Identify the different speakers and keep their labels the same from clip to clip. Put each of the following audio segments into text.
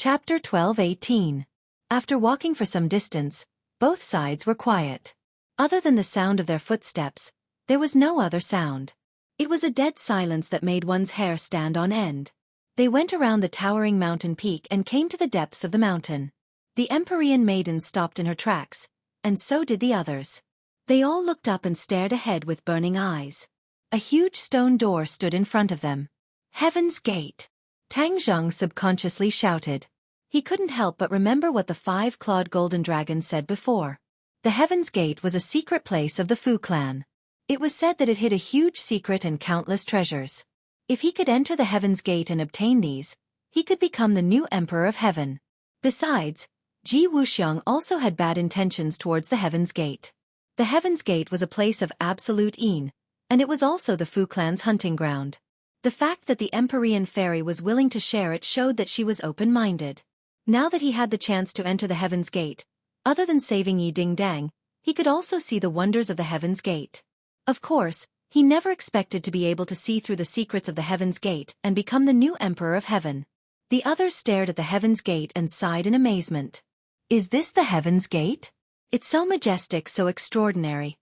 Speaker 1: Chapter 12:18. After walking for some distance, both sides were quiet. Other than the sound of their footsteps, there was no other sound. It was a dead silence that made one's hair stand on end. They went around the towering mountain peak and came to the depths of the mountain. The Empyrean maiden stopped in her tracks, and so did the others. They all looked up and stared ahead with burning eyes. A huge stone door stood in front of them. Heaven's Gate! Tang Zheng subconsciously shouted. He couldn't help but remember what the five-clawed golden dragon said before. The Heaven's Gate was a secret place of the Fu clan. It was said that it hid a huge secret and countless treasures. If he could enter the Heaven's Gate and obtain these, he could become the new Emperor of Heaven. Besides, Ji Wuxiang also had bad intentions towards the Heaven's Gate. The Heaven's Gate was a place of absolute Yin, and it was also the Fu clan's hunting ground. The fact that the Empyrean fairy was willing to share it showed that she was open-minded. Now that he had the chance to enter the Heaven's Gate, other than saving Yi Dingdang, he could also see the wonders of the Heaven's Gate. Of course, he never expected to be able to see through the secrets of the Heaven's Gate and become the new Emperor of Heaven. The others stared at the Heaven's Gate and sighed in amazement. Is this the Heaven's Gate? It's so majestic, so extraordinary.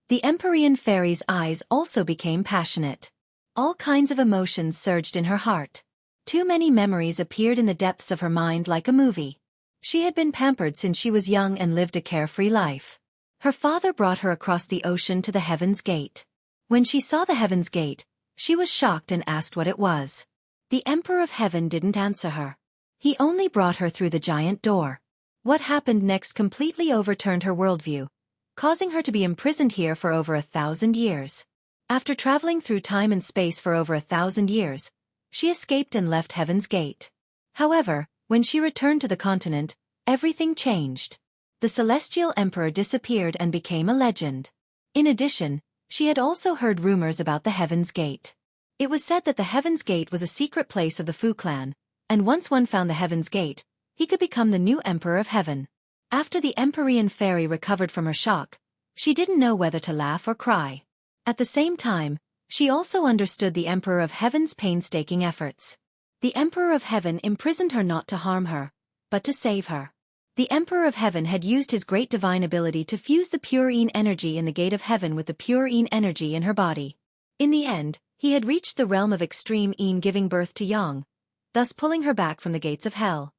Speaker 1: The Empyrean fairy's eyes also became passionate. All kinds of emotions surged in her heart. Too many memories appeared in the depths of her mind like a movie. She had been pampered since she was young and lived a carefree life. Her father brought her across the ocean to the Heaven's Gate. When she saw the Heaven's Gate, she was shocked and asked what it was. The Emperor of Heaven didn't answer her. He only brought her through the giant door. What happened next completely overturned her worldview, causing her to be imprisoned here for over 1,000 years. After traveling through time and space for over 1,000 years, she escaped and left Heaven's Gate. However, when she returned to the continent, everything changed. The Celestial Emperor disappeared and became a legend. In addition, she had also heard rumors about the Heaven's Gate. It was said that the Heaven's Gate was a secret place of the Fu clan, and once one found the Heaven's Gate, he could become the new Emperor of Heaven. After the Empyrean fairy recovered from her shock, she didn't know whether to laugh or cry. At the same time, she also understood the Emperor of Heaven's painstaking efforts. The Emperor of Heaven imprisoned her not to harm her, but to save her. The Emperor of Heaven had used his great divine ability to fuse the pure Yin energy in the Gate of Heaven with the pure Yin energy in her body. In the end, he had reached the realm of extreme Yin, giving birth to Yang, thus pulling her back from the gates of hell.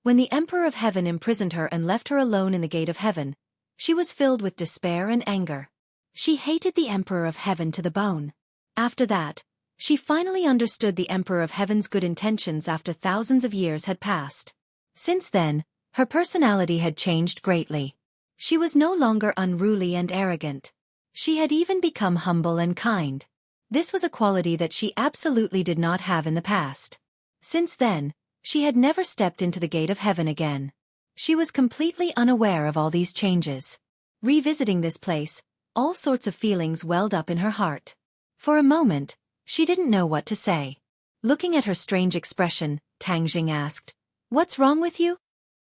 Speaker 1: When the Emperor of Heaven imprisoned her and left her alone in the Gate of Heaven, she was filled with despair and anger. She hated the Emperor of Heaven to the bone. After that, she finally understood the Emperor of Heaven's good intentions after thousands of years had passed. Since then, her personality had changed greatly. She was no longer unruly and arrogant. She had even become humble and kind. This was a quality that she absolutely did not have in the past. Since then, she had never stepped into the Gate of Heaven again. She was completely unaware of all these changes. Revisiting this place, all sorts of feelings welled up in her heart. For a moment, she didn't know what to say. Looking at her strange expression, Tang Jing asked, "What's wrong with you?"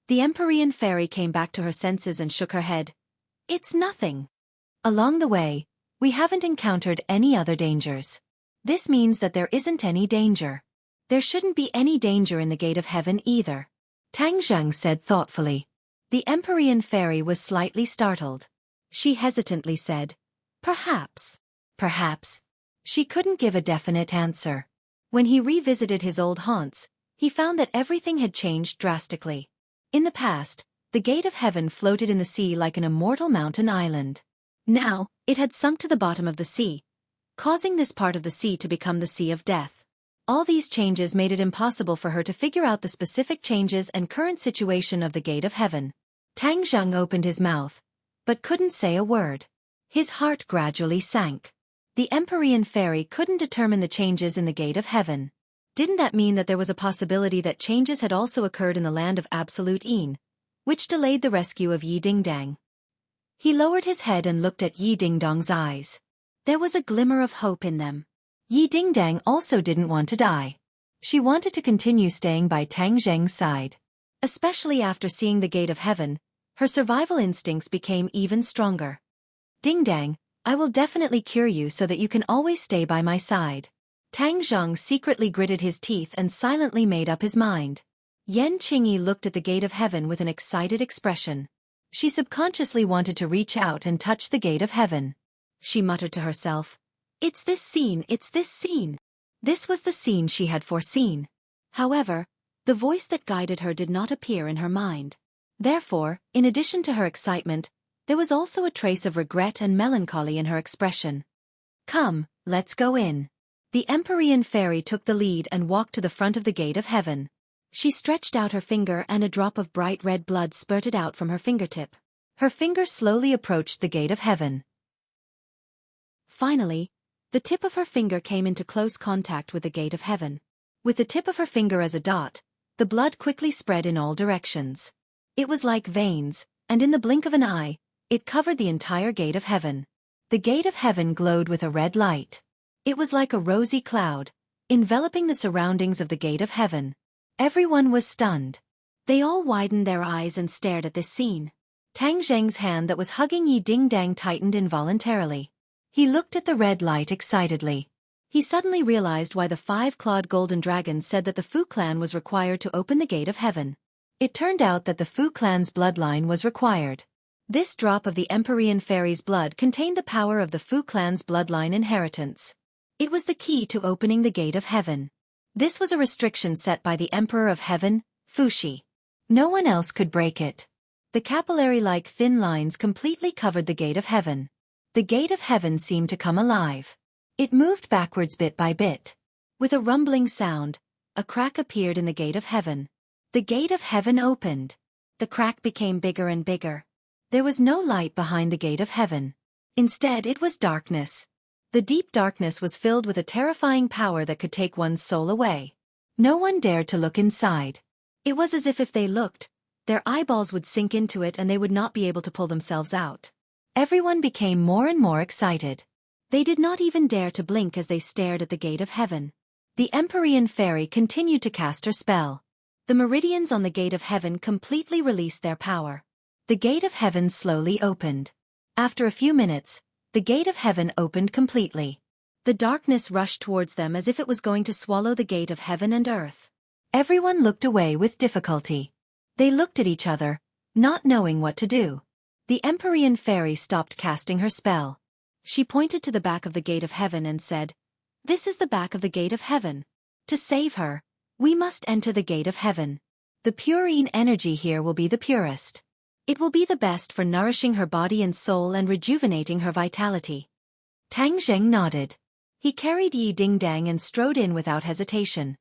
Speaker 1: The Empyrean fairy came back to her senses and shook her head. "It's nothing. Along the way, we haven't encountered any other dangers. This means that there isn't any danger. There shouldn't be any danger in the Gate of Heaven either," Tang Zheng said thoughtfully. The Empyrean fairy was slightly startled. She hesitantly said, "Perhaps. Perhaps." She couldn't give a definite answer. When he revisited his old haunts, he found that everything had changed drastically. In the past, the Gate of Heaven floated in the sea like an immortal mountain island. Now, it had sunk to the bottom of the sea, causing this part of the sea to become the Sea of Death. All these changes made it impossible for her to figure out the specific changes and current situation of the Gate of Heaven. Tang Zheng opened his mouth, but couldn't say a word. His heart gradually sank. The Empyrean fairy couldn't determine the changes in the Gate of Heaven. Didn't that mean that there was a possibility that changes had also occurred in the land of absolute Yin, which delayed the rescue of Yi Dingdang? He lowered his head and looked at Yi Dingdang's eyes. There was a glimmer of hope in them. Yi Dingdang also didn't want to die. She wanted to continue staying by Tang Zheng's side. Especially after seeing the Gate of Heaven, her survival instincts became even stronger. "Dingdang, I will definitely cure you so that you can always stay by my side," Tang Zheng secretly gritted his teeth and silently made up his mind. Yan Qingyi looked at the gate of heaven with an excited expression. She subconsciously wanted to reach out and touch the gate of heaven. She muttered to herself, "It's this scene, it's this scene." This was the scene she had foreseen. However, the voice that guided her did not appear in her mind. Therefore, in addition to her excitement, there was also a trace of regret and melancholy in her expression. "Come, let's go in." The Empyrean fairy took the lead and walked to the front of the gate of heaven. She stretched out her finger and a drop of bright red blood spurted out from her fingertip. Her finger slowly approached the gate of heaven. Finally, the tip of her finger came into close contact with the gate of heaven. With the tip of her finger as a dot, the blood quickly spread in all directions. It was like veins, and in the blink of an eye, it covered the entire gate of heaven. The gate of heaven glowed with a red light. It was like a rosy cloud, enveloping the surroundings of the gate of heaven. Everyone was stunned. They all widened their eyes and stared at this scene. Tang Zheng's hand that was hugging Yi Dingdang tightened involuntarily. He looked at the red light excitedly. He suddenly realized why the 5-clawed golden dragon said that the Fu clan was required to open the gate of heaven. It turned out that the Fu clan's bloodline was required. This drop of the Empyrean fairy's blood contained the power of the Fu clan's bloodline inheritance. It was the key to opening the gate of heaven. This was a restriction set by the Emperor of Heaven, Fuxi. No one else could break it. The capillary-like thin lines completely covered the gate of heaven. The gate of heaven seemed to come alive. It moved backwards bit by bit. With a rumbling sound, a crack appeared in the gate of heaven. The gate of heaven opened. The crack became bigger and bigger. There was no light behind the gate of heaven. Instead, it was darkness. The deep darkness was filled with a terrifying power that could take one's soul away. No one dared to look inside. It was as if they looked, their eyeballs would sink into it and they would not be able to pull themselves out. Everyone became more and more excited. They did not even dare to blink as they stared at the gate of heaven. The Empyrean fairy continued to cast her spell. The meridians on the gate of heaven completely released their power. The gate of heaven slowly opened. After a few minutes, the gate of heaven opened completely. The darkness rushed towards them as if it was going to swallow the gate of heaven and earth. Everyone looked away with difficulty. They looked at each other, not knowing what to do. The Empyrean fairy stopped casting her spell. She pointed to the back of the gate of heaven and said, "This is the back of the gate of heaven. To save her, we must enter the gate of heaven. The purine energy here will be the purest. It will be the best for nourishing her body and soul and rejuvenating her vitality." Tang Zheng nodded. He carried Yi Dingdang and strode in without hesitation.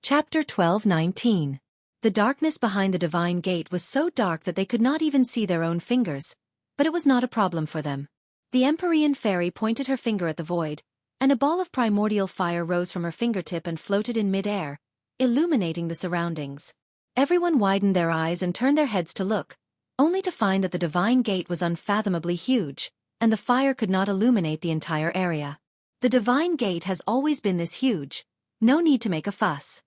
Speaker 1: Chapter 12:19. The darkness behind the divine gate was so dark that they could not even see their own fingers, but it was not a problem for them. The Empyrean fairy pointed her finger at the void, and a ball of primordial fire rose from her fingertip and floated in mid-air, illuminating the surroundings. Everyone widened their eyes and turned their heads to look, only to find that the divine gate was unfathomably huge, and the fire could not illuminate the entire area. The divine gate has always been this huge, no need to make a fuss.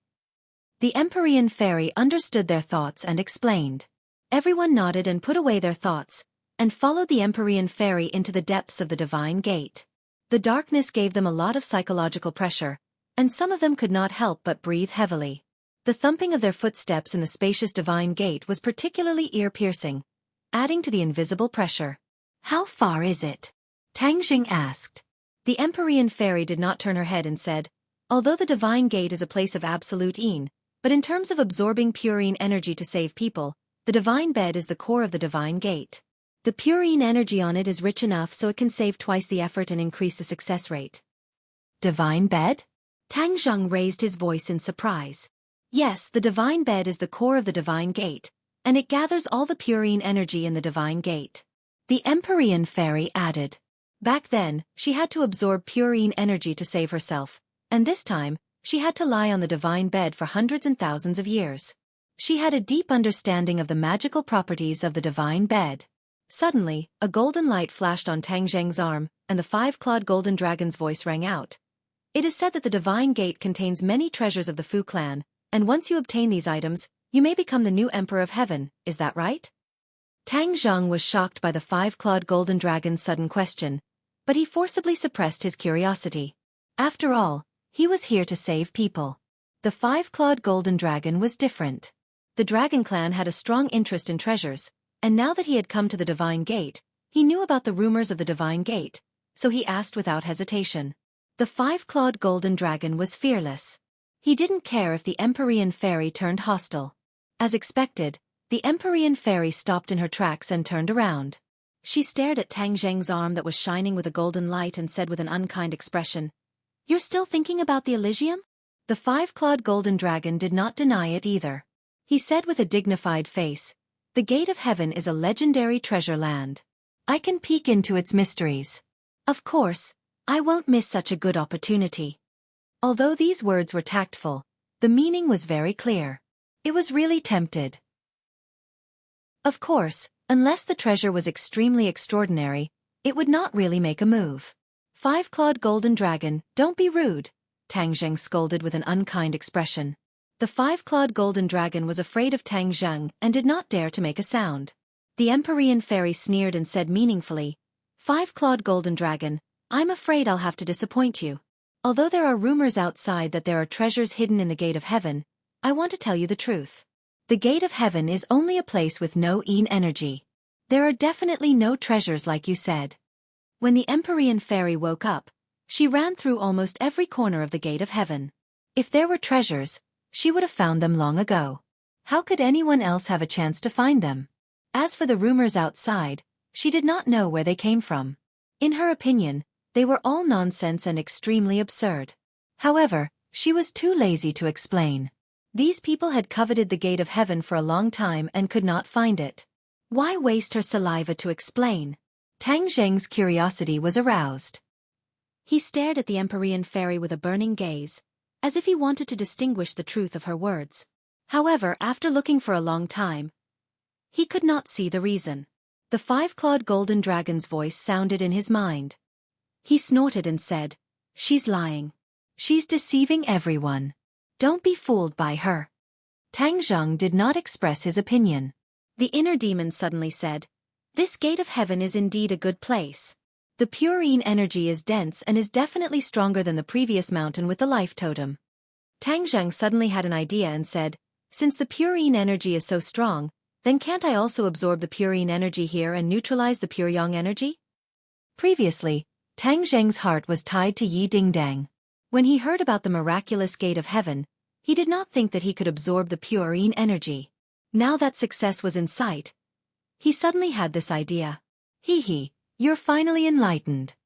Speaker 1: The Empyrean fairy understood their thoughts and explained. Everyone nodded and put away their thoughts, and followed the Empyrean fairy into the depths of the divine gate. The darkness gave them a lot of psychological pressure, and some of them could not help but breathe heavily. The thumping of their footsteps in the spacious divine gate was particularly ear-piercing, adding to the invisible pressure. "How far is it?" Tang Zheng asked. The Empyrean fairy did not turn her head and said, "Although the divine gate is a place of absolute een, but in terms of absorbing purine energy to save people, the divine bed is the core of the divine gate. The purine energy on it is rich enough so it can save twice the effort and increase the success rate." Divine bed? Tang Zheng raised his voice in surprise. Yes, the divine bed is the core of the divine gate, and it gathers all the purine energy in the divine gate. The Empyrean fairy added. Back then, she had to absorb purine energy to save herself, and this time, she had to lie on the divine bed for hundreds and thousands of years. She had a deep understanding of the magical properties of the divine bed. Suddenly, a golden light flashed on Tang Zheng's arm, and the 5-clawed golden dragon's voice rang out. "It is said that the divine gate contains many treasures of the Fu clan, and once you obtain these items, you may become the new Emperor of Heaven, is that right?" Tang Zheng was shocked by the 5-clawed golden dragon's sudden question, But he forcibly suppressed his curiosity. After all, he was here to save people. The five-clawed golden dragon was different. The dragon clan had a strong interest in treasures, and now that he had come to the Divine Gate, he knew about the rumors of the Divine Gate, so he asked without hesitation. The five-clawed golden dragon was fearless. He didn't care if the Empyrean fairy turned hostile. As expected, the Empyrean fairy stopped in her tracks and turned around. She stared at Tang Zheng's arm that was shining with a golden light and said with an unkind expression, "You're still thinking about the Elysium?" The five-clawed golden dragon did not deny it either. He said with a dignified face, "The Gate of Heaven is a legendary treasure land. I can peek into its mysteries. Of course, I won't miss such a good opportunity." Although these words were tactful, the meaning was very clear. It was really tempted. Of course, unless the treasure was extremely extraordinary, it would not really make a move. "Five-clawed golden dragon, don't be rude," Tang Zheng scolded with an unkind expression. The five-clawed golden dragon was afraid of Tang Zheng and did not dare to make a sound. The Empyrean fairy sneered and said meaningfully, "Five-clawed golden dragon, I'm afraid I'll have to disappoint you. Although there are rumors outside that there are treasures hidden in the Gate of Heaven, I want to tell you the truth. The Gate of Heaven is only a place with no Yin energy. There are definitely no treasures like you said." When the Empyrean fairy woke up, she ran through almost every corner of the Gate of Heaven. If there were treasures, she would have found them long ago. How could anyone else have a chance to find them? As for the rumors outside, she did not know where they came from. In her opinion, they were all nonsense and extremely absurd. However, she was too lazy to explain. These people had coveted the Gate of Heaven for a long time and could not find it. Why waste her saliva to explain? Tang Zheng's curiosity was aroused. He stared at the Empyrean fairy with a burning gaze, as if he wanted to distinguish the truth of her words. However, after looking for a long time, he could not see the reason. The five-clawed golden dragon's voice sounded in his mind. He snorted and said, "She's lying. She's deceiving everyone. Don't be fooled by her." Tang Zheng did not express his opinion. The inner demon suddenly said, "This Gate of Heaven is indeed a good place. The pure Yin energy is dense and is definitely stronger than the previous mountain with the life totem." Tang Zheng suddenly had an idea and said, "Since the pure Yin energy is so strong, then can't I also absorb the pure Yin energy here and neutralize the pure Yang energy?" Previously, Tang Zheng's heart was tied to Yi Dingdang. When he heard about the miraculous Gate of Heaven, he did not think that he could absorb the pure Yin energy. Now that success was in sight, he suddenly had this idea. "Hee, you're finally enlightened."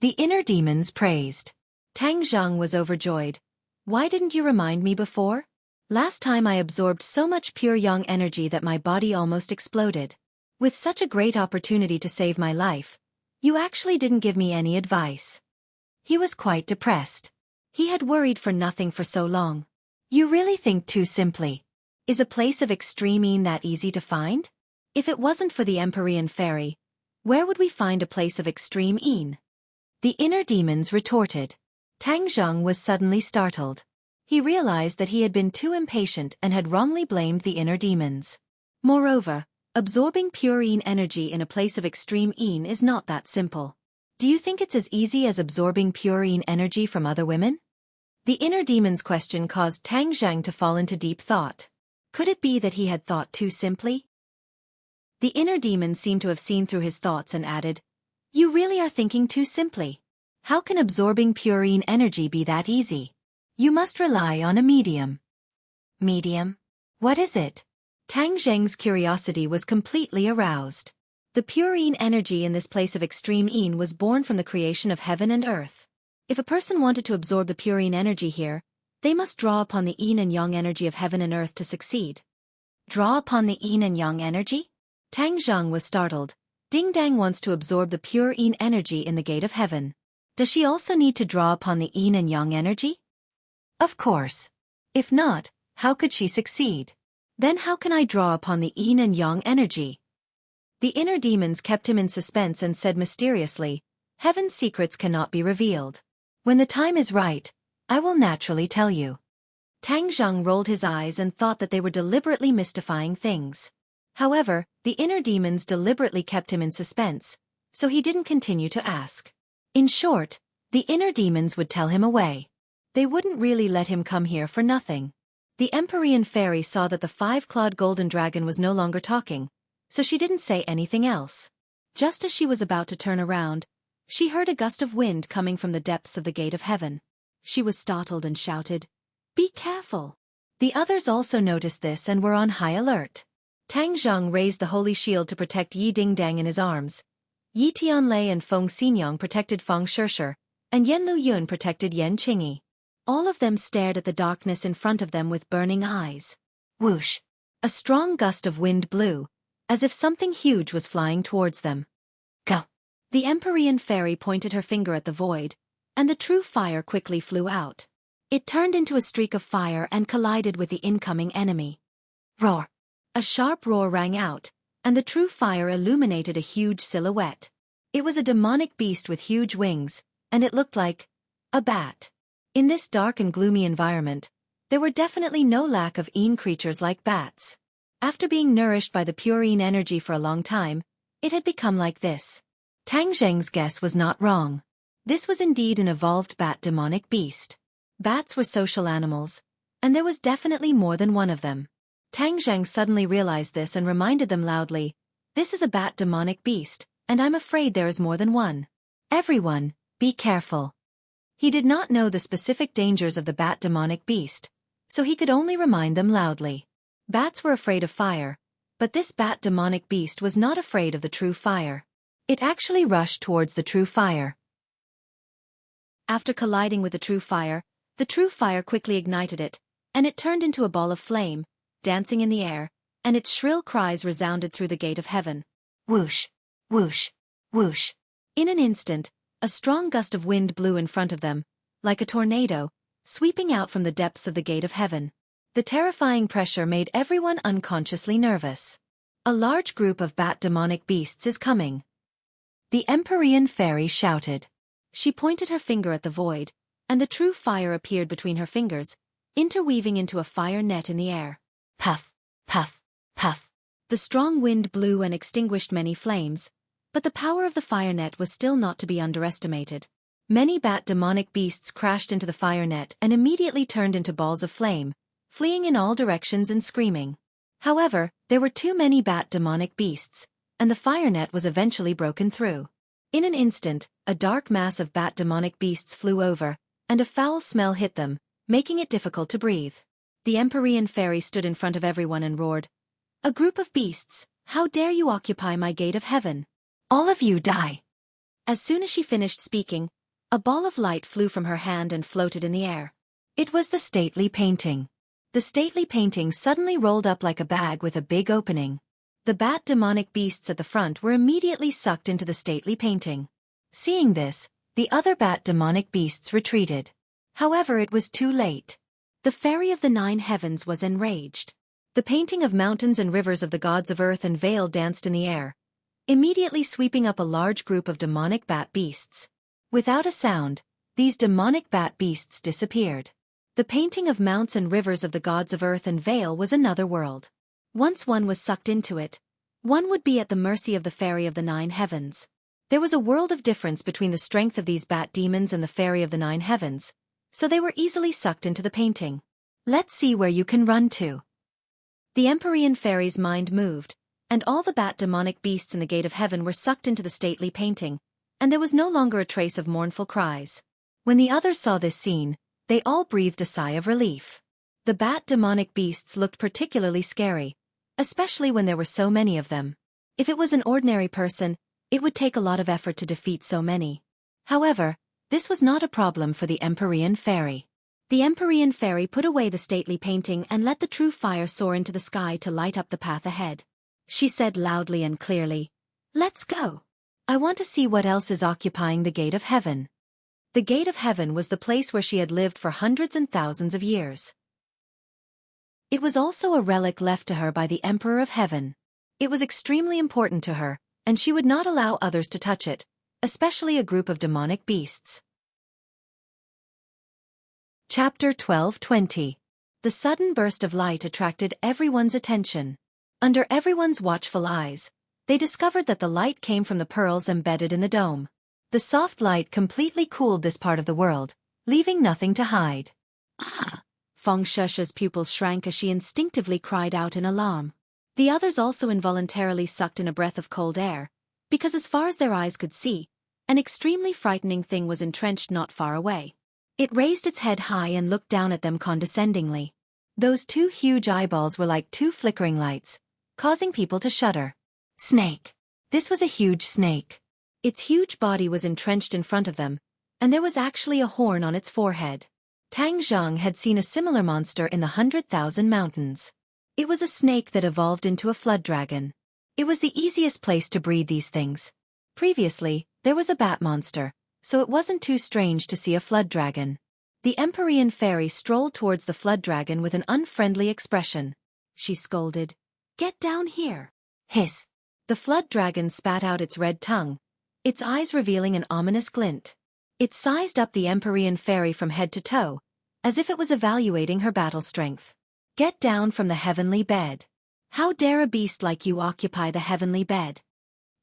Speaker 1: The inner demons praised. Tang Zheng was overjoyed. "Why didn't you remind me before? Last time I absorbed so much pure Yang energy that my body almost exploded. With such a great opportunity to save my life, you actually didn't give me any advice." He was quite depressed. He had worried for nothing for so long. "You really think too simply. Is a place of extreme Yin that easy to find? If it wasn't for the Empyrean fairy, where would we find a place of extreme Yin?" The inner demons retorted. Tang Zheng was suddenly startled. He realized that he had been too impatient and had wrongly blamed the inner demons. Moreover, absorbing pure Yin energy in a place of extreme Yin is not that simple. Do you think it's as easy as absorbing pure Yin energy from other women? The inner demon's question caused Tang Zheng to fall into deep thought. Could it be that he had thought too simply? The inner demon seemed to have seen through his thoughts and added, "You really are thinking too simply. How can absorbing pure Yin energy be that easy? You must rely on a medium." "Medium? What is it?" Tang Zheng's curiosity was completely aroused. The pure Yin energy in this place of extreme Yin was born from the creation of heaven and earth. If a person wanted to absorb the pure Yin energy here, they must draw upon the Yin and Yang energy of heaven and earth to succeed. Draw upon the Yin and Yang energy? Tang Zheng was startled. Ding Dang wants to absorb the pure Yin energy in the Gate of Heaven. Does she also need to draw upon the Yin and Yang energy? Of course. If not, how could she succeed? Then how can I draw upon the Yin and Yang energy? The inner demons kept him in suspense and said mysteriously, "Heaven's secrets cannot be revealed. When the time is right, I will naturally tell you." Tang Zheng rolled his eyes and thought that they were deliberately mystifying things. However, the inner demons deliberately kept him in suspense, so he didn't continue to ask. In short, the inner demons would tell him away. They wouldn't really let him come here for nothing. The Empyrean fairy saw that the five-clawed golden dragon was no longer talking, so she didn't say anything else. Just as she was about to turn around, she heard a gust of wind coming from the depths of the gate of heaven. She was startled and shouted, "Be careful!" The others also noticed this and were on high alert. Tang Zheng raised the holy shield to protect Yi Dingdang in his arms. Yi Tianlei and Feng Xinyang protected Feng Shishir, and Yan Lu Yun protected Yan Qingyi. All of them stared at the darkness in front of them with burning eyes. Whoosh! A strong gust of wind blew, as if something huge was flying towards them. Go! The Empyrean fairy pointed her finger at the void, and the true fire quickly flew out. It turned into a streak of fire and collided with the incoming enemy. Roar! A sharp roar rang out, and the true fire illuminated a huge silhouette. It was a demonic beast with huge wings, and it looked like a bat. In this dark and gloomy environment, there were definitely no lack of Yin creatures like bats. After being nourished by the pure Yin energy for a long time, it had become like this. Tang Zheng's guess was not wrong. This was indeed an evolved bat demonic beast. Bats were social animals, and there was definitely more than one of them. Tang Zheng suddenly realized this and reminded them loudly, "This is a bat demonic beast, and I'm afraid there is more than one. Everyone, be careful." He did not know the specific dangers of the bat demonic beast, so he could only remind them loudly. Bats were afraid of fire, but this bat demonic beast was not afraid of the true fire. It actually rushed towards the true fire. After colliding with the true fire quickly ignited it, and it turned into a ball of flame, dancing in the air, and its shrill cries resounded through the gate of heaven. Whoosh! Whoosh! Whoosh! In an instant, a strong gust of wind blew in front of them, like a tornado, sweeping out from the depths of the gate of heaven. The terrifying pressure made everyone unconsciously nervous. A large group of bat demonic beasts is coming. The Empyrean fairy shouted. She pointed her finger at the void, and the true fire appeared between her fingers, interweaving into a fire net in the air. Puff! Puff! Puff! The strong wind blew and extinguished many flames, but the power of the fire net was still not to be underestimated. Many bat demonic beasts crashed into the fire net and immediately turned into balls of flame, fleeing in all directions and screaming. However, there were too many bat demonic beasts, and the fire net was eventually broken through. In an instant, a dark mass of bat demonic beasts flew over, and a foul smell hit them, making it difficult to breathe. The Empyrean fairy stood in front of everyone and roared, "A group of beasts, how dare you occupy my gate of heaven? All of you die!" As soon as she finished speaking, a ball of light flew from her hand and floated in the air. It was the stately painting. The stately painting suddenly rolled up like a bag with a big opening. The bat demonic beasts at the front were immediately sucked into the stately painting. Seeing this, the other bat demonic beasts retreated. However, it was too late. The fairy of the 9 heavens was enraged. The painting of mountains and rivers of the gods of earth and Vale danced in the air, immediately sweeping up a large group of demonic bat beasts. Without a sound, these demonic bat beasts disappeared. The painting of mounts and rivers of the gods of earth and Vale was another world. Once one was sucked into it, one would be at the mercy of the fairy of the 9 heavens. There was a world of difference between the strength of these bat demons and the fairy of the 9 heavens, so they were easily sucked into the painting. Let's see where you can run to. The Empyrean fairy's mind moved, and all the bat demonic beasts in the gate of heaven were sucked into the stately painting, and there was no longer a trace of mournful cries. When the others saw this scene, they all breathed a sigh of relief. The bat demonic beasts looked particularly scary, especially when there were so many of them. If it was an ordinary person, it would take a lot of effort to defeat so many. However, this was not a problem for the Empyrean fairy. The Empyrean fairy put away the stately painting and let the true fire soar into the sky to light up the path ahead. She said loudly and clearly, "Let's go. I want to see what else is occupying the gate of heaven." The gate of heaven was the place where she had lived for hundreds and thousands of years. It was also a relic left to her by the Emperor of Heaven. It was extremely important to her, and she would not allow others to touch it, especially a group of demonic beasts. Chapter 12:20. The sudden burst of light attracted everyone's attention. Under everyone's watchful eyes, they discovered that the light came from the pearls embedded in the dome. The soft light completely cooled this part of the world, leaving nothing to hide. Ah! Feng Shesha's pupils shrank as she instinctively cried out in alarm. The others also involuntarily sucked in a breath of cold air, because as far as their eyes could see, an extremely frightening thing was entrenched not far away. It raised its head high and looked down at them condescendingly. Those two huge eyeballs were like two flickering lights, causing people to shudder. Snake. This was a huge snake. Its huge body was entrenched in front of them, and there was actually a horn on its forehead. Tang Zheng had seen a similar monster in the 100,000 mountains. It was a snake that evolved into a flood dragon. It was the easiest place to breed these things. Previously, there was a bat monster, so it wasn't too strange to see a flood dragon. The Empyrean fairy strolled towards the flood dragon with an unfriendly expression. She scolded, "Get down here." Hiss. The flood dragon spat out its red tongue, its eyes revealing an ominous glint. It sized up the Empyrean fairy from head to toe, as if it was evaluating her battle strength. "Get down from the heavenly bed. How dare a beast like you occupy the heavenly bed?"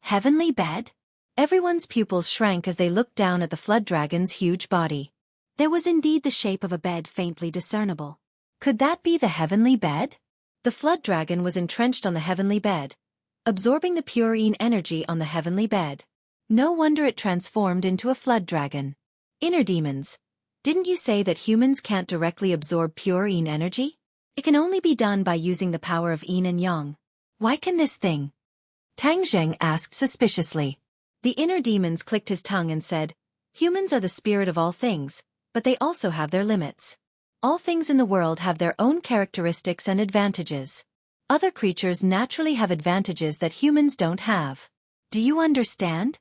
Speaker 1: Heavenly bed? Everyone's pupils shrank as they looked down at the flood dragon's huge body. There was indeed the shape of a bed faintly discernible. Could that be the heavenly bed? The flood dragon was entrenched on the heavenly bed, absorbing the pure Yin energy on the heavenly bed. No wonder it transformed into a flood dragon. Inner demons. Didn't you say that humans can't directly absorb pure Yin energy? It can only be done by using the power of Yin and Yang. Why can this thing? Tang Zheng asked suspiciously. The inner demons clicked his tongue and said, "Humans are the spirit of all things, but they also have their limits. All things in the world have their own characteristics and advantages. Other creatures naturally have advantages that humans don't have. Do you understand?"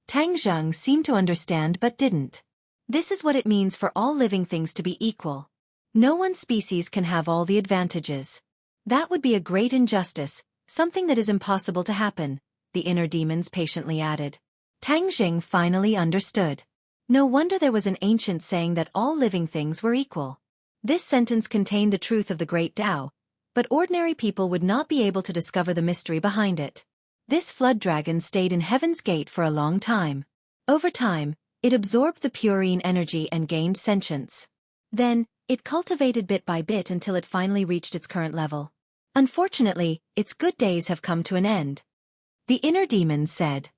Speaker 1: Tang Zheng seemed to understand but didn't. This is what it means for all living things to be equal. No one species can have all the advantages. That would be a great injustice, something that is impossible to happen, the inner demons patiently added. Tang Zheng finally understood. No wonder there was an ancient saying that all living things were equal. This sentence contained the truth of the great Tao, but ordinary people would not be able to discover the mystery behind it. This flood dragon stayed in Heaven's Gate for a long time. Over time, it absorbed the purine energy and gained sentience. Then, it cultivated bit by bit until it finally reached its current level. Unfortunately, its good days have come to an end. The inner demons said.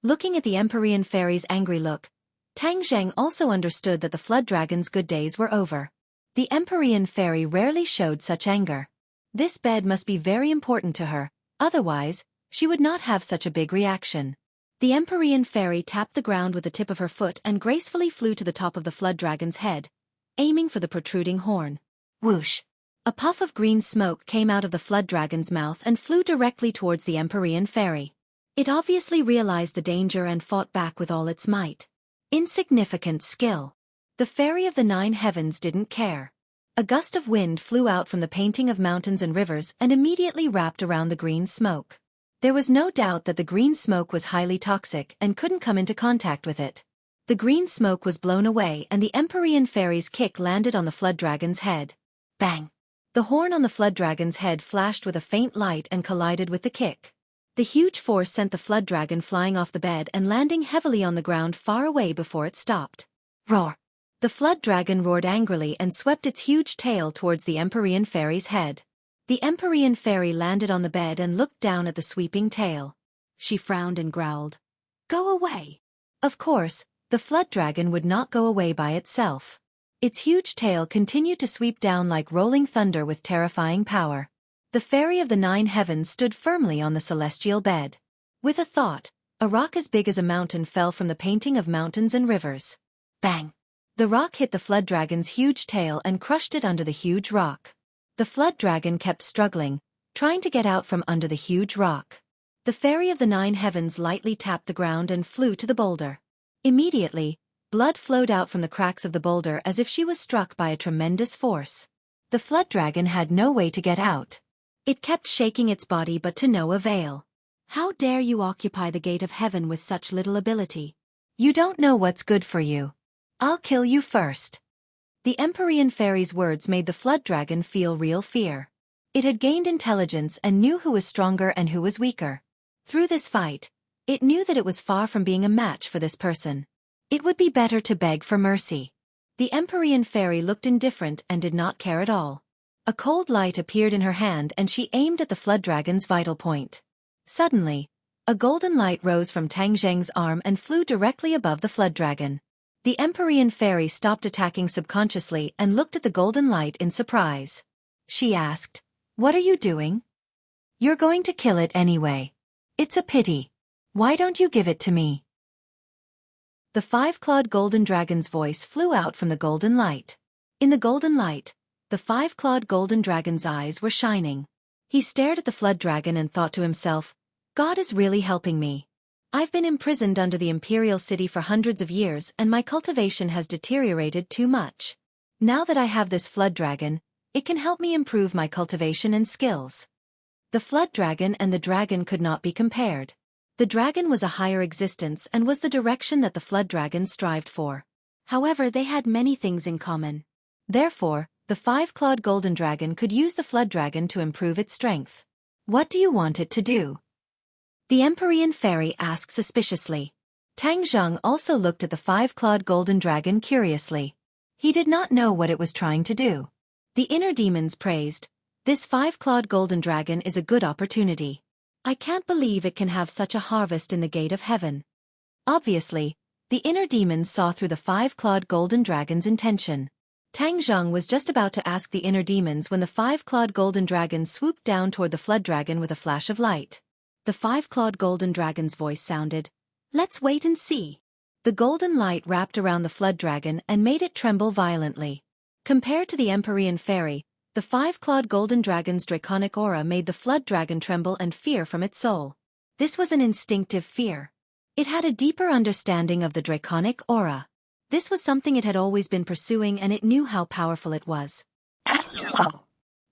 Speaker 1: Looking at the Empyrean fairy's angry look, Tang Zheng also understood that the flood dragon's good days were over. The Empyrean fairy rarely showed such anger. This bed must be very important to her, otherwise, she would not have such a big reaction. The Empyrean fairy tapped the ground with the tip of her foot and gracefully flew to the top of the flood dragon's head, aiming for the protruding horn. Whoosh! A puff of green smoke came out of the flood dragon's mouth and flew directly towards the Empyrean fairy. It obviously realized the danger and fought back with all its might. Insignificant skill. The fairy of the 9 heavens didn't care. A gust of wind flew out from the painting of mountains and rivers and immediately wrapped around the green smoke. There was no doubt that the green smoke was highly toxic and couldn't come into contact with it. The green smoke was blown away and the Empyrean fairy's kick landed on the flood dragon's head. Bang! The horn on the flood dragon's head flashed with a faint light and collided with the kick. The huge force sent the flood dragon flying off the bed and landing heavily on the ground far away before it stopped. Roar! The flood dragon roared angrily and swept its huge tail towards the Empyrean fairy's head. The Empyrean fairy landed on the bed and looked down at the sweeping tail. She frowned and growled, "Go away." Of course, the flood dragon would not go away by itself. Its huge tail continued to sweep down like rolling thunder with terrifying power. The fairy of the 9 heavens stood firmly on the celestial bed. With a thought, a rock as big as a mountain fell from the painting of mountains and rivers. Bang! The rock hit the flood dragon's huge tail and crushed it under the huge rock. The flood dragon kept struggling, trying to get out from under the huge rock. The fairy of the 9 heavens lightly tapped the ground and flew to the boulder. Immediately, blood flowed out from the cracks of the boulder as if she was struck by a tremendous force. The flood dragon had no way to get out. It kept shaking its body but to no avail. "How dare you occupy the gate of heaven with such little ability? You don't know what's good for you. I'll kill you first." The Empyrean fairy's words made the flood dragon feel real fear. It had gained intelligence and knew who was stronger and who was weaker. Through this fight, It knew that it was far from being a match for this person. It would be better to beg for mercy. The Empyrean fairy looked indifferent and did not care at all. A cold light appeared in her hand and she aimed at the flood dragon's vital point. Suddenly, a golden light rose from Tang Zheng's arm and flew directly above the flood dragon. The Empyrean fairy stopped attacking subconsciously and looked at the golden light in surprise. She asked, "What are you doing?" "You're going to kill it anyway. It's a pity. Why don't you give it to me?" The five-clawed golden dragon's voice flew out from the golden light. In the golden light, the five-clawed golden dragon's eyes were shining. He stared at the flood dragon and thought to himself, "God is really helping me. I've been imprisoned under the imperial city for hundreds of years and my cultivation has deteriorated too much. Now that I have this flood dragon, it can help me improve my cultivation and skills." The flood dragon and the dragon could not be compared. The dragon was a higher existence and was the direction that the flood dragon strived for. However, they had many things in common. Therefore, the five-clawed golden dragon could use the flood dragon to improve its strength. "What do you want it to do?" the Empyrean fairy asked suspiciously. Tang Zheng also looked at the five-clawed golden dragon curiously. He did not know what it was trying to do. The inner demons praised, "This five-clawed golden dragon is a good opportunity. I can't believe it can have such a harvest in the gate of heaven." Obviously, the inner demons saw through the five-clawed golden dragon's intention. Tang Zheng was just about to ask the inner demons when the five-clawed golden dragon swooped down toward the flood dragon with a flash of light. The five-clawed golden dragon's voice sounded, "Let's wait and see." The golden light wrapped around the flood dragon and made it tremble violently. Compared to the Empyrean fairy, the five-clawed golden dragon's draconic aura made the flood dragon tremble and fear from its soul. This was an instinctive fear. It had a deeper understanding of the draconic aura. This was something it had always been pursuing and it knew how powerful it was.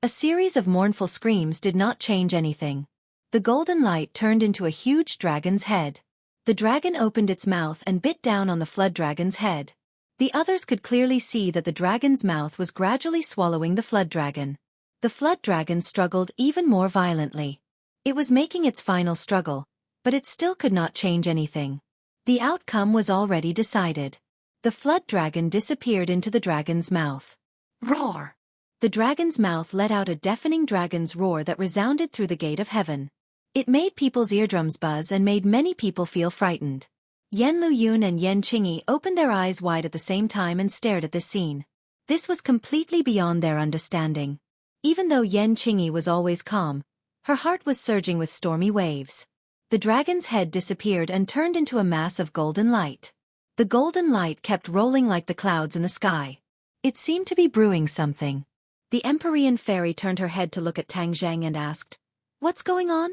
Speaker 1: A series of mournful screams did not change anything. The golden light turned into a huge dragon's head. The dragon opened its mouth and bit down on the flood dragon's head. The others could clearly see that the dragon's mouth was gradually swallowing the flood dragon. The flood dragon struggled even more violently. It was making its final struggle, but it still could not change anything. The outcome was already decided. The flood dragon disappeared into the dragon's mouth. Roar! The dragon's mouth let out a deafening dragon's roar that resounded through the gate of heaven. It made people's eardrums buzz and made many people feel frightened. Yen Luyun and Yen Qingyi opened their eyes wide at the same time and stared at this scene. This was completely beyond their understanding. Even though Yen Qingyi was always calm, her heart was surging with stormy waves. The dragon's head disappeared and turned into a mass of golden light. The golden light kept rolling like the clouds in the sky. It seemed to be brewing something. The Empyrean fairy turned her head to look at Tang Zheng and asked, "What's going on?"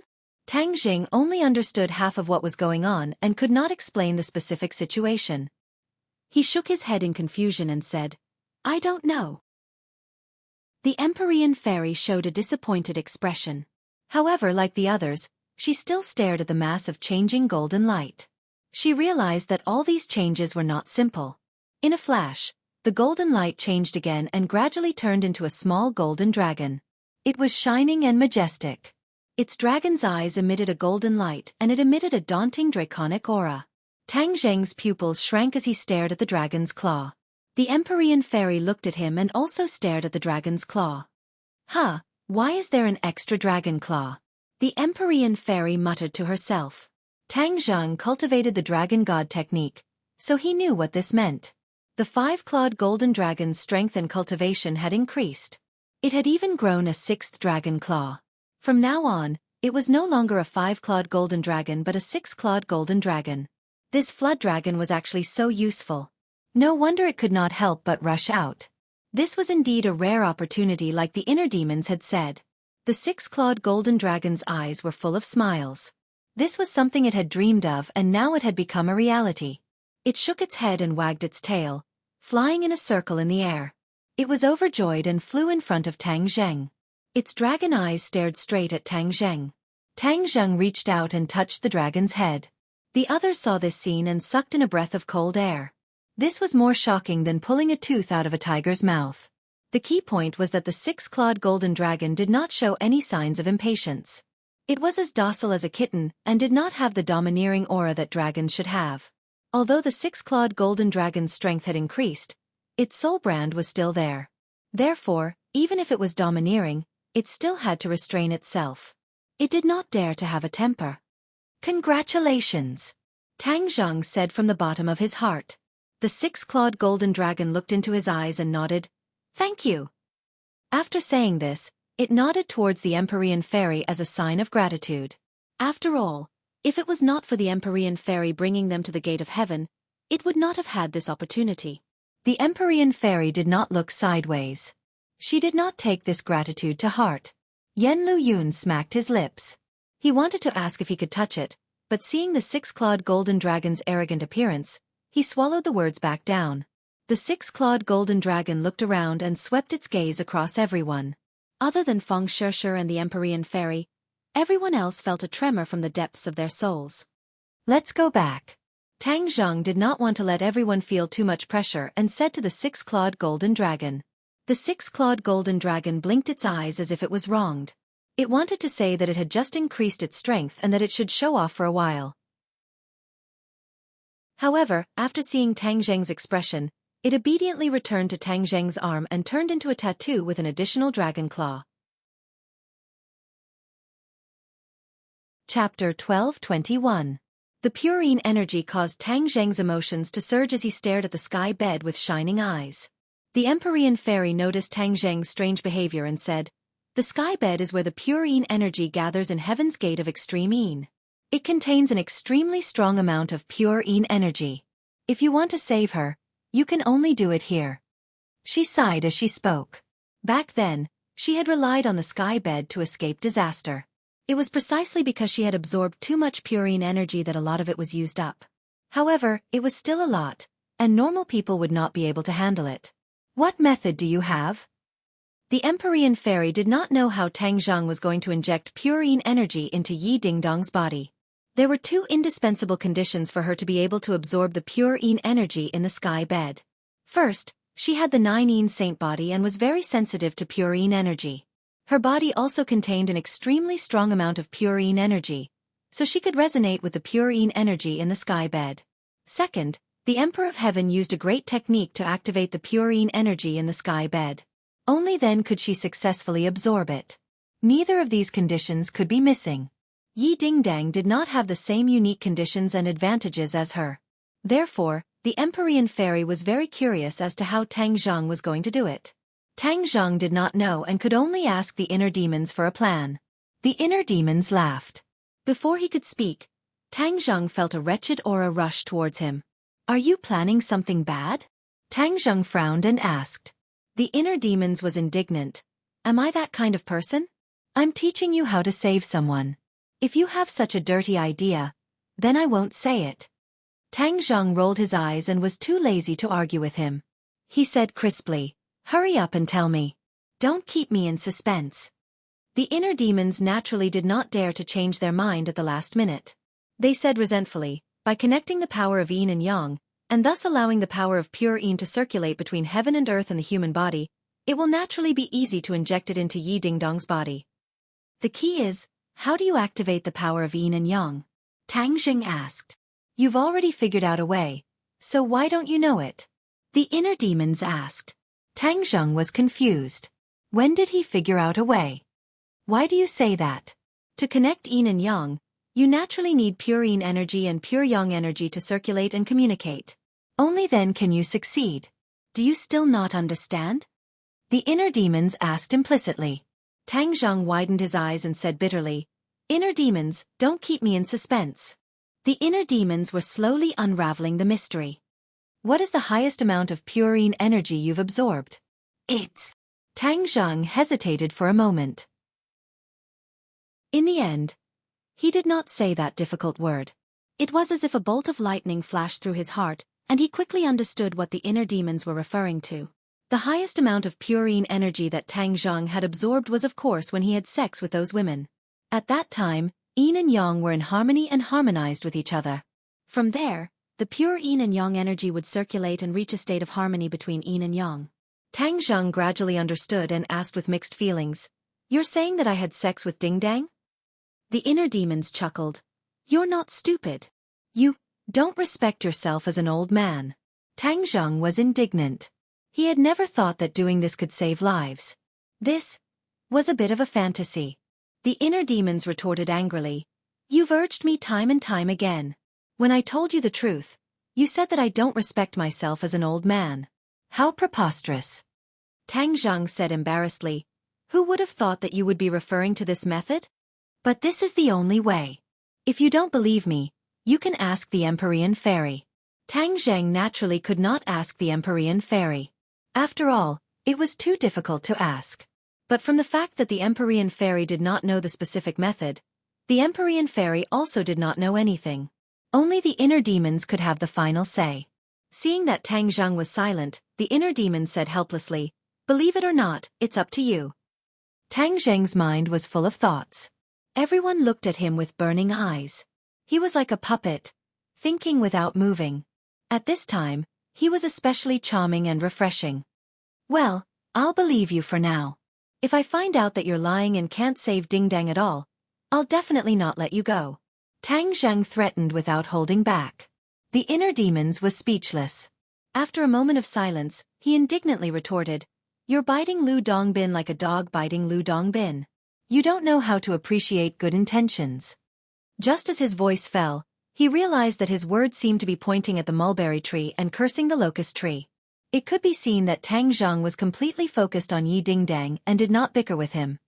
Speaker 1: Tang Zheng only understood half of what was going on and could not explain the specific situation. He shook his head in confusion and said, "I don't know." The Empyrean fairy showed a disappointed expression. However, like the others, she still stared at the mass of changing golden light. She realized that all these changes were not simple. In a flash, the golden light changed again and gradually turned into a small golden dragon. It was shining and majestic. Its dragon's eyes emitted a golden light and it emitted a daunting draconic aura. Tang Zheng's pupils shrank as he stared at the dragon's claw. The Empyrean fairy looked at him and also stared at the dragon's claw. "Huh, why is there an extra dragon claw?" the Empyrean fairy muttered to herself. Tang Zheng cultivated the dragon god technique, so he knew what this meant. The five-clawed golden dragon's strength and cultivation had increased. It had even grown a sixth dragon claw. From now on, it was no longer a five-clawed golden dragon but a six-clawed golden dragon. This flood dragon was actually so useful. No wonder it could not help but rush out. This was indeed a rare opportunity like the inner demons had said. The six-clawed golden dragon's eyes were full of smiles. This was something it had dreamed of and now it had become a reality. It shook its head and wagged its tail, flying in a circle in the air. It was overjoyed and flew in front of Tang Zheng. Its dragon eyes stared straight at Tang Zheng. Tang Zheng reached out and touched the dragon's head. The others saw this scene and sucked in a breath of cold air. This was more shocking than pulling a tooth out of a tiger's mouth. The key point was that the six-clawed golden dragon did not show any signs of impatience. It was as docile as a kitten and did not have the domineering aura that dragons should have. Although the six-clawed golden dragon's strength had increased, its soul brand was still there. Therefore, even if it was domineering, it still had to restrain itself. It did not dare to have a temper. "Congratulations," Tang Zhang said from the bottom of his heart. The six-clawed golden dragon looked into his eyes and nodded. "Thank you." After saying this, it nodded towards the Empyrean fairy as a sign of gratitude. After all, if it was not for the Empyrean fairy bringing them to the gate of heaven, it would not have had this opportunity. The Empyrean fairy did not look sideways. She did not take this gratitude to heart. Yen Lu Yun smacked his lips. He wanted to ask if he could touch it, but seeing the six-clawed golden dragon's arrogant appearance, he swallowed the words back down. The six-clawed golden dragon looked around and swept its gaze across everyone. Other than Feng Shishir and the Empyrean fairy, everyone else felt a tremor from the depths of their souls. "Let's go back." Tang Zhang did not want to let everyone feel too much pressure and said to the six-clawed golden dragon. The six-clawed golden dragon blinked its eyes as if it was wronged. It wanted to say that it had just increased its strength and that it should show off for a while. However, after seeing Tang Zheng's expression, it obediently returned to Tang Zheng's arm and turned into a tattoo with an additional dragon claw. Chapter 12:21. The purine energy caused Tang Zheng's emotions to surge as he stared at the sky bed with shining eyes. The Empyrean fairy noticed Tang Zheng's strange behavior and said, "The sky bed is where the purine energy gathers in Heaven's Gate of Extreme Yin. It contains an extremely strong amount of purine energy. If you want to save her, you can only do it here." She sighed as she spoke. Back then, she had relied on the sky bed to escape disaster. It was precisely because she had absorbed too much purine energy that a lot of it was used up. However, it was still a lot, and normal people would not be able to handle it. "What method do you have?" The Empyrean fairy did not know how Tang Zhang was going to inject purine energy into Yi Dingdong's body. There were two indispensable conditions for her to be able to absorb the purine energy in the sky bed. First, she had the 9 saint body and was very sensitive to purine energy. Her body also contained an extremely strong amount of purine energy, so she could resonate with the purine energy in the sky bed. Second, the Emperor of Heaven used a great technique to activate the purine energy in the sky bed. Only then could she successfully absorb it. Neither of these conditions could be missing. Yi Dingdang did not have the same unique conditions and advantages as her. Therefore, the Empyrean fairy was very curious as to how Tang Zhang was going to do it. Tang Zhang did not know and could only ask the inner demons for a plan. The inner demons laughed. Before he could speak, Tang Zhang felt a wretched aura rush towards him. "Are you planning something bad?" Tang Zhang frowned and asked. The inner demons was indignant. "Am I that kind of person? I'm teaching you how to save someone. If you have such a dirty idea, then I won't say it." Tang Zhang rolled his eyes and was too lazy to argue with him. He said crisply, "Hurry up and tell me. Don't keep me in suspense." The inner demons naturally did not dare to change their mind at the last minute. They said resentfully, "By connecting the power of yin and yang, and thus allowing the power of pure yin to circulate between heaven and earth and the human body, it will naturally be easy to inject it into Yi Dingdong's body." "The key is, how do you activate the power of yin and yang?" Tang Zheng asked. "You've already figured out a way, so why don't you know it?" the inner demons asked. Tang Zheng was confused. When did he figure out a way? "Why do you say that?" To connect yin and yang, you naturally need pure yin energy and pure yang energy to circulate and communicate. Only then can you succeed. Do you still not understand? The inner demons asked implicitly. Tang Zhang widened his eyes and said bitterly, "Inner demons, don't keep me in suspense." The inner demons were slowly unraveling the mystery. "What is the highest amount of pure yin energy you've absorbed?" "It's..." Tang Zhang hesitated for a moment. In the end, he did not say that difficult word. It was as if a bolt of lightning flashed through his heart, and he quickly understood what the inner demons were referring to. The highest amount of purine energy that Tang Zhang had absorbed was of course when he had sex with those women. At that time, yin and yang were in harmony and harmonized with each other. From there, the pure yin and yang energy would circulate and reach a state of harmony between yin and yang. Tang Zhang gradually understood and asked with mixed feelings, "You're saying that I had sex with Dingdang?" The inner demons chuckled. You're not stupid. You don't respect yourself as an old man. Tang Zheng was indignant. He had never thought that doing this could save lives. This was a bit of a fantasy. The inner demons retorted angrily. You've urged me time and time again. When I told you the truth, you said that I don't respect myself as an old man. How preposterous. Tang Zheng said embarrassedly. Who would have thought that you would be referring to this method? But this is the only way. If you don't believe me, you can ask the Empyrean Fairy. Tang Zheng naturally could not ask the Empyrean Fairy. After all, it was too difficult to ask. But from the fact that the Empyrean Fairy did not know the specific method, the Empyrean Fairy also did not know anything. Only the inner demons could have the final say. Seeing that Tang Zheng was silent, the inner demon said helplessly, Believe it or not, it's up to you. Tang Zheng's mind was full of thoughts. Everyone looked at him with burning eyes. He was like a puppet, thinking without moving. At this time, he was especially charming and refreshing. Well, I'll believe you for now. If I find out that you're lying and can't save Ding Dang at all, I'll definitely not let you go. Tang Zheng threatened without holding back. The inner demons was speechless. After a moment of silence, he indignantly retorted, You're biting Lu Dongbin like a dog biting Lu Dongbin. You don't know how to appreciate good intentions. Just as his voice fell, he realized that his words seemed to be pointing at the mulberry tree and cursing the locust tree. It could be seen that Tang Zheng was completely focused on Yi Dingdang and did not bicker with him.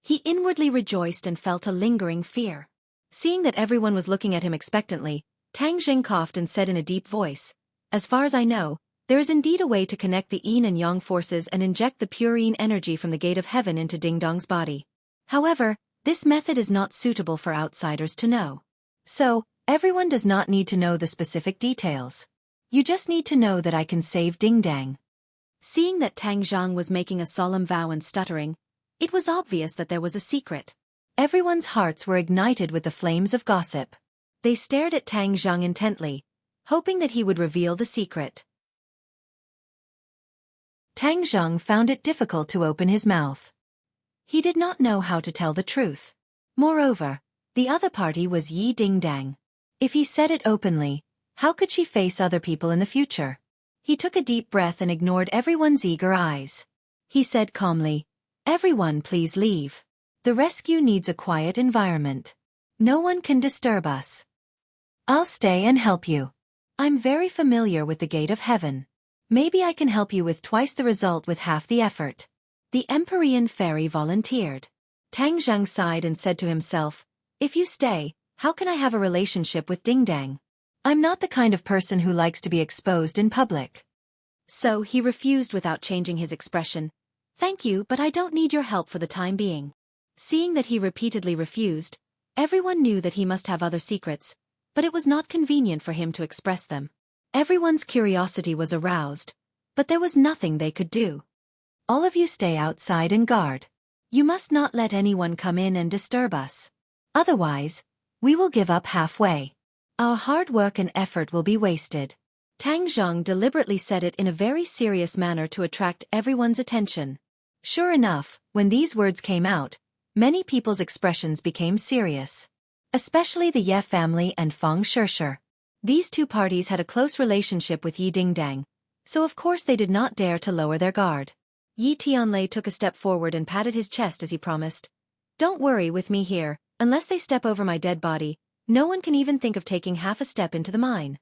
Speaker 1: He inwardly rejoiced and felt a lingering fear. Seeing that everyone was looking at him expectantly, Tang Zheng coughed and said in a deep voice, As far as I know, there is indeed a way to connect the yin and yang forces and inject the pure yin energy from the gate of heaven into Ding Dong's body. However, this method is not suitable for outsiders to know. So, everyone does not need to know the specific details. You just need to know that I can save Ding Dang. Seeing that Tang Zheng was making a solemn vow and stuttering, it was obvious that there was a secret. Everyone's hearts were ignited with the flames of gossip. They stared at Tang Zheng intently, hoping that he would reveal the secret. Tang Zheng found it difficult to open his mouth. He did not know how to tell the truth. Moreover, the other party was Yi Dingdang. If he said it openly, how could she face other people in the future? He took a deep breath and ignored everyone's eager eyes. He said calmly, Everyone please leave. The rescue needs a quiet environment. No one can disturb us. I'll stay and help you. I'm very familiar with the gate of heaven. Maybe I can help you with twice the result with half the effort. The Empyrean Fairy volunteered. Tang Zheng sighed and said to himself, If you stay, how can I have a relationship with Ding Dang? I'm not the kind of person who likes to be exposed in public. So he refused without changing his expression. Thank you, but I don't need your help for the time being. Seeing that he repeatedly refused, everyone knew that he must have other secrets, but it was not convenient for him to express them. Everyone's curiosity was aroused, but there was nothing they could do. All of you stay outside and guard. You must not let anyone come in and disturb us. Otherwise, we will give up halfway. Our hard work and effort will be wasted. Tang Zheng deliberately said it in a very serious manner to attract everyone's attention. Sure enough, when these words came out, many people's expressions became serious. Especially the Ye family and Feng Shishir. These two parties had a close relationship with Yi Dingdang, so of course they did not dare to lower their guard. Yi Tianlei took a step forward and patted his chest as he promised, Don't worry with me here, unless they step over my dead body, no one can even think of taking half a step into the mine.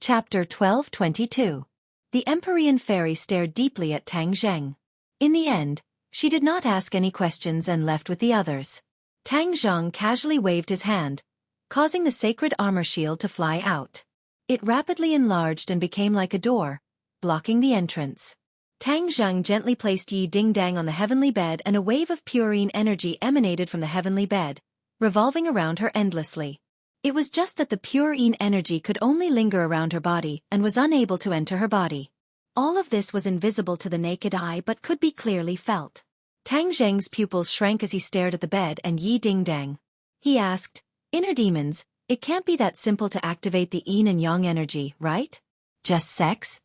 Speaker 1: Chapter 12:22. The Empyrean Fairy stared deeply at Tang Zheng. In the end, she did not ask any questions and left with the others. Tang Zheng casually waved his hand, causing the sacred armor shield to fly out. It rapidly enlarged and became like a door, blocking the entrance. Tang Zheng gently placed Yi Dingdang on the heavenly bed and a wave of purine energy emanated from the heavenly bed, revolving around her endlessly. It was just that the purine energy could only linger around her body and was unable to enter her body. All of this was invisible to the naked eye but could be clearly felt. Tang Zheng's pupils shrank as he stared at the bed and Yi Dingdang. He asked, Inner demons, it can't be that simple to activate the yin and yang energy, right? Just sex?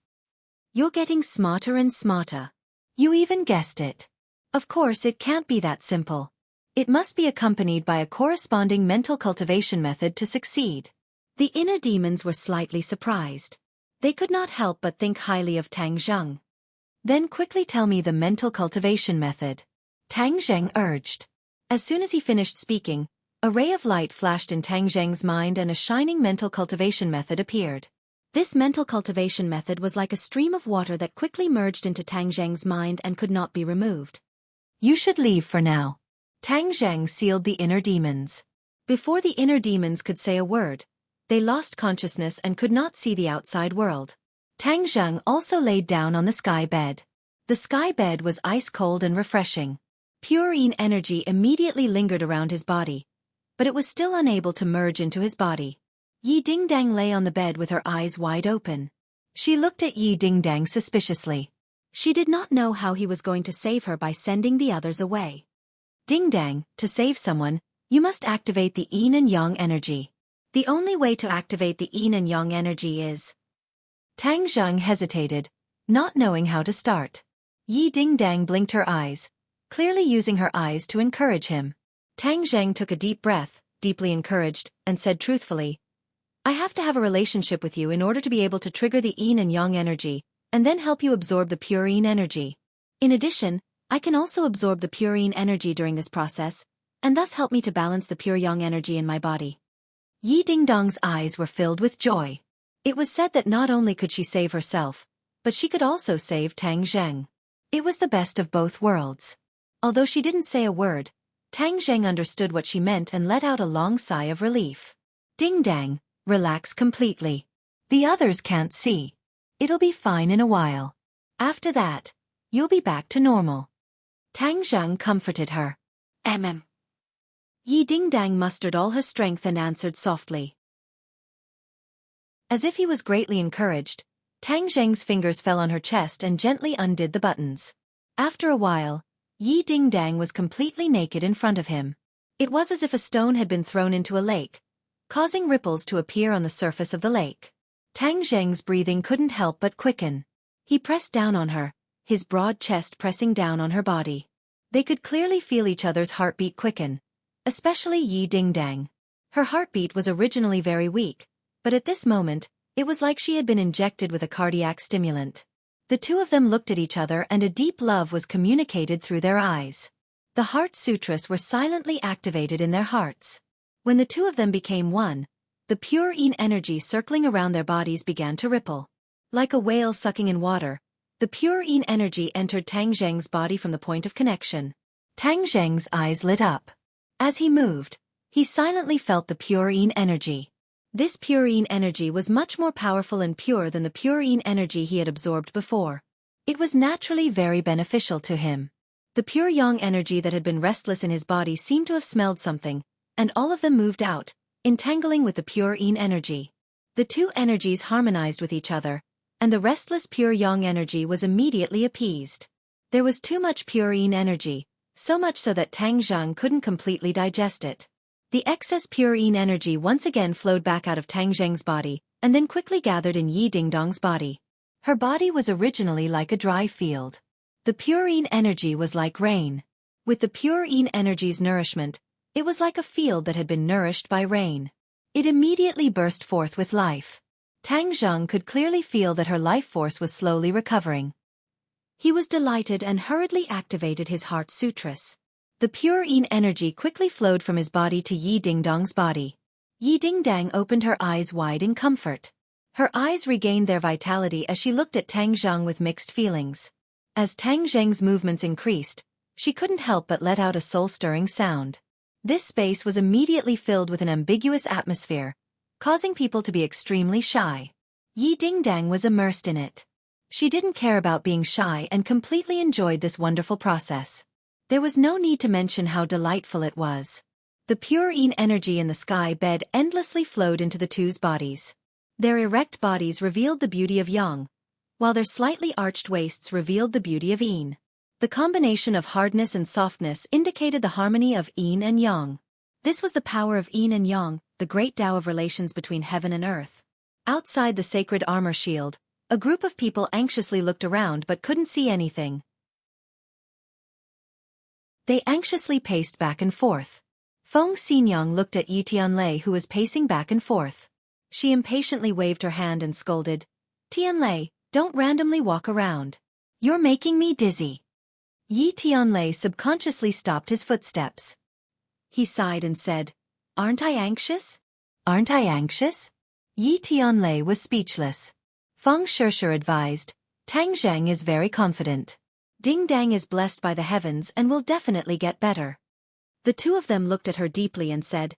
Speaker 1: You're getting smarter and smarter. You even guessed it. Of course, it can't be that simple. It must be accompanied by a corresponding mental cultivation method to succeed. The inner demons were slightly surprised. They could not help but think highly of Tang Zheng. Then quickly tell me the mental cultivation method. Tang Zheng urged. As soon as he finished speaking, a ray of light flashed in Tang Zheng's mind and a shining mental cultivation method appeared. This mental cultivation method was like a stream of water that quickly merged into Tang Zheng's mind and could not be removed. You should leave for now. Tang Zheng sealed the inner demons. Before the inner demons could say a word, they lost consciousness and could not see the outside world. Tang Zheng also laid down on the sky bed. The sky bed was ice-cold and refreshing. Purine energy immediately lingered around his body, but it was still unable to merge into his body. Yi Dingdang lay on the bed with her eyes wide open. She looked at Yi Dingdang suspiciously. She did not know how he was going to save her by sending the others away. Dingdang, to save someone, you must activate the yin and yang energy. The only way to activate the yin and yang energy is... Tang Zheng hesitated, not knowing how to start. Yi Dingdang blinked her eyes, clearly using her eyes to encourage him. Tang Zheng took a deep breath, deeply encouraged, and said truthfully, I have to have a relationship with you in order to be able to trigger the yin and yang energy, and then help you absorb the pure yin energy. In addition, I can also absorb the pure yin energy during this process, and thus help me to balance the pure yang energy in my body. Yi Dingdang's eyes were filled with joy. It was said that not only could she save herself, but she could also save Tang Zheng. It was the best of both worlds. Although she didn't say a word, Tang Zheng understood what she meant and let out a long sigh of relief. Dingdang, relax completely. The others can't see. It'll be fine in a while. After that, you'll be back to normal. Tang Zheng comforted her. Yi Dingdang mustered all her strength and answered softly. As if he was greatly encouraged, Tang Zheng's fingers fell on her chest and gently undid the buttons. After a while, Yi Dingdang was completely naked in front of him. It was as if a stone had been thrown into a lake, causing ripples to appear on the surface of the lake. Tang Zheng's breathing couldn't help but quicken. He pressed down on her, his broad chest pressing down on her body. They could clearly feel each other's heartbeat quicken, especially Yi Dingdang. Her heartbeat was originally very weak, but at this moment, it was like she had been injected with a cardiac stimulant. The two of them looked at each other and a deep love was communicated through their eyes. The heart sutras were silently activated in their hearts. When the two of them became one, the pure yin energy circling around their bodies began to ripple. Like a whale sucking in water, the pure yin energy entered Tang Zheng's body from the point of connection. Tang Zheng's eyes lit up. As he moved, he silently felt the pure yin energy. This pure yin energy was much more powerful and pure than the pure yin energy he had absorbed before. It was naturally very beneficial to him. The pure yang energy that had been restless in his body seemed to have smelled something, and all of them moved out, entangling with the pure yin energy. The two energies harmonized with each other, and the restless pure yang energy was immediately appeased. There was too much pure yin energy, so much so that Tang Zheng couldn't completely digest it. The excess pure yin energy once again flowed back out of Tang Zheng's body, and then quickly gathered in Yi Dingdang's body. Her body was originally like a dry field. The pure yin energy was like rain. With the pure yin energy's nourishment, it was like a field that had been nourished by rain. It immediately burst forth with life. Tang Zheng could clearly feel that her life force was slowly recovering. He was delighted and hurriedly activated his heart sutras. The pure yin energy quickly flowed from his body to Yi Dingdang's body. Yi Dingdang opened her eyes wide in comfort. Her eyes regained their vitality as she looked at Tang Zheng with mixed feelings. As Tang Zheng's movements increased, she couldn't help but let out a soul-stirring sound. This space was immediately filled with an ambiguous atmosphere, causing people to be extremely shy. Yi Dingdang was immersed in it. She didn't care about being shy and completely enjoyed this wonderful process. There was no need to mention how delightful it was. The pure yin energy in the sky bed endlessly flowed into the two's bodies. Their erect bodies revealed the beauty of yang, while their slightly arched waists revealed the beauty of yin. The combination of hardness and softness indicated the harmony of yin and yang. This was the power of yin and yang, the great Tao of relations between heaven and earth. Outside the sacred armor shield, a group of people anxiously looked around but couldn't see anything. They anxiously paced back and forth. Feng Xinyang looked at Yi Tianlei, who was pacing back and forth. She impatiently waved her hand and scolded, "Tianlei, don't randomly walk around. You're making me dizzy." Yi Tianlei subconsciously stopped his footsteps. He sighed and said, "Aren't I anxious? Aren't I anxious?" Yi Tianlei was speechless. Feng Shishir advised, "Tang Zheng is very confident. Ding Dang is blessed by the heavens and will definitely get better." The two of them looked at her deeply and said,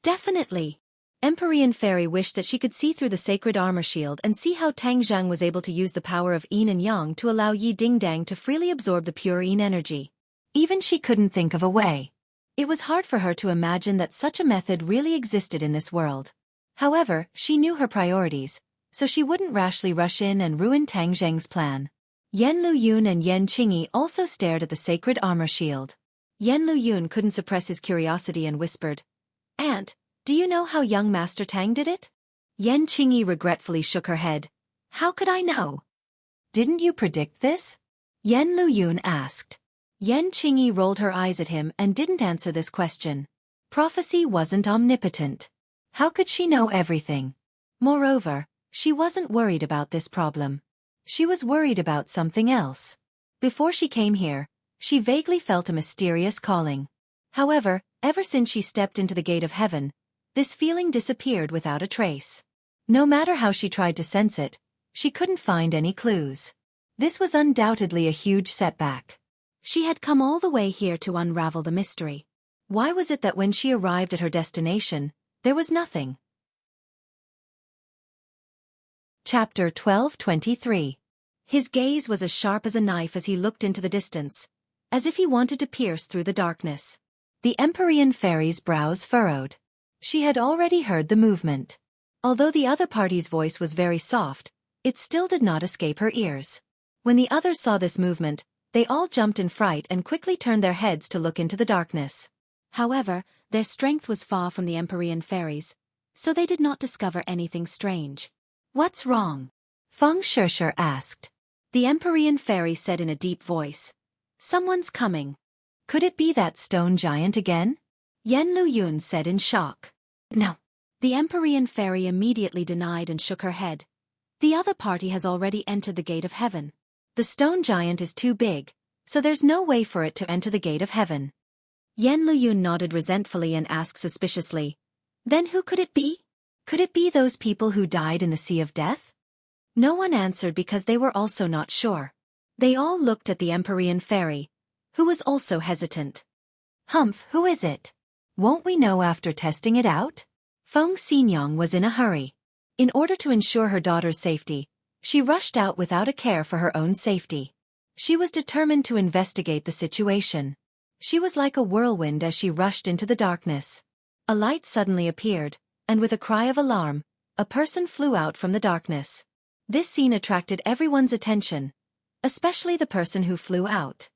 Speaker 1: "Definitely." Empyrean Fairy wished that she could see through the sacred armor shield and see how Tang Zheng was able to use the power of yin and yang to allow Yi Ding Dang to freely absorb the pure yin energy. Even she couldn't think of a way. It was hard for her to imagine that such a method really existed in this world. However, she knew her priorities, so she wouldn't rashly rush in and ruin Tang Zheng's plan. Yan Luyun and Yan Qingyi also stared at the sacred armor shield. Yan Luyun couldn't suppress his curiosity and whispered, "Aunt, do you know how young Master Tang did it?" Yan Qingyi regretfully shook her head. "How could I know?" "Didn't you predict this?" Yan Luyun asked. Yan Qingyi rolled her eyes at him and didn't answer this question. Prophecy wasn't omnipotent. How could she know everything? Moreover, she wasn't worried about this problem. She was worried about something else. Before she came here, she vaguely felt a mysterious calling. However, ever since she stepped into the gate of heaven, this feeling disappeared without a trace. No matter how she tried to sense it, she couldn't find any clues. This was undoubtedly a huge setback. She had come all the way here to unravel the mystery. Why was it that when she arrived at her destination, there was nothing? Chapter 12:23. His gaze was as sharp as a knife as he looked into the distance, as if he wanted to pierce through the darkness. The Empyrean Fairy's brows furrowed. She had already heard the movement. Although the other party's voice was very soft, it still did not escape her ears. When the others saw this movement, they all jumped in fright and quickly turned their heads to look into the darkness. However, their strength was far from the Empyrean Fairy's, so they did not discover anything strange. "What's wrong?" Feng Shishir asked. The Empyrean Fairy said in a deep voice, "Someone's coming." Could it be that stone giant again? Yan Luyun said in shock. "No." The Empyrean Fairy immediately denied and shook her head. "The other party has already entered the gate of heaven. The stone giant is too big, so there's no way for it to enter the gate of heaven." Yan Luyun nodded resentfully and asked suspiciously, "Then who could it be? Could it be those people who died in the Sea of Death?" No one answered because they were also not sure. They all looked at the Empyrean Fairy, who was also hesitant. "Humph, who is it? Won't we know after testing it out?" Feng Xinyang was in a hurry. In order to ensure her daughter's safety, she rushed out without a care for her own safety. She was determined to investigate the situation. She was like a whirlwind as she rushed into the darkness. A light suddenly appeared, and with a cry of alarm, a person flew out from the darkness. This scene attracted everyone's attention, especially the person who flew out.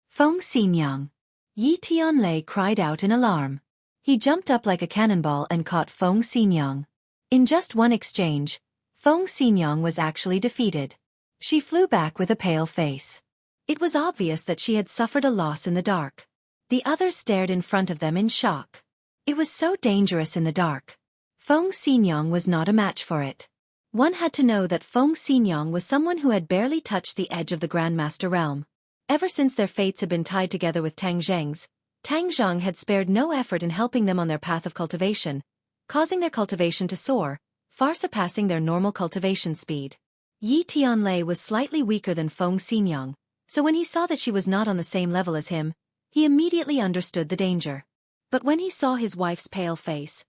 Speaker 1: "Feng Xinyang!" Yi Tianlei cried out in alarm. He jumped up like a cannonball and caught Feng Xinyang. In just one exchange, Feng Xinyang was actually defeated. She flew back with a pale face. It was obvious that she had suffered a loss in the dark. The others stared in front of them in shock. It was so dangerous in the dark. Feng Xinyang was not a match for it. One had to know that Feng Xinyang was someone who had barely touched the edge of the Grandmaster realm. Ever since their fates had been tied together with Tang Zheng's, Tang Zheng had spared no effort in helping them on their path of cultivation, causing their cultivation to soar, far surpassing their normal cultivation speed. Yi Tianlei was slightly weaker than Feng Xinyang, so when he saw that she was not on the same level as him, he immediately understood the danger. But when he saw his wife's pale face,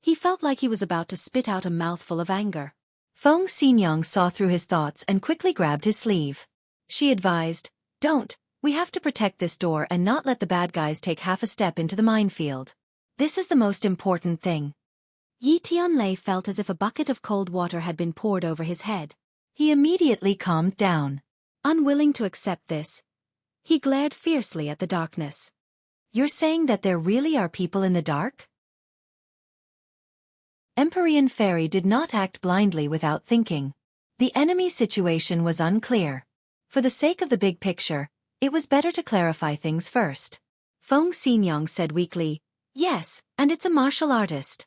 Speaker 1: he felt like he was about to spit out a mouthful of anger. Feng Xinyang saw through his thoughts and quickly grabbed his sleeve. She advised, "Don't, we have to protect this door and not let the bad guys take half a step into the minefield. This is the most important thing." Yi Tianlei felt as if a bucket of cold water had been poured over his head. He immediately calmed down. Unwilling to accept this, he glared fiercely at the darkness. "You're saying that there really are people in the dark?" Empyrean Fairy did not act blindly without thinking. The enemy situation was unclear. For the sake of the big picture, it was better to clarify things first. Feng Xinyang said weakly. Yes, and it's a martial artist.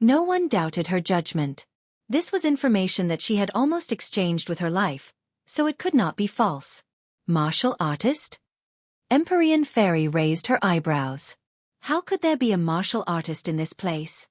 Speaker 1: No one doubted her judgment. This was information that she had almost exchanged with her life, so it could not be false. Martial artist? Empyrean Fairy raised her eyebrows. How could there be a martial artist in this place?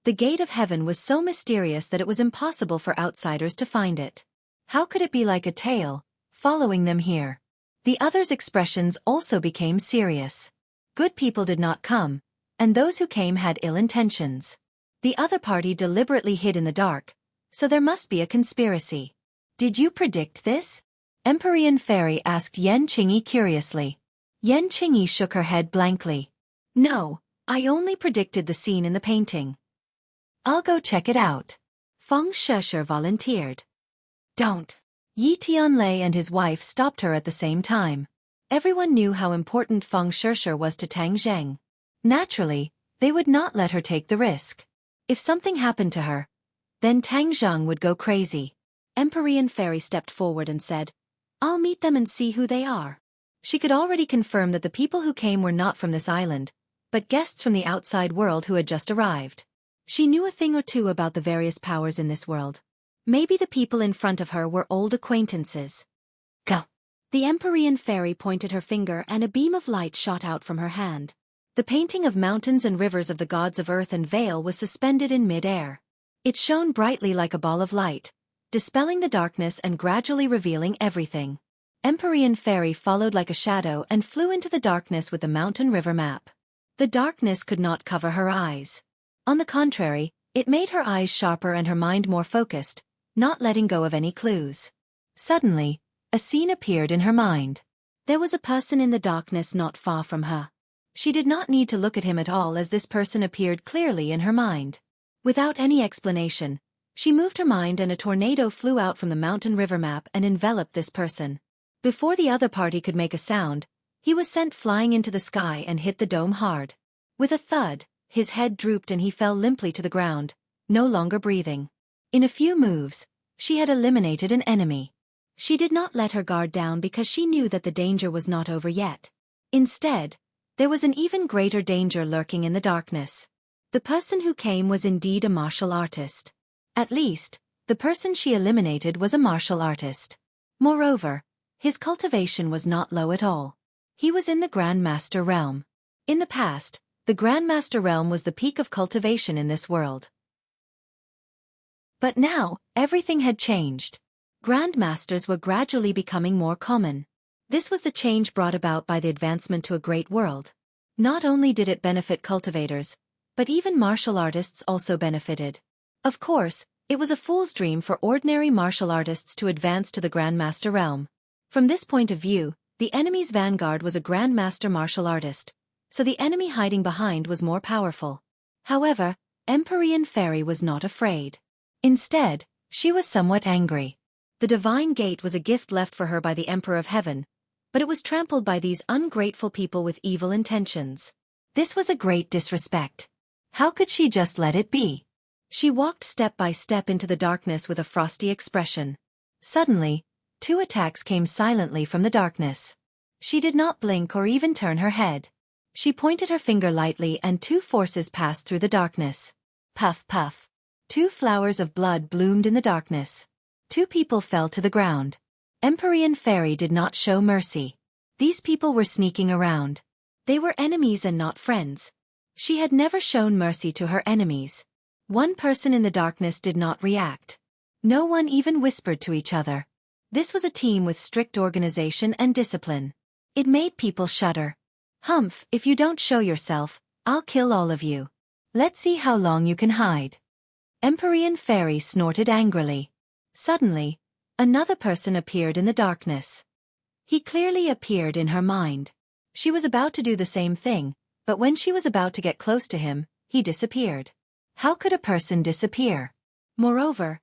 Speaker 1: The gate of heaven was so mysterious that it was impossible for outsiders to find it. How could it be like a tail, following them here? The others' expressions also became serious. Good people did not come, and those who came had ill intentions. The other party deliberately hid in the dark, so there must be a conspiracy. Did you predict this? Empyrean Fairy asked Yan Qingyi curiously. Yan Qingyi shook her head blankly. No, I only predicted the scene in the painting. I'll go check it out. Feng Shesher volunteered. Don't. Yi Tianlei and his wife stopped her at the same time. Everyone knew how important Feng Shesher was to Tang Zheng. Naturally, they would not let her take the risk. If something happened to her, then Tang Zheng would go crazy. Empyrean Fairy stepped forward and said, I'll meet them and see who they are. She could already confirm that the people who came were not from this island, but guests from the outside world who had just arrived. She knew a thing or two about the various powers in this world. Maybe the people in front of her were old acquaintances. Go. The Empyrean Fairy pointed her finger and a beam of light shot out from her hand. The painting of mountains and rivers of the gods of earth and Vale was suspended in mid-air. It shone brightly like a ball of light, dispelling the darkness and gradually revealing everything. Empyrean Fairy followed like a shadow and flew into the darkness with the mountain river map. The darkness could not cover her eyes. On the contrary, it made her eyes sharper and her mind more focused, not letting go of any clues. Suddenly, a scene appeared in her mind. There was a person in the darkness not far from her. She did not need to look at him at all as this person appeared clearly in her mind. Without any explanation, she moved her mind and a tornado flew out from the mountain river map and enveloped this person. Before the other party could make a sound, he was sent flying into the sky and hit the dome hard. With a thud, his head drooped and he fell limply to the ground, no longer breathing. In a few moves, she had eliminated an enemy. She did not let her guard down because she knew that the danger was not over yet. Instead, there was an even greater danger lurking in the darkness. The person who came was indeed a martial artist. At least, the person she eliminated was a martial artist. Moreover, his cultivation was not low at all. He was in the Grandmaster realm. In the past, the Grandmaster realm was the peak of cultivation in this world. But now, everything had changed. Grandmasters were gradually becoming more common. This was the change brought about by the advancement to a great world. Not only did it benefit cultivators, but even martial artists also benefited. Of course, it was a fool's dream for ordinary martial artists to advance to the Grandmaster realm. From this point of view, the enemy's vanguard was a Grandmaster martial artist, so the enemy hiding behind was more powerful. However, Empyrean Fairy was not afraid. Instead, she was somewhat angry. The divine gate was a gift left for her by the Emperor of Heaven, but it was trampled by these ungrateful people with evil intentions. This was a great disrespect. How could she just let it be? She walked step by step into the darkness with a frosty expression. Suddenly, 2 attacks came silently from the darkness. She did not blink or even turn her head. She pointed her finger lightly and 2 forces passed through the darkness. Puff, puff. 2 flowers of blood bloomed in the darkness. 2 people fell to the ground. Empyrean Fairy did not show mercy. These people were sneaking around. They were enemies and not friends. She had never shown mercy to her enemies. 1 person in the darkness did not react. No one even whispered to each other. This was a team with strict organization and discipline. It made people shudder. Humph, if you don't show yourself, I'll kill all of you. Let's see how long you can hide. Empyrean Fairy snorted angrily. Suddenly, another person appeared in the darkness. He clearly appeared in her mind. She was about to do the same thing, but when she was about to get close to him, he disappeared. How could a person disappear? Moreover,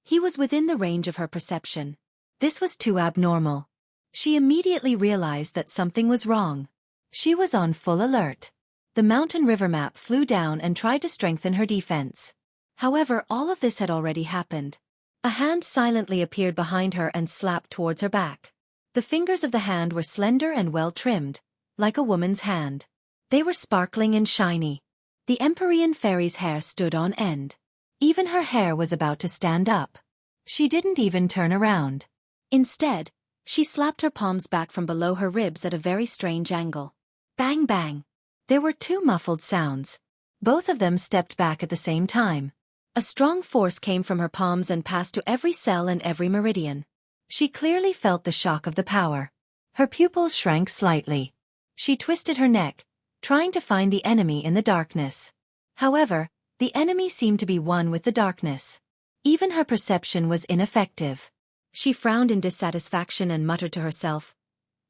Speaker 1: he was within the range of her perception. This was too abnormal. She immediately realized that something was wrong. She was on full alert. The mountain river map flew down and tried to strengthen her defense. However, all of this had already happened. A hand silently appeared behind her and slapped towards her back. The fingers of the hand were slender and well trimmed, like a woman's hand. They were sparkling and shiny. The Empyrean fairy's hair stood on end. Even her hair was about to stand up. She didn't even turn around. Instead, she slapped her palms back from below her ribs at a very strange angle. Bang bang. There were two muffled sounds. Both of them stepped back at the same time. A strong force came from her palms and passed to every cell and every meridian. She clearly felt the shock of the power. Her pupils shrank slightly. She twisted her neck, trying to find the enemy in the darkness. However, the enemy seemed to be one with the darkness. Even her perception was ineffective. She frowned in dissatisfaction and muttered to herself,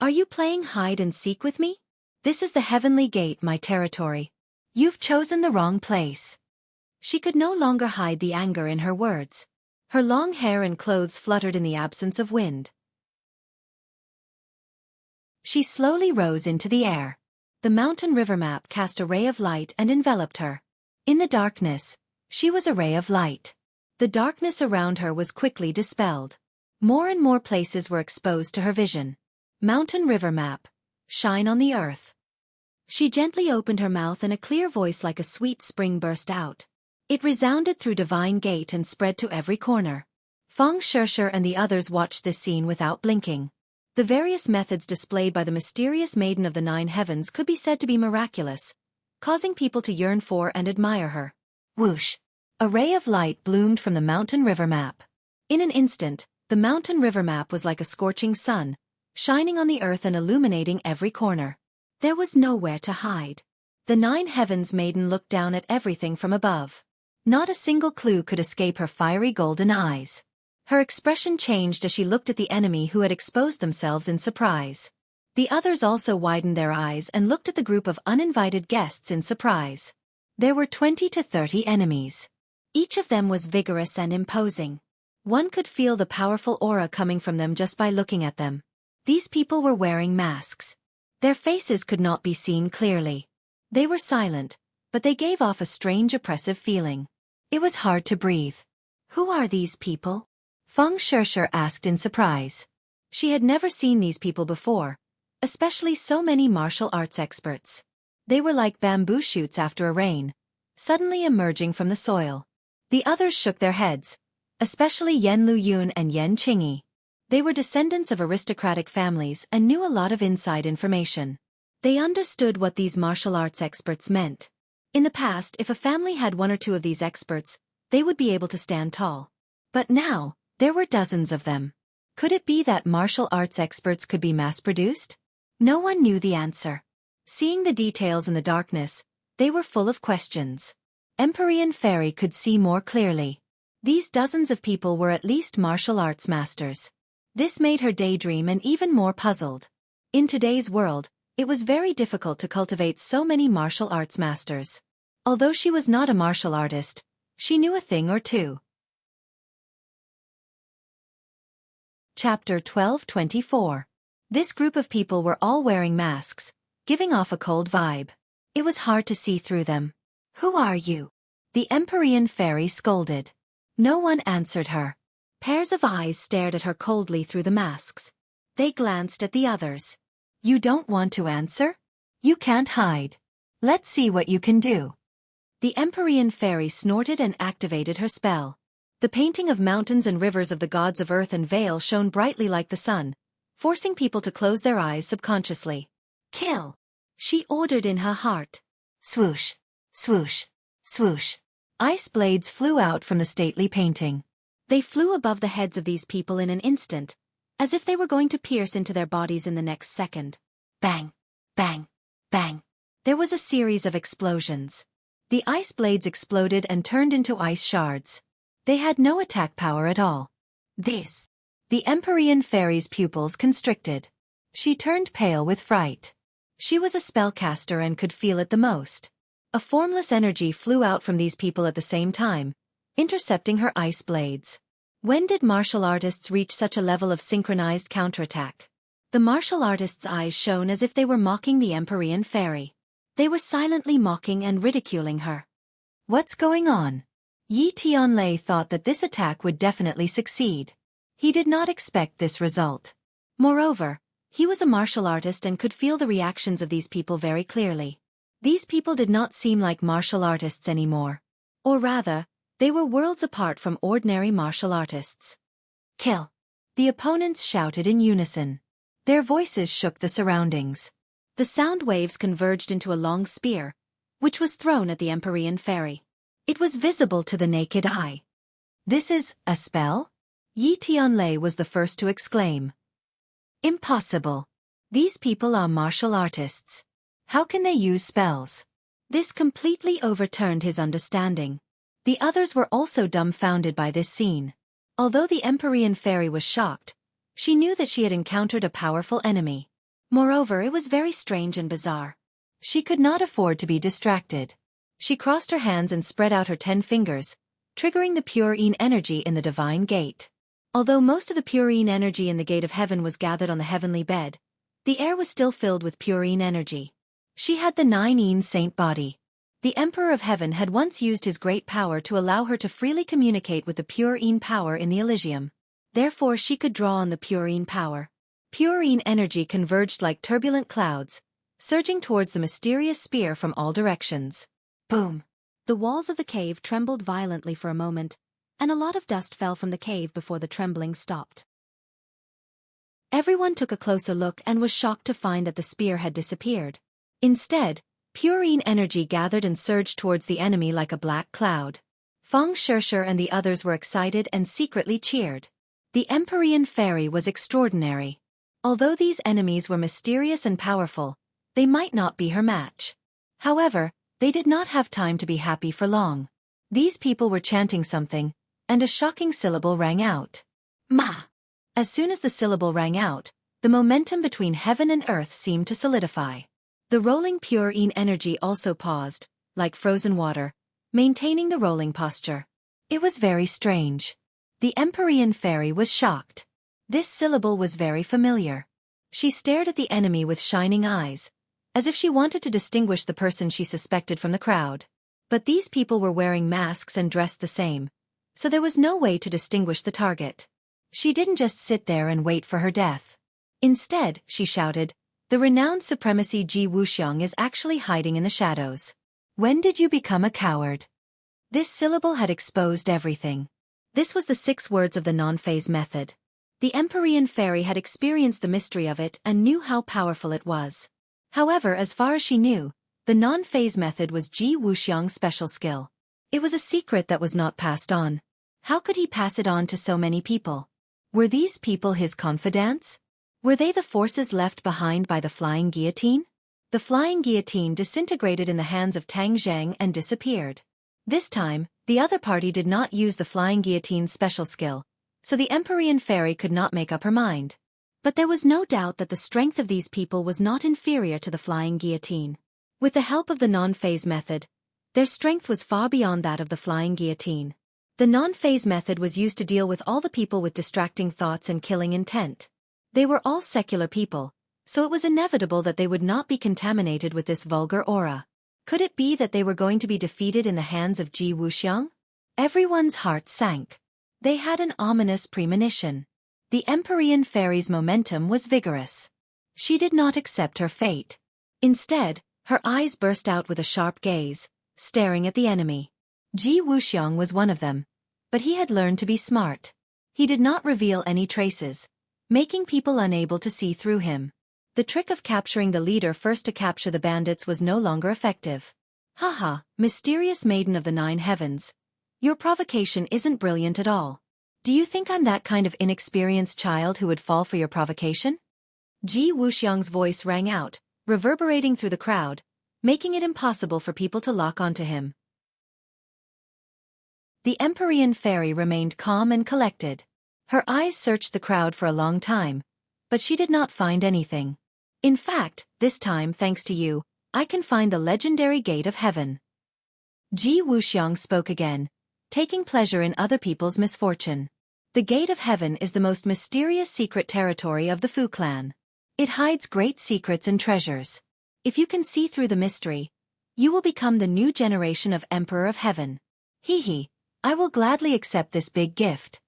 Speaker 1: "Are you playing hide and seek with me? This is the heavenly gate, my territory. You've chosen the wrong place." She could no longer hide the anger in her words. Her long hair and clothes fluttered in the absence of wind. She slowly rose into the air. The mountain river map cast a ray of light and enveloped her. In the darkness, she was a ray of light. The darkness around her was quickly dispelled. More and more places were exposed to her vision. Mountain river map. Shine on the earth. She gently opened her mouth and a clear voice like a sweet spring burst out. It resounded through Divine Gate and spread to every corner. Feng Shisher and the others watched this scene without blinking. The various methods displayed by the mysterious Maiden of the Nine Heavens could be said to be miraculous, causing people to yearn for and admire her. Whoosh! A ray of light bloomed from the mountain river map. In an instant, the mountain river map was like a scorching sun, shining on the earth and illuminating every corner. There was nowhere to hide. The Nine Heavens Maiden looked down at everything from above. Not a single clue could escape her fiery golden eyes. Her expression changed as she looked at the enemy who had exposed themselves in surprise. The others also widened their eyes and looked at the group of uninvited guests in surprise. There were 20 to 30 enemies. Each of them was vigorous and imposing. One could feel the powerful aura coming from them just by looking at them. These people were wearing masks. Their faces could not be seen clearly. They were silent, but they gave off a strange oppressive feeling. It was hard to breathe. Who are these people? Feng Shisher asked in surprise. She had never seen these people before, especially so many martial arts experts. They were like bamboo shoots after a rain, suddenly emerging from the soil. The others shook their heads, especially Yen Luyun and Yen Qingyi. They were descendants of aristocratic families and knew a lot of inside information. They understood what these martial arts experts meant. In the past, if a family had one or two of these experts, they would be able to stand tall. But now, there were dozens of them. Could it be that martial arts experts could be mass-produced? No one knew the answer. Seeing the details in the darkness, they were full of questions. Empyrean Fairy could see more clearly. These dozens of people were at least martial arts masters. This made her daydream and even more puzzled. In today's world, it was very difficult to cultivate so many martial arts masters. Although she was not a martial artist, she knew a thing or two. Chapter 1224. This group of people were all wearing masks, giving off a cold vibe. It was hard to see through them. Who are you? The Empyrean Fairy scolded. No one answered her. Pairs of eyes stared at her coldly through the masks. They glanced at the others. You don't want to answer? You can't hide. Let's see what you can do. The Empyrean Fairy snorted and activated her spell. The painting of mountains and rivers of the gods of earth and Vale shone brightly like the sun, forcing people to close their eyes subconsciously. Kill! She ordered in her heart. Swoosh! Swoosh! Swoosh! Ice blades flew out from the stately painting. They flew above the heads of these people in an instant, as if they were going to pierce into their bodies in the next second. Bang! Bang! Bang! There was a series of explosions. The ice blades exploded and turned into ice shards. They had no attack power at all. This. The Empyrean Fairy's pupils constricted. She turned pale with fright. She was a spellcaster and could feel it the most. A formless energy flew out from these people at the same time, intercepting her ice blades. When did martial artists reach such a level of synchronized counterattack? The martial artists' eyes shone as if they were mocking the Empyrean Fairy. They were silently mocking and ridiculing her. What's going on? Yi Tianlei thought that this attack would definitely succeed. He did not expect this result. Moreover, He was a martial artist and could feel the reactions of these people very clearly. These people did not seem like martial artists anymore. Or rather, they were worlds apart from ordinary martial artists. Kill! The opponents shouted in unison. Their voices shook the surroundings. The sound waves converged into a long spear, which was thrown at the Empyrean fairy. It was visible to the naked eye. This is a spell? Yi Tianlei was the first to exclaim. Impossible. These people are martial artists. How can they use spells? This completely overturned his understanding. The others were also dumbfounded by this scene. Although the Empyrean fairy was shocked, she knew that she had encountered a powerful enemy. Moreover, it was very strange and bizarre. She could not afford to be distracted. She crossed her hands and spread out her 10 fingers, triggering the purine energy in the divine gate. Although most of the purine energy in the gate of heaven was gathered on the heavenly bed, the air was still filled with purine energy. She had the 9 saint body. The Emperor of Heaven had once used his great power to allow her to freely communicate with the purine power in the Elysium. Therefore she could draw on the purine power. Purine energy converged like turbulent clouds, surging towards the mysterious spear from all directions. Boom! The walls of the cave trembled violently for a moment, and a lot of dust fell from the cave before the trembling stopped. Everyone took a closer look and was shocked to find that the spear had disappeared. Instead, purine energy gathered and surged towards the enemy like a black cloud. Feng Shishir and the others were excited and secretly cheered. The Empyrean fairy was extraordinary. Although these enemies were mysterious and powerful, they might not be her match. However, they did not have time to be happy for long. These people were chanting something, and a shocking syllable rang out. Ma! As soon as the syllable rang out, the momentum between heaven and earth seemed to solidify. The rolling purine energy also paused, like frozen water, maintaining the rolling posture. It was very strange. The Empyrean fairy was shocked. This syllable was very familiar. She stared at the enemy with shining eyes, as if she wanted to distinguish the person she suspected from the crowd. But these people were wearing masks and dressed the same, so there was no way to distinguish the target. She didn't just sit there and wait for her death. Instead, she shouted, "The renowned supremacy Ji Wuxiang is actually hiding in the shadows. When did you become a coward?" This syllable had exposed everything. This was the 6 words of the non-phase method. The Empyrean fairy had experienced the mystery of it and knew how powerful it was. However, as far as she knew, the non-phase method was Ji Wuxiang's special skill. It was a secret that was not passed on. How could he pass it on to so many people? Were these people his confidants? Were they the forces left behind by the flying guillotine? The flying guillotine disintegrated in the hands of Tang Zheng and disappeared. This time, the other party did not use the flying guillotine's special skill, so the Empyrean fairy could not make up her mind. But there was no doubt that the strength of these people was not inferior to the flying guillotine. With the help of the non-phase method, their strength was far beyond that of the flying guillotine. The non-phase method was used to deal with all the people with distracting thoughts and killing intent. They were all secular people, so it was inevitable that they would not be contaminated with this vulgar aura. Could it be that they were going to be defeated in the hands of Ji Wuxiang? Everyone's heart sank. They had an ominous premonition. The Empyrean fairy's momentum was vigorous. She did not accept her fate. Instead, her eyes burst out with a sharp gaze, staring at the enemy. Ji Wuxiang was one of them, but he had learned to be smart. He did not reveal any traces, making people unable to see through him. The trick of capturing the leader first to capture the bandits was no longer effective. Haha, mysterious maiden of the 9 heavens. Your provocation isn't brilliant at all. Do you think I'm that kind of inexperienced child who would fall for your provocation? Ji Wuxiang's voice rang out, reverberating through the crowd, making it impossible for people to lock onto him. The Empyrean fairy remained calm and collected. Her eyes searched the crowd for a long time, but she did not find anything. In fact, this time, thanks to you, I can find the legendary gate of heaven. Ji Wuxiang spoke again, taking pleasure in other people's misfortune. The gate of heaven is the most mysterious secret territory of the Fu clan. It hides great secrets and treasures. If you can see through the mystery, you will become the new generation of Emperor of Heaven. Hee, I will gladly accept this big gift.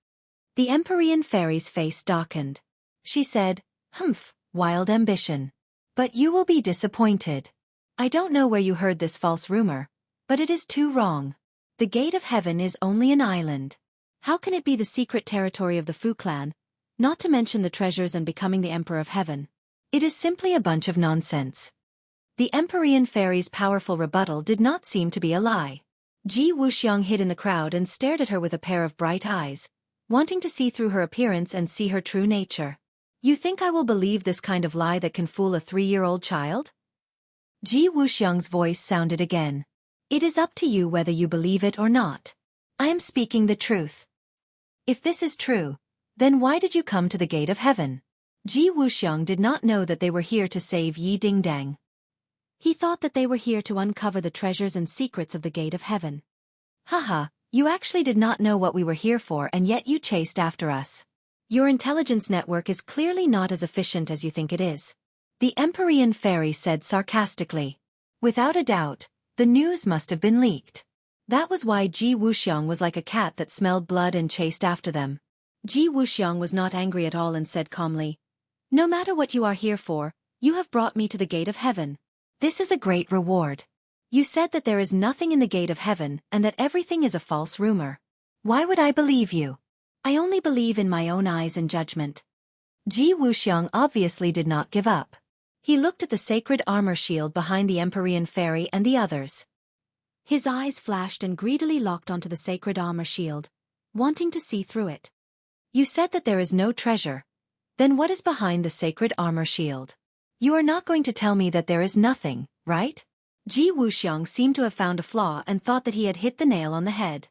Speaker 1: The Empyrean fairy's face darkened. She said, "Humph, wild ambition. But you will be disappointed. I don't know where you heard this false rumor, but it is too wrong. The Gate of Heaven is only an island. How can it be the secret territory of the Fu clan, not to mention the treasures and becoming the Emperor of Heaven? It is simply a bunch of nonsense. The Empyrean fairy's powerful rebuttal did not seem to be a lie. Ji Wuxiang hid in the crowd and stared at her with a pair of bright eyes, wanting to see through her appearance and see her true nature. You think I will believe this kind of lie that can fool a 3-year-old child? Ji Wuxiang's voice sounded again. It is up to you whether you believe it or not. I am speaking the truth. If this is true, then why did you come to the Gate of Heaven? Ji Wuxiang did not know that they were here to save Yi Dingdang. He thought that they were here to uncover the treasures and secrets of the Gate of Heaven. Haha, you actually did not know what we were here for and yet you chased after us. Your intelligence network is clearly not as efficient as you think it is. The Empyrean fairy said sarcastically. Without a doubt, the news must have been leaked. That was why Ji Wuxiang was like a cat that smelled blood and chased after them. Ji Wuxiang was not angry at all and said calmly, "No matter what you are here for, you have brought me to the Gate of Heaven. This is a great reward. You said that there is nothing in the Gate of Heaven and that everything is a false rumor. Why would I believe you? I only believe in my own eyes and judgment." Ji Wuxiang obviously did not give up. He looked at the sacred armor shield behind the Empyrean fairy and the others. His eyes flashed and greedily locked onto the sacred armor shield, wanting to see through it. You said that there is no treasure. Then what is behind the sacred armor shield? You are not going to tell me that there is nothing, right? Ji Wuxiang seemed to have found a flaw and thought that he had hit the nail on the head.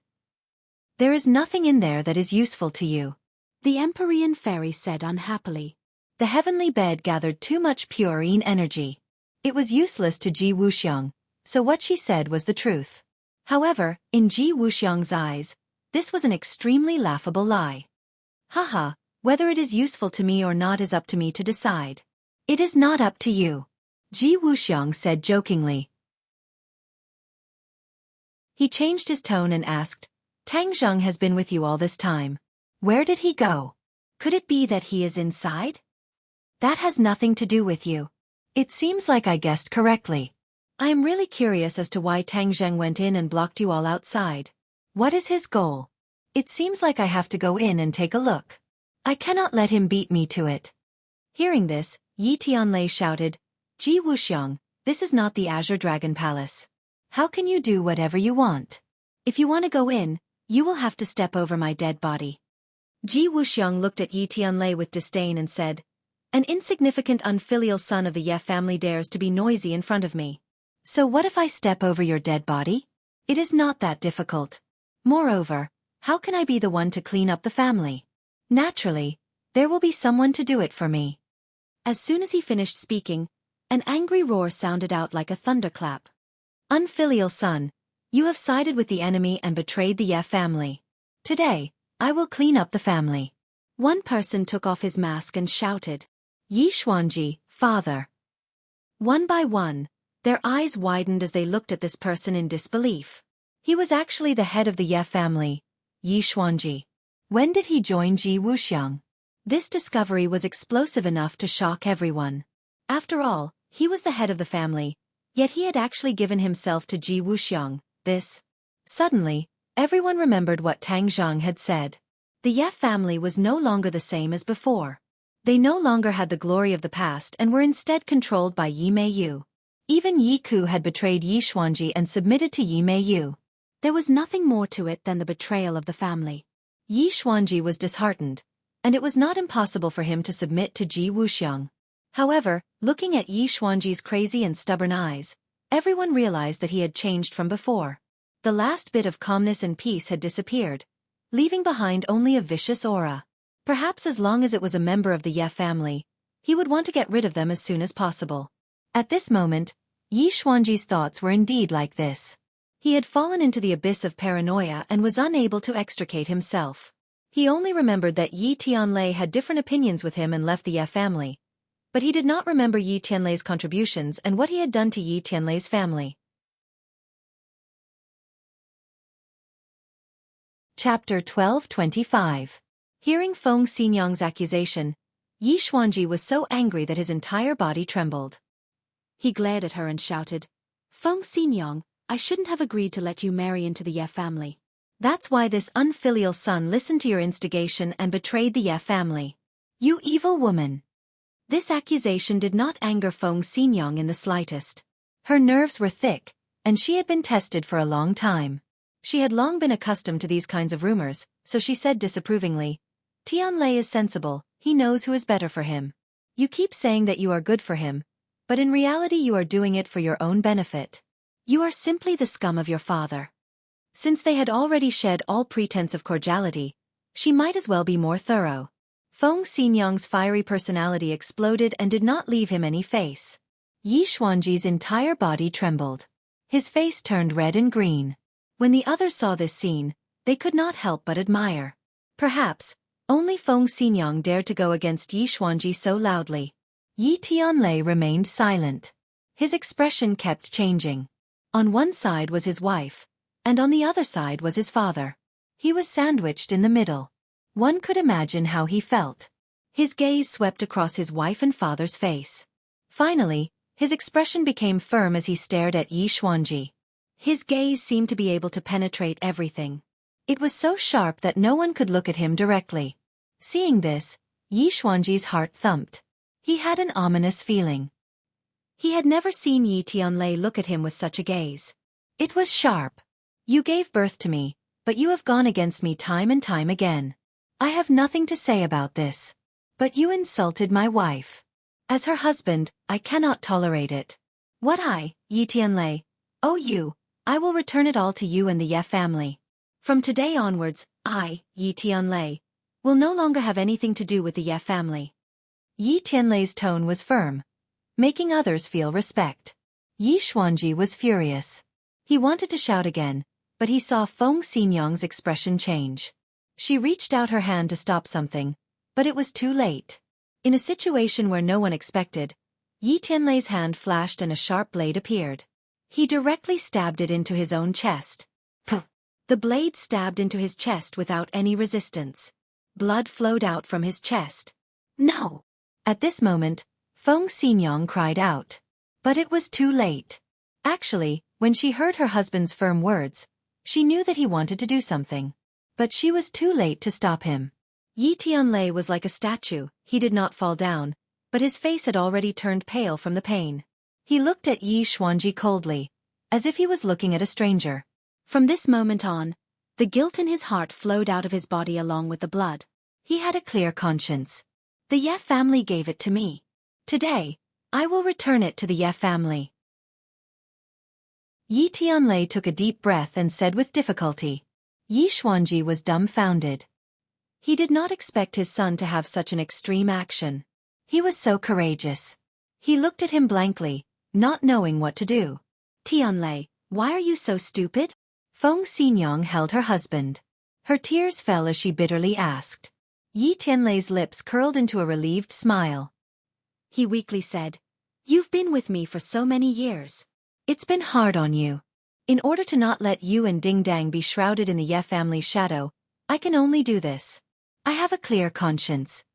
Speaker 1: There is nothing in there that is useful to you, the Empyrean fairy said unhappily. The heavenly bed gathered too much purine energy. It was useless to Ji Wuxiang, so what she said was the truth. However, in Ji Wuxiang's eyes, this was an extremely laughable lie. Haha, whether it is useful to me or not is up to me to decide. It is not up to you, Ji Wuxiang said jokingly. He changed his tone and asked, Tang Zheng has been with you all this time. Where did he go? Could it be that he is inside? That has nothing to do with you. It seems like I guessed correctly. I am really curious as to why Tang Zheng went in and blocked you all outside. What is his goal? It seems like I have to go in and take a look. I cannot let him beat me to it. Hearing this, Yi Tianlei shouted, Ji Wuxiang, this is not the Azure Dragon Palace. How can you do whatever you want? If you want to go in, you will have to step over my dead body. Ji Wuxiang looked at Yi Tianlei with disdain and said, An insignificant unfilial son of the Ye family dares to be noisy in front of me. So what if I step over your dead body? It is not that difficult. Moreover, how can I be the one to clean up the family? Naturally, there will be someone to do it for me. As soon as he finished speaking, an angry roar sounded out like a thunderclap. Unfilial son, you have sided with the enemy and betrayed the Ye family. Today, I will clean up the family. One person took off his mask and shouted, Yi Xuanji, father. One by one, their eyes widened as they looked at this person in disbelief. He was actually the head of the Ye family, Yi Xuanji. When did he join Ji Wuxiang? This discovery was explosive enough to shock everyone. After all, he was the head of the family, yet he had actually given himself to Ji Wuxiang. Suddenly, everyone remembered what Tang Zheng had said. The Ye family was no longer the same as before. They no longer had the glory of the past and were instead controlled by Yi Meiyu. Even Yi Ku had betrayed Yi Xuanji and submitted to Yi Meiyu. There was nothing more to it than the betrayal of the family. Yi Xuanji was disheartened, and it was not impossible for him to submit to Ji Wuxiang. However, looking at Yi Xuanji's crazy and stubborn eyes, everyone realized that he had changed from before. The last bit of calmness and peace had disappeared, leaving behind only a vicious aura. Perhaps as long as it was a member of the Ye family, he would want to get rid of them as soon as possible. At this moment, Yi Xuanji's thoughts were indeed like this. He had fallen into the abyss of paranoia and was unable to extricate himself. He only remembered that Yi Tianlei had different opinions with him and left the Ye family. But he did not remember Yi Tianlei's contributions and what he had done to Yi Tianlei's family. Chapter 1225. Hearing Feng Xinyang's accusation, Yi Xuanji was so angry that his entire body trembled. He glared at her and shouted, "Feng Xinyang, I shouldn't have agreed to let you marry into the Ye family. That's why this unfilial son listened to your instigation and betrayed the Ye family. You evil woman." This accusation did not anger Feng Xinyang in the slightest. Her nerves were thick, and she had been tested for a long time. She had long been accustomed to these kinds of rumors, so she said disapprovingly, "Tianlei is sensible, he knows who is better for him. You keep saying that you are good for him, but in reality you are doing it for your own benefit. You are simply the scum of your father." Since they had already shed all pretense of cordiality, she might as well be more thorough. Feng Xinyang's fiery personality exploded and did not leave him any face. Yi Xuanji's entire body trembled. His face turned red and green. When the others saw this scene, they could not help but admire. Perhaps, only Feng Xinyang dared to go against Yi Xuanji so loudly. Yi Tianlei remained silent. His expression kept changing. On one side was his wife, and on the other side was his father. He was sandwiched in the middle. One could imagine how he felt. His gaze swept across his wife and father's face. Finally, his expression became firm as he stared at Yi Xuanji. His gaze seemed to be able to penetrate everything. It was so sharp that no one could look at him directly. Seeing this, Yi Xuanji's heart thumped. He had an ominous feeling. He had never seen Yi Tianlei look at him with such a gaze. It was sharp. "You gave birth to me, but you have gone against me time and time again. I have nothing to say about this. But you insulted my wife. As her husband, I cannot tolerate it. What I, Yi Tianlei, owe you, I will return it all to you and the Ye family. From today onwards, I, Yi Tianlei, will no longer have anything to do with the Ye family." Yi Tianlei's tone was firm, making others feel respect. Yi Xuanji was furious. He wanted to shout again, but he saw Feng Xinyang's expression change. She reached out her hand to stop something, but it was too late. In a situation where no one expected, Yi Tianlei's hand flashed and a sharp blade appeared. He directly stabbed it into his own chest. Puh! The blade stabbed into his chest without any resistance. Blood flowed out from his chest. "No!" At this moment, Feng Xinyang cried out. But it was too late. Actually, when she heard her husband's firm words, she knew that he wanted to do something. But she was too late to stop him. Yi Tianlei was like a statue. He did not fall down, but his face had already turned pale from the pain. He looked at Yi Xuanji coldly, as if he was looking at a stranger. From this moment on, the guilt in his heart flowed out of his body along with the blood. He had a clear conscience. The Ye family gave it to me. Today, I will return it to the Ye family. Yi Tianlei took a deep breath and said with difficulty. Yi Xuanji was dumbfounded. He did not expect his son to have such an extreme action. He was so courageous. He looked at him blankly, not knowing what to do. "Tianlei, why are you so stupid?" Feng Xinyang held her husband. Her tears fell as she bitterly asked. Yi Tianlei's lips curled into a relieved smile. He weakly said, "You've been with me for so many years. It's been hard on you. In order to not let you and Ding Dang be shrouded in the Ye family's shadow, I can only do this. I have a clear conscience."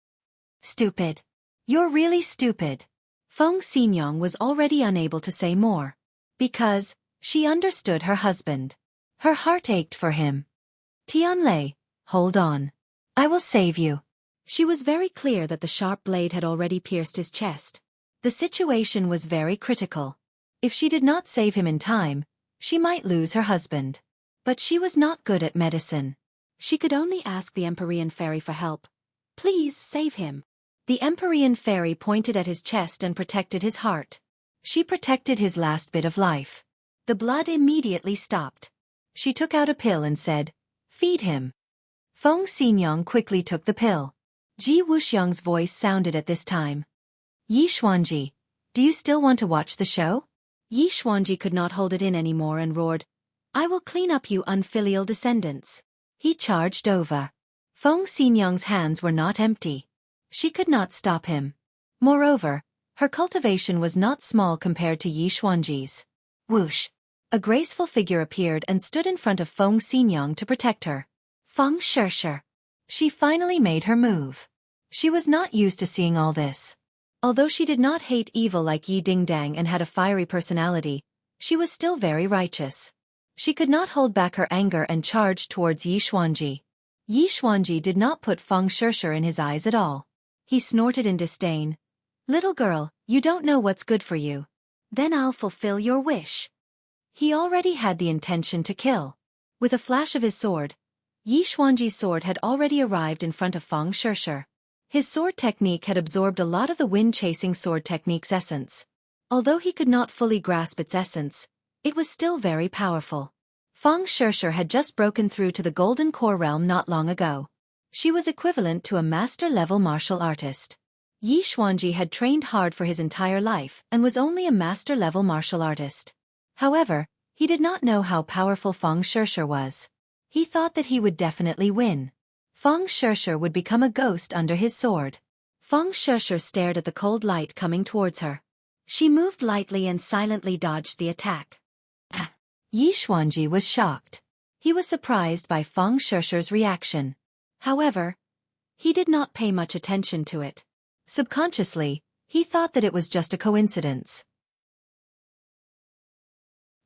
Speaker 1: "Stupid. You're really stupid." Feng Xinyang was already unable to say more. Because, she understood her husband. Her heart ached for him. "Tianlei, hold on. I will save you." She was very clear that the sharp blade had already pierced his chest. The situation was very critical. If she did not save him in time, she might lose her husband. But she was not good at medicine. She could only ask the Empyrean fairy for help. "Please save him." The Empyrean fairy pointed at his chest and protected his heart. She protected his last bit of life. The blood immediately stopped. She took out a pill and said, "Feed him." Feng Xinyang quickly took the pill. Ji Wuxiang's voice sounded at this time. "Yi Xuanji, do you still want to watch the show?" Yi Xuanji could not hold it in anymore and roared, "I will clean up you unfilial descendants." He charged over. Feng Xinyang's hands were not empty. She could not stop him. Moreover, her cultivation was not small compared to Yi Xuanji's. Whoosh! A graceful figure appeared and stood in front of Feng Xinyang to protect her. Feng Shishir. She finally made her move. She was not used to seeing all this. Although she did not hate evil like Yi Dingdang and had a fiery personality, she was still very righteous. She could not hold back her anger and charged towards Yi Xuanji. Yi Xuanji did not put Feng Shishir in his eyes at all. He snorted in disdain. "Little girl, you don't know what's good for you. Then I'll fulfill your wish." He already had the intention to kill. With a flash of his sword, Yi Xuanji's sword had already arrived in front of Feng Shishir. His sword technique had absorbed a lot of the wind-chasing sword technique's essence. Although he could not fully grasp its essence, it was still very powerful. Feng Shishir had just broken through to the Golden Core realm not long ago. She was equivalent to a master-level martial artist. Yi Xuanji had trained hard for his entire life and was only a master-level martial artist. However, he did not know how powerful Feng Shishir was. He thought that he would definitely win. Feng Shishir would become a ghost under his sword. Feng Shishir stared at the cold light coming towards her. She moved lightly and silently dodged the attack. Yi Xuanji was shocked. He was surprised by Feng Shishir's reaction. However, he did not pay much attention to it. Subconsciously, he thought that it was just a coincidence.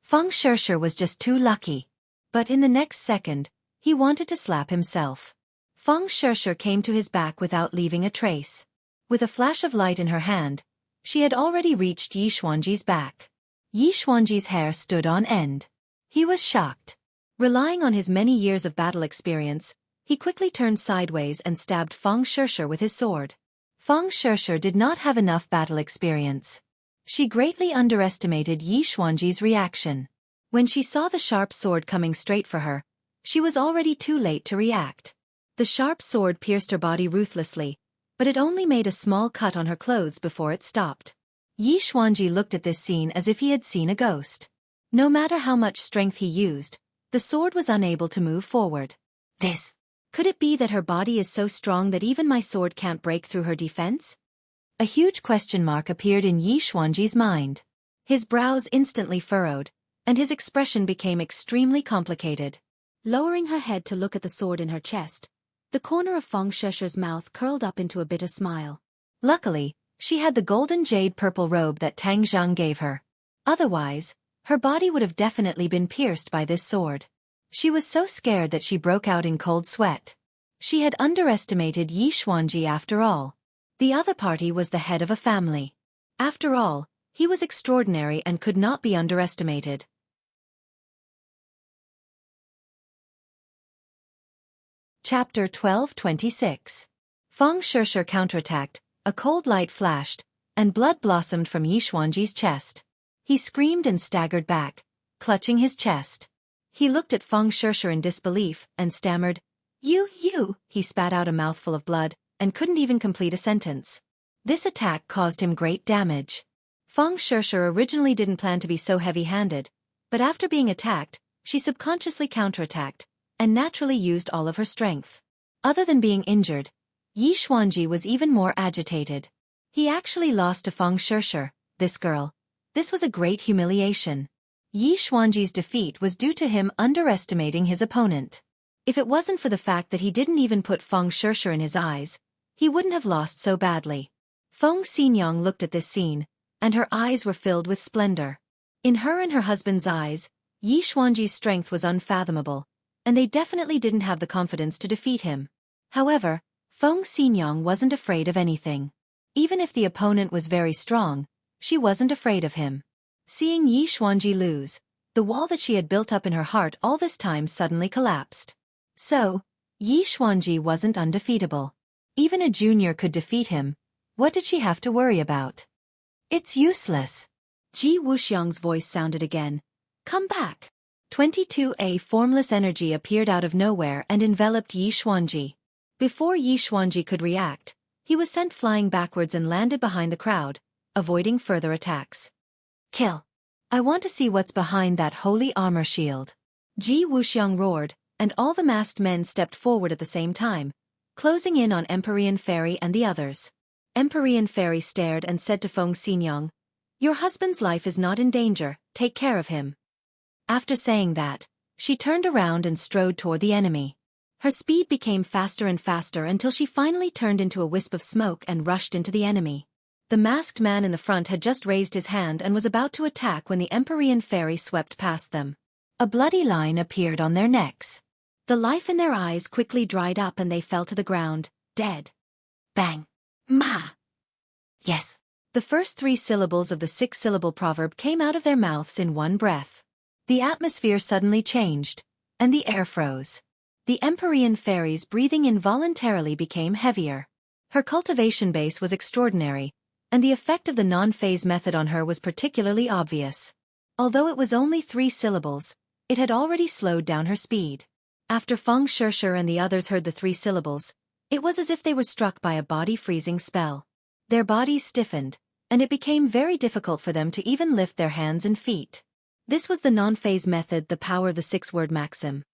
Speaker 1: Feng Shishir was just too lucky. But in the next second, he wanted to slap himself. Feng Shishir came to his back without leaving a trace. With a flash of light in her hand, she had already reached Yi Xuanji's back. Yi Xuanji's hair stood on end. He was shocked. Relying on his many years of battle experience, he quickly turned sideways and stabbed Feng Shishir with his sword. Feng Shishir did not have enough battle experience. She greatly underestimated Yi Xuanji's reaction. When she saw the sharp sword coming straight for her, she was already too late to react. The sharp sword pierced her body ruthlessly, but it only made a small cut on her clothes before it stopped. Yi Xuanji looked at this scene as if he had seen a ghost. No matter how much strength he used, the sword was unable to move forward. Could it be that her body is so strong that even my sword can't break through her defense? A huge question mark appeared in Yi Xuanji's mind. His brows instantly furrowed, and his expression became extremely complicated. Lowering her head to look at the sword in her chest, the corner of Feng Shishir's mouth curled up into a bitter smile. Luckily, she had the golden jade purple robe that Tang Zhang gave her. Otherwise, her body would have definitely been pierced by this sword. She was so scared that she broke out in cold sweat. She had underestimated Yi Xuanji after all. The other party was the head of a family. After all, he was extraordinary and could not be underestimated. Chapter 12:26. Feng Shishir counterattacked, a cold light flashed, and blood blossomed from Yi Xuanji's chest. He screamed and staggered back, clutching his chest. He looked at Feng Shishir in disbelief and stammered, You. He spat out a mouthful of blood and couldn't even complete a sentence. This attack caused him great damage. Feng Shishir originally didn't plan to be so heavy-handed, but after being attacked, she subconsciously counterattacked, and naturally used all of her strength. Other than being injured, Yi Xuanji was even more agitated. He actually lost to Feng Shishir, this girl. This was a great humiliation. Yi Xuanji's defeat was due to him underestimating his opponent. If it wasn't for the fact that he didn't even put Feng Shishir in his eyes, he wouldn't have lost so badly. Feng Xinyang looked at this scene, and her eyes were filled with splendor. In her and her husband's eyes, Yi Xuanji's strength was unfathomable, and they definitely didn't have the confidence to defeat him. However, Feng Xinyang wasn't afraid of anything. Even if the opponent was very strong, she wasn't afraid of him. Seeing Yi Xuanji lose, the wall that she had built up in her heart all this time suddenly collapsed. So, Yi Xuanji wasn't undefeatable. Even a junior could defeat him. What did she have to worry about? It's useless. Ji Wuxiang's voice sounded again. Come back. 22A formless energy appeared out of nowhere and enveloped Yi Xuanji. Before Yi Xuanji could react, he was sent flying backwards and landed behind the crowd, avoiding further attacks. Kill. I want to see what's behind that holy armor shield. Ji Wuxiang roared, and all the masked men stepped forward at the same time, closing in on Empyrean Fairy and the others. Empyrean Fairy stared and said to Feng Xinyang, Your husband's life is not in danger, take care of him. After saying that, she turned around and strode toward the enemy. Her speed became faster and faster until she finally turned into a wisp of smoke and rushed into the enemy. The masked man in the front had just raised his hand and was about to attack when the Empyrean fairy swept past them. A bloody line appeared on their necks. The life in their eyes quickly dried up and they fell to the ground, dead. Bang! Ma! Yes. The first 3 syllables of the 6-syllable proverb came out of their mouths in one breath. The atmosphere suddenly changed, and the air froze. The Empyrean fairy's breathing involuntarily became heavier. Her cultivation base was extraordinary, and the effect of the non-phase method on her was particularly obvious. Although it was only 3 syllables, it had already slowed down her speed. After Feng Shishir and the others heard the 3 syllables, it was as if they were struck by a body-freezing spell. Their bodies stiffened, and it became very difficult for them to even lift their hands and feet. This was the non-phase method, the power of the 6-word maxim.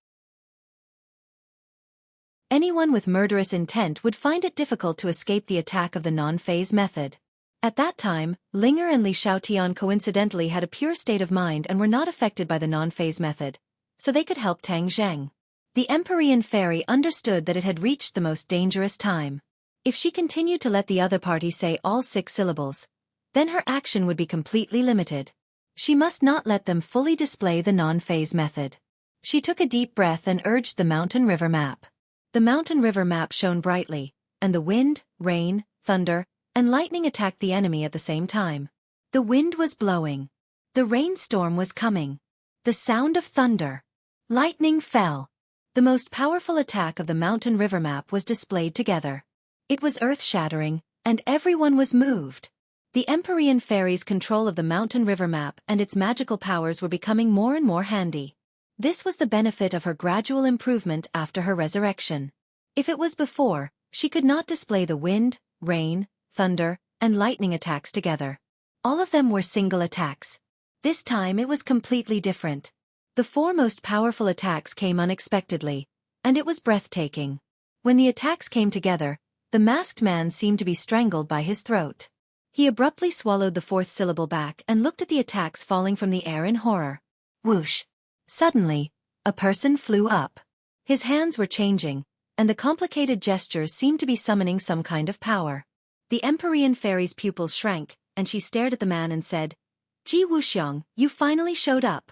Speaker 1: Anyone with murderous intent would find it difficult to escape the attack of the non-phase method. At that time, Linger and Li Xiaotian coincidentally had a pure state of mind and were not affected by the non-phase method, so they could help Tang Zheng. The Empyrean fairy understood that it had reached the most dangerous time. If she continued to let the other party say all 6 syllables, then her action would be completely limited. She must not let them fully display the non-phase method. She took a deep breath and urged the mountain river map. The mountain river map shone brightly, and the wind, rain, thunder, and lightning attacked the enemy at the same time. The wind was blowing. The rainstorm was coming. The sound of thunder. Lightning fell. The most powerful attack of the mountain river map was displayed together. It was earth-shattering, and everyone was moved. The Empyrean fairy's control of the mountain river map and its magical powers were becoming more and more handy. This was the benefit of her gradual improvement after her resurrection. If it was before, she could not display the wind, rain, thunder, and lightning attacks together. All of them were single attacks. This time it was completely different. The 4 most powerful attacks came unexpectedly, and it was breathtaking. When the attacks came together, the masked man seemed to be strangled by his throat. He abruptly swallowed the 4th syllable back and looked at the attacks falling from the air in horror. Whoosh! Suddenly, a person flew up. His hands were changing, and the complicated gestures seemed to be summoning some kind of power. The Empyrean fairy's pupils shrank, and she stared at the man and said, "Ji Wuxiang, you finally showed up."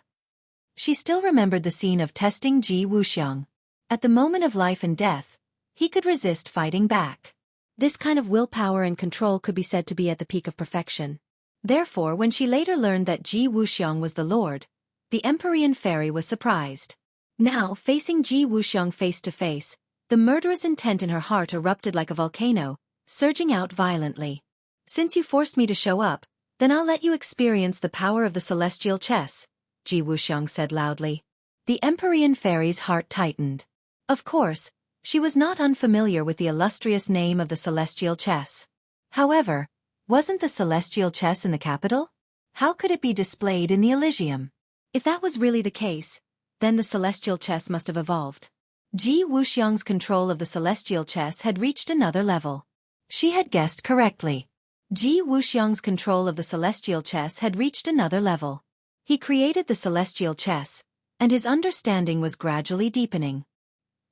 Speaker 1: She still remembered the scene of testing Ji Wuxiang. At the moment of life and death, he could resist fighting back. This kind of willpower and control could be said to be at the peak of perfection. Therefore, when she later learned that Ji Wuxiang was the Lord, the Empyrean fairy was surprised. Now, facing Ji Wuxiang face to face, the murderous intent in her heart erupted like a volcano, surging out violently. "Since you forced me to show up, then I'll let you experience the power of the celestial chess," Ji Wuxiang said loudly. The Empyrean fairy's heart tightened. Of course, she was not unfamiliar with the illustrious name of the celestial chess. However, wasn't the celestial chess in the capital? How could it be displayed in the Elysium? If that was really the case, then the celestial chess must have evolved. Ji Wuxiang's control of the celestial chess had reached another level. She had guessed correctly. Ji Wuxiang's control of the celestial chess had reached another level. He created the celestial chess, and his understanding was gradually deepening.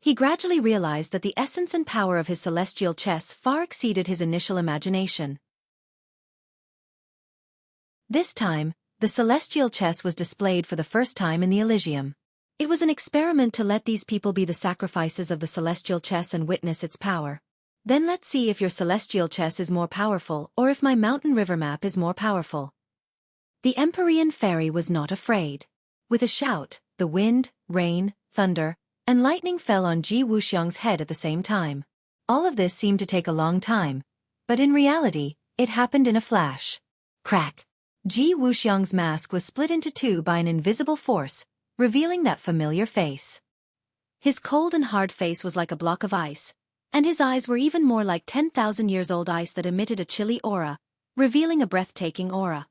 Speaker 1: He gradually realized that the essence and power of his celestial chess far exceeded his initial imagination. This time, the celestial chess was displayed for the first time in the Elysium. It was an experiment to let these people be the sacrifices of the celestial chess and witness its power. Then let's see if your celestial chess is more powerful or if my mountain river map is more powerful. The Empyrean fairy was not afraid. With a shout, the wind, rain, thunder, and lightning fell on Ji Wuxiang's head at the same time. All of this seemed to take a long time, but in reality, it happened in a flash. Crack! Ji Wuxiang's mask was split into 2 by an invisible force, revealing that familiar face. His cold and hard face was like a block of ice, and his eyes were even more like 10,000 years old ice that emitted a chilly aura, revealing a breathtaking aura.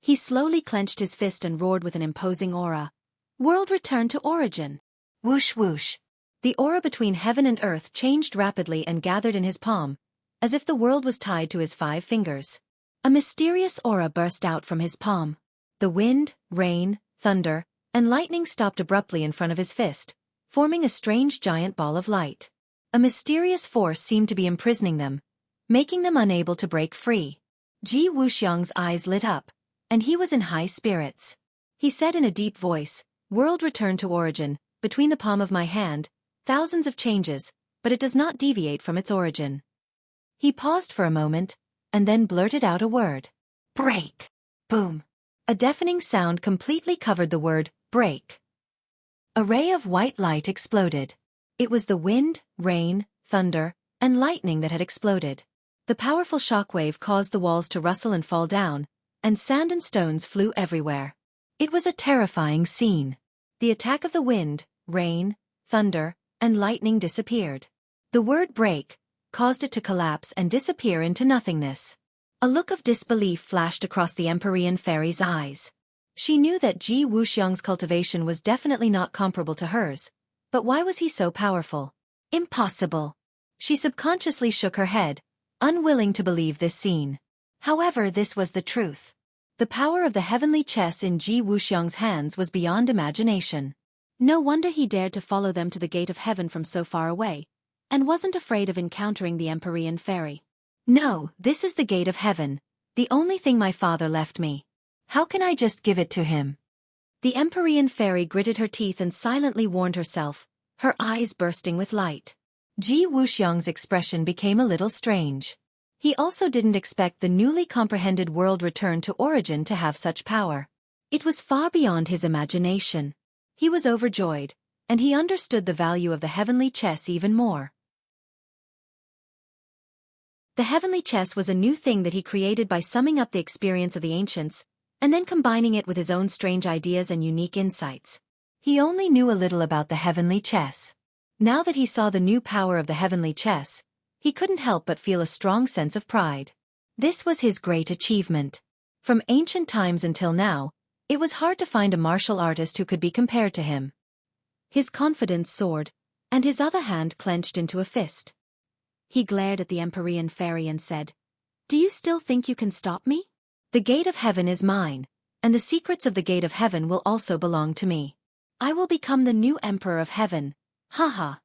Speaker 1: He slowly clenched his fist and roared with an imposing aura. "World return to origin!" Whoosh whoosh. The aura between heaven and earth changed rapidly and gathered in his palm, as if the world was tied to his 5 fingers. A mysterious aura burst out from his palm. The wind, rain, thunder, and lightning stopped abruptly in front of his fist, forming a strange giant ball of light. A mysterious force seemed to be imprisoning them, making them unable to break free. Ji Wuxiang's eyes lit up, and he was in high spirits. He said in a deep voice, "World return to origin, between the palm of my hand, thousands of changes, but it does not deviate from its origin." He paused for a moment, and then blurted out a word. "Break!" Boom! A deafening sound completely covered the word, break. A ray of white light exploded. It was the wind, rain, thunder, and lightning that had exploded. The powerful shockwave caused the walls to rustle and fall down, and sand and stones flew everywhere. It was a terrifying scene. The attack of the wind, rain, thunder, and lightning disappeared. The word break caused it to collapse and disappear into nothingness. A look of disbelief flashed across the Empyrean fairy's eyes. She knew that Ji Wuxiang's cultivation was definitely not comparable to hers, but why was he so powerful? Impossible. She subconsciously shook her head, unwilling to believe this scene. However, this was the truth. The power of the heavenly chess in Ji Wuxiang's hands was beyond imagination. No wonder he dared to follow them to the gate of heaven from so far away, and wasn't afraid of encountering the Empyrean fairy. "No, this is the gate of heaven, the only thing my father left me. How can I just give it to him?" The Empyrean fairy gritted her teeth and silently warned herself, her eyes bursting with light. Ji Wuxiang's expression became a little strange. He also didn't expect the newly comprehended world return to origin to have such power. It was far beyond his imagination. He was overjoyed, and he understood the value of the heavenly chess even more. The heavenly chess was a new thing that he created by summing up the experience of the ancients, and then combining it with his own strange ideas and unique insights. He only knew a little about the heavenly chess. Now that he saw the new power of the heavenly chess, he couldn't help but feel a strong sense of pride. This was his great achievement. From ancient times until now, it was hard to find a martial artist who could be compared to him. His confidence soared, and his other hand clenched into a fist. He glared at the Empyrean fairy and said, "Do you still think you can stop me? The gate of heaven is mine, and the secrets of the gate of heaven will also belong to me. I will become the new emperor of heaven. Ha ha."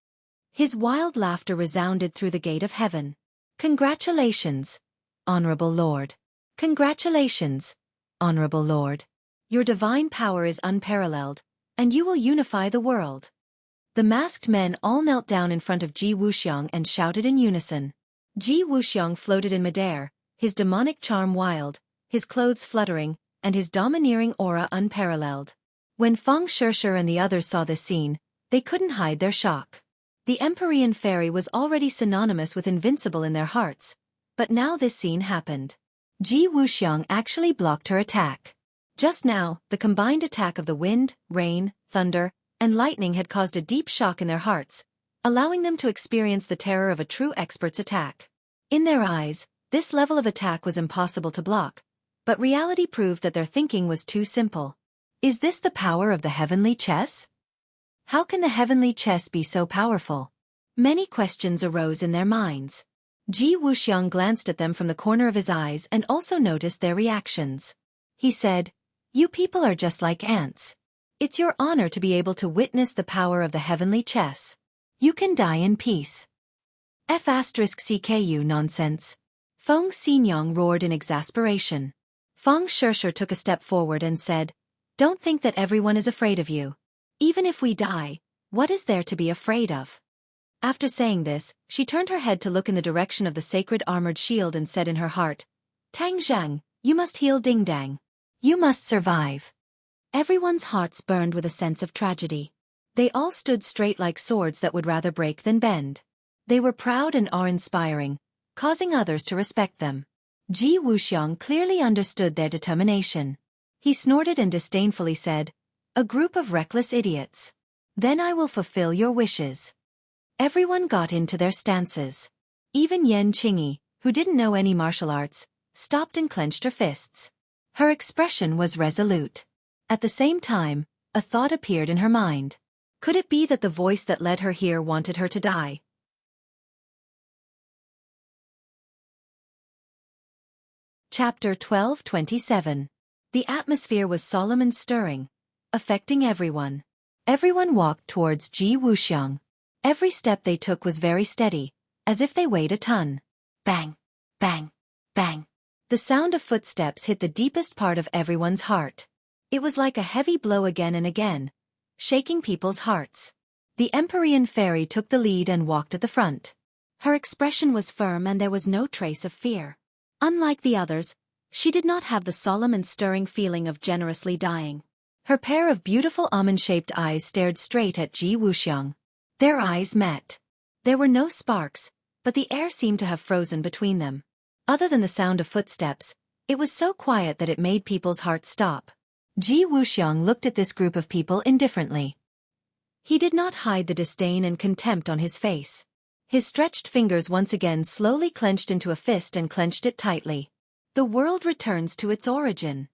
Speaker 1: His wild laughter resounded through the gate of heaven. "Congratulations, honorable lord. Congratulations, honorable lord. Your divine power is unparalleled, and you will unify the world." The masked men all knelt down in front of Ji Wuxiang and shouted in unison. Ji Wuxiang floated in midair, his demonic charm wild, his clothes fluttering, and his domineering aura unparalleled. When Feng Shishir and the others saw this scene, they couldn't hide their shock. The Empyrean fairy was already synonymous with invincible in their hearts, but now this scene happened. Ji Wuxiang actually blocked her attack. Just now, the combined attack of the wind, rain, thunder, and lightning had caused a deep shock in their hearts, allowing them to experience the terror of a true expert's attack. In their eyes, this level of attack was impossible to block, but reality proved that their thinking was too simple. Is this the power of the heavenly chess? How can the heavenly chess be so powerful? Many questions arose in their minds. Ji Wuxiang glanced at them from the corner of his eyes and also noticed their reactions. He said, "You people are just like ants. It's your honor to be able to witness the power of the heavenly chess. You can die in peace." F*CKU nonsense. Feng Xinyang roared in exasperation. Feng Shishir took a step forward and said, "Don't think that everyone is afraid of you. Even if we die, what is there to be afraid of?" After saying this, she turned her head to look in the direction of the sacred armored shield and said in her heart, "Tang Zhang, you must heal Ding Dang. You must survive." Everyone's hearts burned with a sense of tragedy. They all stood straight like swords that would rather break than bend. They were proud and awe-inspiring, causing others to respect them. Ji Wuxiang clearly understood their determination. He snorted and disdainfully said, "A group of reckless idiots. Then I will fulfill your wishes." Everyone got into their stances. Even Yan Qingyi, who didn't know any martial arts, stopped and clenched her fists. Her expression was resolute. At the same time, a thought appeared in her mind. Could it be that the voice that led her here wanted her to die? Chapter 12:27. The atmosphere was solemn and stirring, affecting everyone. Everyone walked towards Ji Wuxiang. Every step they took was very steady, as if they weighed a ton. Bang, bang, bang. The sound of footsteps hit the deepest part of everyone's heart. It was like a heavy blow again and again, shaking people's hearts. The Empyrean fairy took the lead and walked at the front. Her expression was firm and there was no trace of fear. Unlike the others, she did not have the solemn and stirring feeling of generously dying. Her pair of beautiful almond-shaped eyes stared straight at Ji Wuxiang. Their eyes met. There were no sparks, but the air seemed to have frozen between them. Other than the sound of footsteps, it was so quiet that it made people's hearts stop. Ji Wuxiang looked at this group of people indifferently. He did not hide the disdain and contempt on his face. His stretched fingers once again slowly clenched into a fist and clenched it tightly. The world returns to its origin.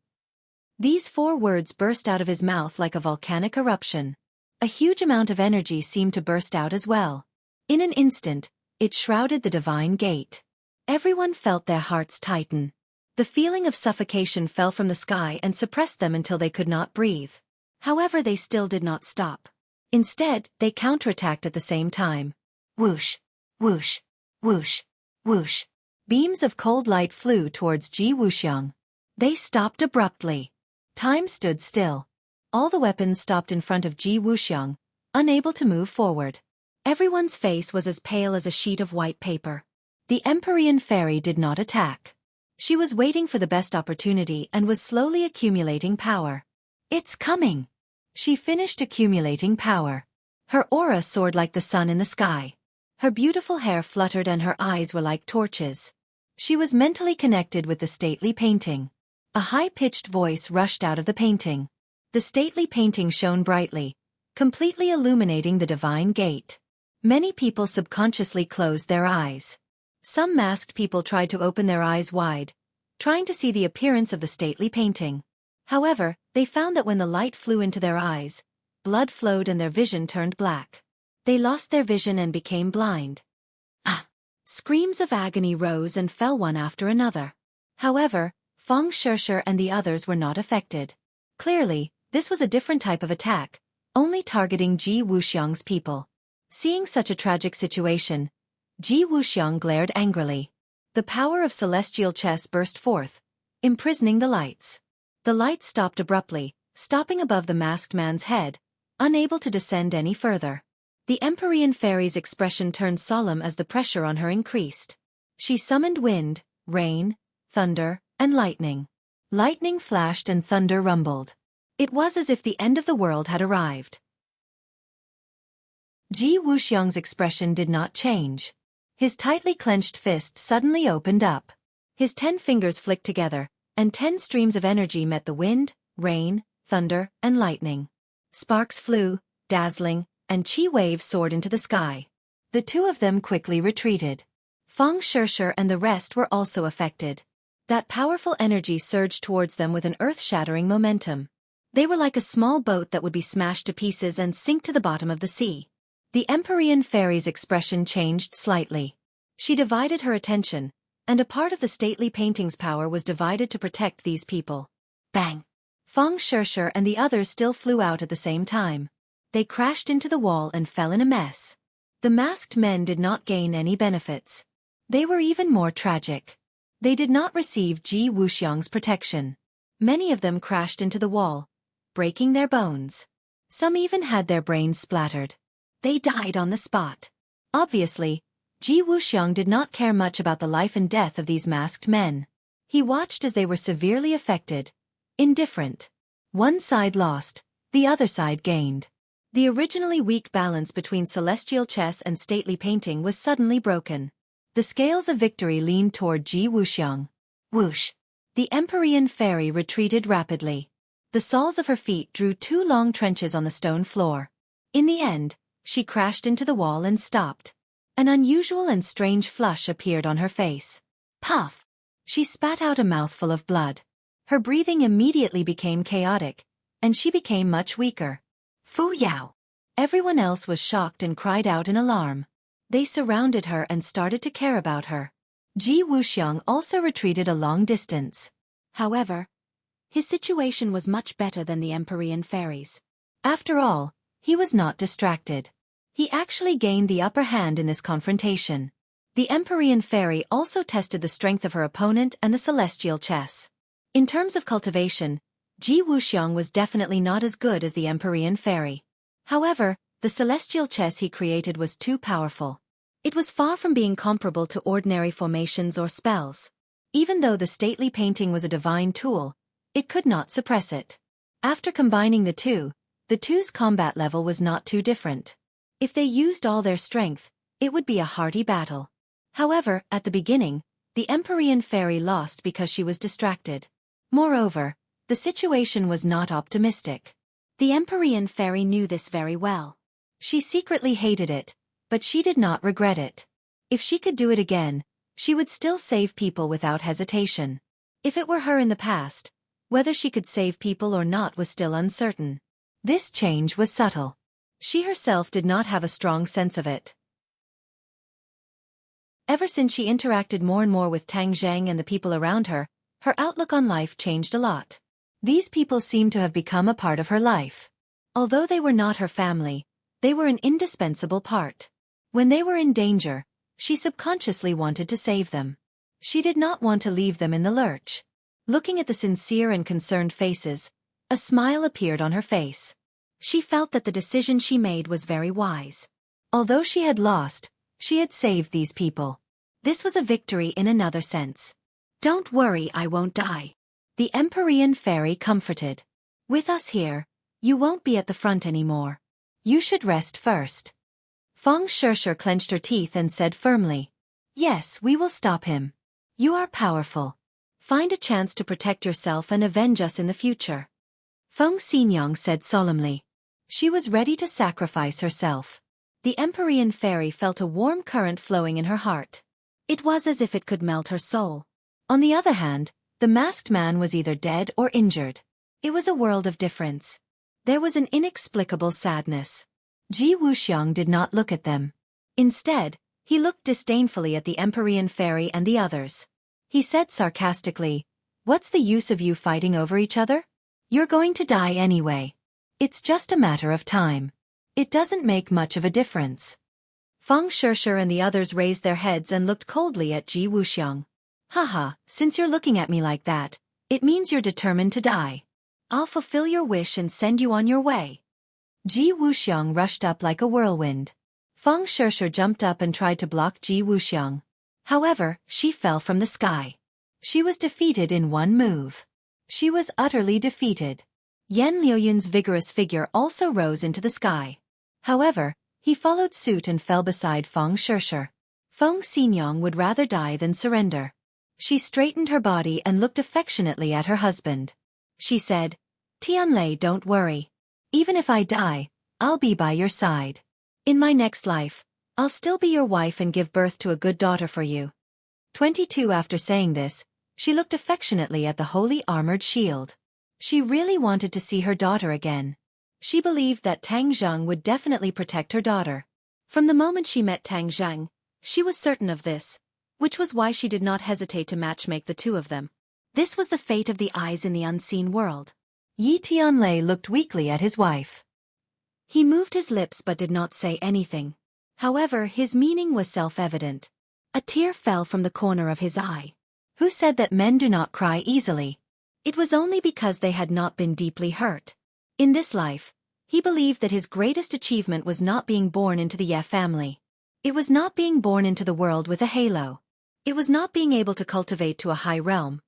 Speaker 1: These 4 words burst out of his mouth like a volcanic eruption. A huge amount of energy seemed to burst out as well. In an instant, it shrouded the divine gate. Everyone felt their hearts tighten. The feeling of suffocation fell from the sky and suppressed them until they could not breathe. However, they still did not stop. Instead, they counterattacked at the same time. Whoosh, whoosh, whoosh, whoosh. Beams of cold light flew towards Ji Wuxiang. They stopped abruptly. Time stood still. All the weapons stopped in front of Ji Wuxiang, unable to move forward. Everyone's face was as pale as a sheet of white paper. The Empyrean fairy did not attack. She was waiting for the best opportunity and was slowly accumulating power. It's coming! She finished accumulating power. Her aura soared like the sun in the sky. Her beautiful hair fluttered and her eyes were like torches. She was mentally connected with the stately painting. A high-pitched voice rushed out of the painting. The stately painting shone brightly, completely illuminating the divine gate. Many people subconsciously closed their eyes. Some masked people tried to open their eyes wide, trying to see the appearance of the stately painting. However, they found that when the light flew into their eyes, blood flowed and their vision turned black. They lost their vision and became blind. Ah! Screams of agony rose and fell one after another. However, Feng Shishir and the others were not affected. Clearly, this was a different type of attack, only targeting Ji Wuxiang's people. Seeing such a tragic situation, Ji Wuxiang glared angrily. The power of celestial chess burst forth, imprisoning the lights. The lights stopped abruptly, stopping above the masked man's head, unable to descend any further. The Empyrean fairy's expression turned solemn as the pressure on her increased. She summoned wind, rain, thunder, and lightning. Lightning flashed and thunder rumbled. It was as if the end of the world had arrived. Ji Wuxiang's expression did not change. His tightly clenched fist suddenly opened up. His 10 fingers flicked together, and 10 streams of energy met the wind, rain, thunder, and lightning. Sparks flew, dazzling, and chi waves soared into the sky. The 2 of them quickly retreated. Feng Shishir and the rest were also affected. That powerful energy surged towards them with an earth-shattering momentum. They were like a small boat that would be smashed to pieces and sink to the bottom of the sea. The Empyrean fairy's expression changed slightly. She divided her attention, and a part of the stately painting's power was divided to protect these people. Bang! Feng Shishir and the others still flew out at the same time. They crashed into the wall and fell in a mess. The masked men did not gain any benefits. They were even more tragic. They did not receive Ji Wuxiang's protection. Many of them crashed into the wall, breaking their bones. Some even had their brains splattered. They died on the spot. Obviously, Ji Wuxiang did not care much about the life and death of these masked men. He watched as they were severely affected. Indifferent. One side lost, the other side gained. The originally weak balance between celestial chess and stately painting was suddenly broken. The scales of victory leaned toward Ji Wuxiang. Whoosh! The Empyrean fairy retreated rapidly. The soles of her feet drew 2 long trenches on the stone floor. In the end, she crashed into the wall and stopped. An unusual and strange flush appeared on her face. Puff! She spat out a mouthful of blood. Her breathing immediately became chaotic, and she became much weaker. Fu Yao! Everyone else was shocked and cried out in alarm. They surrounded her and started to care about her. Ji Wuxiang also retreated a long distance. However, his situation was much better than the Empyrean fairies. After all, he was not distracted. He actually gained the upper hand in this confrontation. The Empyrean fairy also tested the strength of her opponent and the celestial chess. In terms of cultivation, Ji Wuxiang was definitely not as good as the Empyrean fairy. However, the celestial chess he created was too powerful. It was far from being comparable to ordinary formations or spells. Even though the stately painting was a divine tool, it could not suppress it. After combining the two's combat level was not too different. If they used all their strength, it would be a hearty battle. However, at the beginning, the Empyrean fairy lost because she was distracted. Moreover, the situation was not optimistic. The Empyrean fairy knew this very well. She secretly hated it, but she did not regret it. If she could do it again, she would still save people without hesitation. If it were her in the past, whether she could save people or not was still uncertain. This change was subtle. She herself did not have a strong sense of it. Ever since she interacted more and more with Tang Zhang and the people around her, her outlook on life changed a lot. These people seemed to have become a part of her life. Although they were not her family, they were an indispensable part. When they were in danger, she subconsciously wanted to save them. She did not want to leave them in the lurch. Looking at the sincere and concerned faces, a smile appeared on her face. She felt that the decision she made was very wise. Although she had lost, she had saved these people. This was a victory in another sense. "Don't worry, I won't die," the Empyrean fairy comforted. "With us here, you won't be at the front anymore. You should rest first." Feng Shishir clenched her teeth and said firmly, "Yes, we will stop him. You are powerful. Find a chance to protect yourself and avenge us in the future." Feng Xinyang said solemnly. She was ready to sacrifice herself. The Empyrean fairy felt a warm current flowing in her heart. It was as if it could melt her soul. On the other hand, the masked man was either dead or injured. It was a world of difference. There was an inexplicable sadness. Ji Wuxiang did not look at them. Instead, he looked disdainfully at the Empyrean fairy and the others. He said sarcastically, "What's the use of you fighting over each other? You're going to die anyway. It's just a matter of time. It doesn't make much of a difference." Feng Shishir and the others raised their heads and looked coldly at Ji Wuxiang. "Haha, since you're looking at me like that, it means you're determined to die. I'll fulfill your wish and send you on your way." Ji Wuxiang rushed up like a whirlwind. Feng Shishir jumped up and tried to block Ji Wuxiang. However, she fell from the sky. She was defeated in one move. She was utterly defeated. Yan Liuyun's vigorous figure also rose into the sky. However, he followed suit and fell beside Feng Shishir. Feng Xinyang would rather die than surrender. She straightened her body and looked affectionately at her husband. She said, "Tianlei, don't worry. Even if I die, I'll be by your side. In my next life, I'll still be your wife and give birth to a good daughter for you." 22 After saying this, she looked affectionately at the holy armored shield. She really wanted to see her daughter again. She believed that Tang Zheng would definitely protect her daughter. From the moment she met Tang Zheng, she was certain of this, which was why she did not hesitate to matchmake the two of them. This was the fate of the eyes in the unseen world. Yi Tianlei looked weakly at his wife. He moved his lips but did not say anything. However, his meaning was self-evident. A tear fell from the corner of his eye. Who said that men do not cry easily? It was only because they had not been deeply hurt. In this life, he believed that his greatest achievement was not being born into the Ye family. It was not being born into the world with a halo. It was not being able to cultivate to a high realm.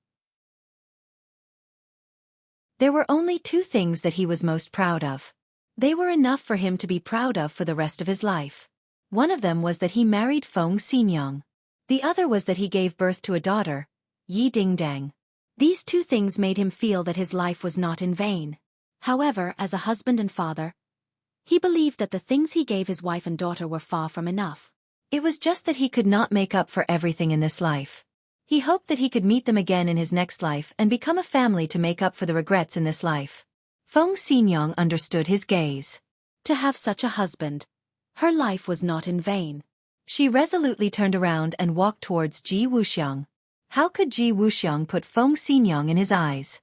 Speaker 1: There were only two things that he was most proud of. They were enough for him to be proud of for the rest of his life. One of them was that he married Feng Xinyang. The other was that he gave birth to a daughter, Yi Dingdang. These two things made him feel that his life was not in vain. However, as a husband and father, he believed that the things he gave his wife and daughter were far from enough. It was just that he could not make up for everything in this life. He hoped that he could meet them again in his next life and become a family to make up for the regrets in this life. Feng Xinyang understood his gaze. To have such a husband, her life was not in vain. She resolutely turned around and walked towards Ji Wuxiang. How could Ji Wuxiang put Feng Xinyang in his eyes?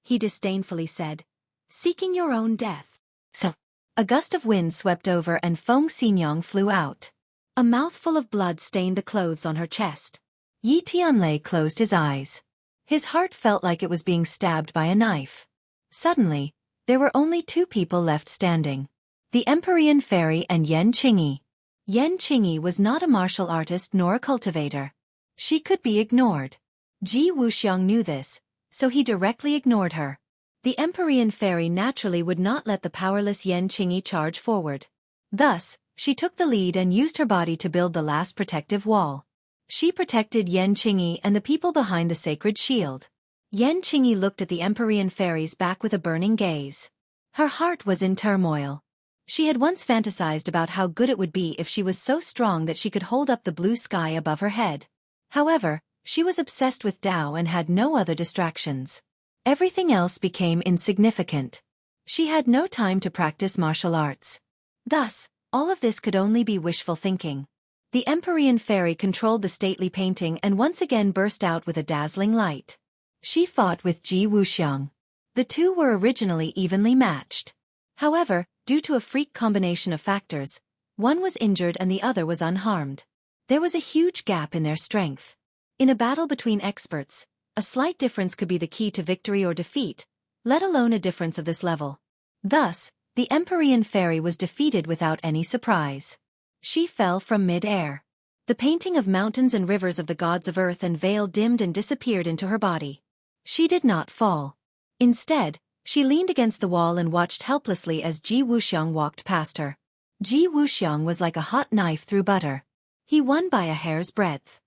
Speaker 1: He disdainfully said, "Seeking your own death." So, A gust of wind swept over and Feng Xinyang flew out. A mouthful of blood stained the clothes on her chest. Yi Tianlei closed his eyes. His heart felt like it was being stabbed by a knife. Suddenly, there were only two people left standing. The Empyrean Fairy and Yan Qingyi. Yan Qingyi was not a martial artist nor a cultivator. She could be ignored. Ji Wuxiang knew this, so he directly ignored her. The Empyrean Fairy naturally would not let the powerless Yan Qingyi charge forward. Thus, she took the lead and used her body to build the last protective wall. She protected Yan Qingyi and the people behind the sacred shield. Yan Qingyi looked at the Empyrean Fairy's back with a burning gaze. Her heart was in turmoil. She had once fantasized about how good it would be if she was so strong that she could hold up the blue sky above her head. However, she was obsessed with Tao and had no other distractions. Everything else became insignificant. She had no time to practice martial arts. Thus, all of this could only be wishful thinking. The Empyrean Fairy controlled the stately painting and once again burst out with a dazzling light. She fought with Ji Wuxiang. The two were originally evenly matched. However, due to a freak combination of factors, one was injured and the other was unharmed. There was a huge gap in their strength. In a battle between experts, a slight difference could be the key to victory or defeat, let alone a difference of this level. Thus, the Empyrean Fairy was defeated without any surprise. She fell from mid-air. The painting of mountains and rivers of the gods of earth and vale dimmed and disappeared into her body. She did not fall. Instead, she leaned against the wall and watched helplessly as Ji Wuxiang walked past her. Ji Wuxiang was like a hot knife through butter. He won by a hair's breadth.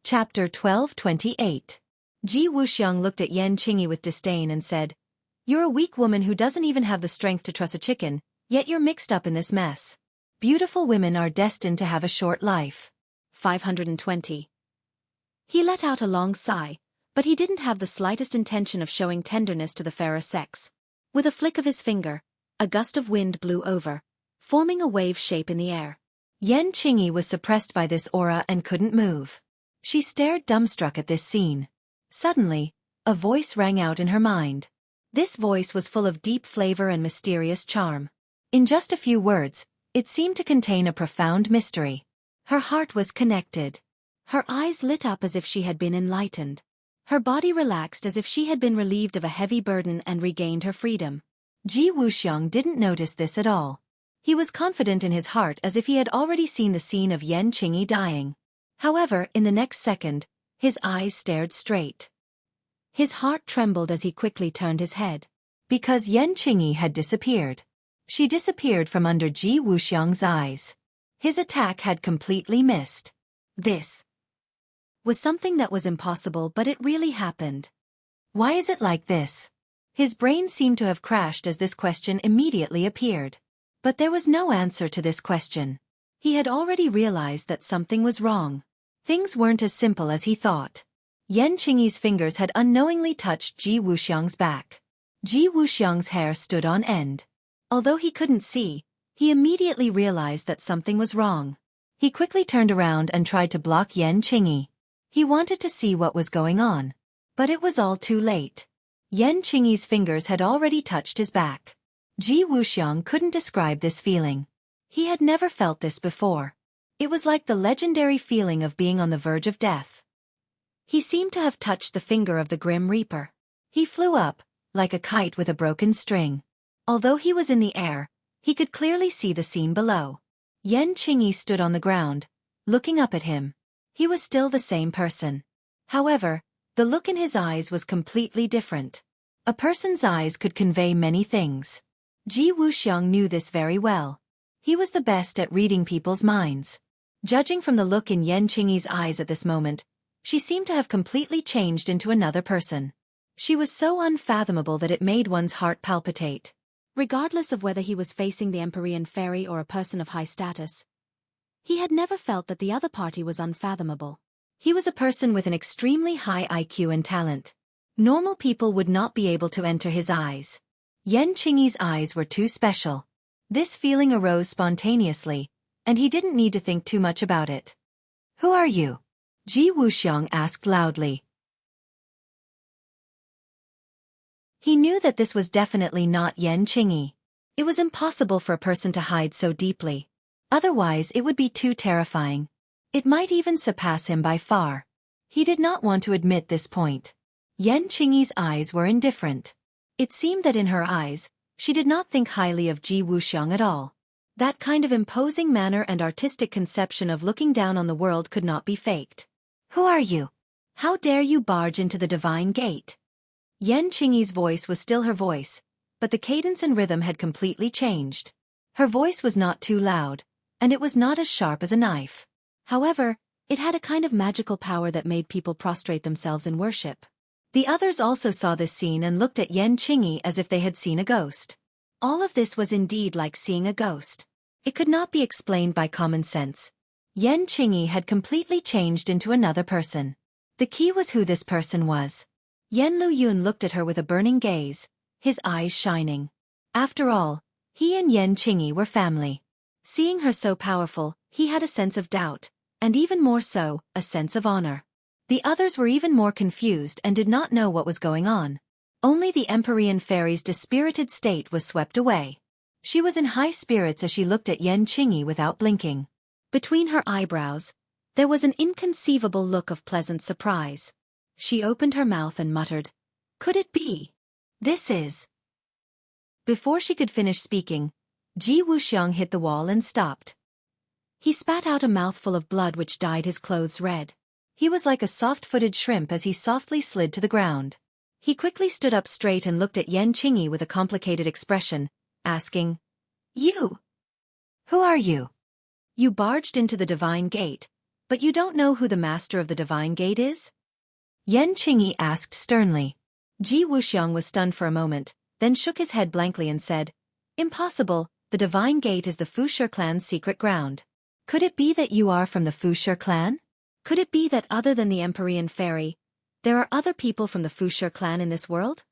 Speaker 1: Chapter 12:28. Ji Wuxiang looked at Yan Qingyi with disdain and said, "You're a weak woman who doesn't even have the strength to truss a chicken, yet you're mixed up in this mess. Beautiful women are destined to have a short life." 520. He let out a long sigh, but he didn't have the slightest intention of showing tenderness to the fairer sex. With a flick of his finger, a gust of wind blew over, forming a wave shape in the air. Yan Qingyi was suppressed by this aura and couldn't move. She stared dumbstruck at this scene. Suddenly, a voice rang out in her mind. This voice was full of deep flavor and mysterious charm. In just a few words, it seemed to contain a profound mystery. Her heart was connected. Her eyes lit up as if she had been enlightened. Her body relaxed as if she had been relieved of a heavy burden and regained her freedom. Ji Wuxiang didn't notice this at all. He was confident in his heart as if he had already seen the scene of Yan Qingyi dying. However, in the next second, his eyes stared straight. His heart trembled as he quickly turned his head. Because Yan Qingyi had disappeared. She disappeared from under Ji Wuxiang's eyes. His attack had completely missed. This was something that was impossible, but it really happened. Why is it like this? His brain seemed to have crashed as this question immediately appeared. But there was no answer to this question. He had already realized that something was wrong. Things weren't as simple as he thought. Yan Qingyi's fingers had unknowingly touched Ji Wuxiang's back. Ji Wuxiang's hair stood on end. Although he couldn't see, he immediately realized that something was wrong. He quickly turned around and tried to block Yan Qingyi. He wanted to see what was going on. But it was all too late. Yan Qingyi's fingers had already touched his back. Ji Wuxiang couldn't describe this feeling. He had never felt this before. It was like the legendary feeling of being on the verge of death. He seemed to have touched the finger of the Grim Reaper. He flew up, like a kite with a broken string. Although he was in the air, he could clearly see the scene below. Yan Qingyi stood on the ground, looking up at him. He was still the same person. However, the look in his eyes was completely different. A person's eyes could convey many things. Ji Wuxiang knew this very well. He was the best at reading people's minds. Judging from the look in Yan Qingyi's eyes at this moment, she seemed to have completely changed into another person. She was so unfathomable that it made one's heart palpitate. Regardless of whether he was facing the Empyrean Fairy or a person of high status, he had never felt that the other party was unfathomable. He was a person with an extremely high IQ and talent. Normal people would not be able to enter his eyes. Yan Qingyi's eyes were too special. This feeling arose spontaneously, and he didn't need to think too much about it. "Who are you?" Ji Wuxiang asked loudly. He knew that this was definitely not Yan Qingyi. It was impossible for a person to hide so deeply. Otherwise it would be too terrifying. It might even surpass him by far. He did not want to admit this point. Yan Qingyi's eyes were indifferent. It seemed that in her eyes, she did not think highly of Ji Wuxiang at all. That kind of imposing manner and artistic conception of looking down on the world could not be faked. Who are you? How dare you barge into the divine gate? Yan Qingyi's voice was still her voice, but the cadence and rhythm had completely changed. Her voice was not too loud, and it was not as sharp as a knife. However, it had a kind of magical power that made people prostrate themselves in worship. The others also saw this scene and looked at Yan Qingyi as if they had seen a ghost. All of this was indeed like seeing a ghost. It could not be explained by common sense. Yan Qingyi had completely changed into another person. The key was who this person was. Yan Luyun looked at her with a burning gaze, his eyes shining. After all, he and Yan Qingyi were family. Seeing her so powerful, he had a sense of doubt, and even more so, a sense of honor. The others were even more confused and did not know what was going on. Only the Empyrean fairy's dispirited state was swept away. She was in high spirits as she looked at Yan Qingyi without blinking. Between her eyebrows, there was an inconceivable look of pleasant surprise. She opened her mouth and muttered, "Could it be? This is..." Before she could finish speaking, Ji Wuxiang hit the wall and stopped. He spat out a mouthful of blood which dyed his clothes red. He was like a soft-footed shrimp as he softly slid to the ground. He quickly stood up straight and looked at Yan Qingyi with a complicated expression, asking, "You? Who are you? You barged into the divine gate, but you don't know who the master of the divine gate is?" Yan Qingyi asked sternly. Ji Wuxiang was stunned for a moment, then shook his head blankly and said, "Impossible, the divine gate is the Fushi clan's secret ground. Could it be that you are from the Fushi clan? Could it be that other than the Empyrean fairy, there are other people from the Fushi clan in this world?"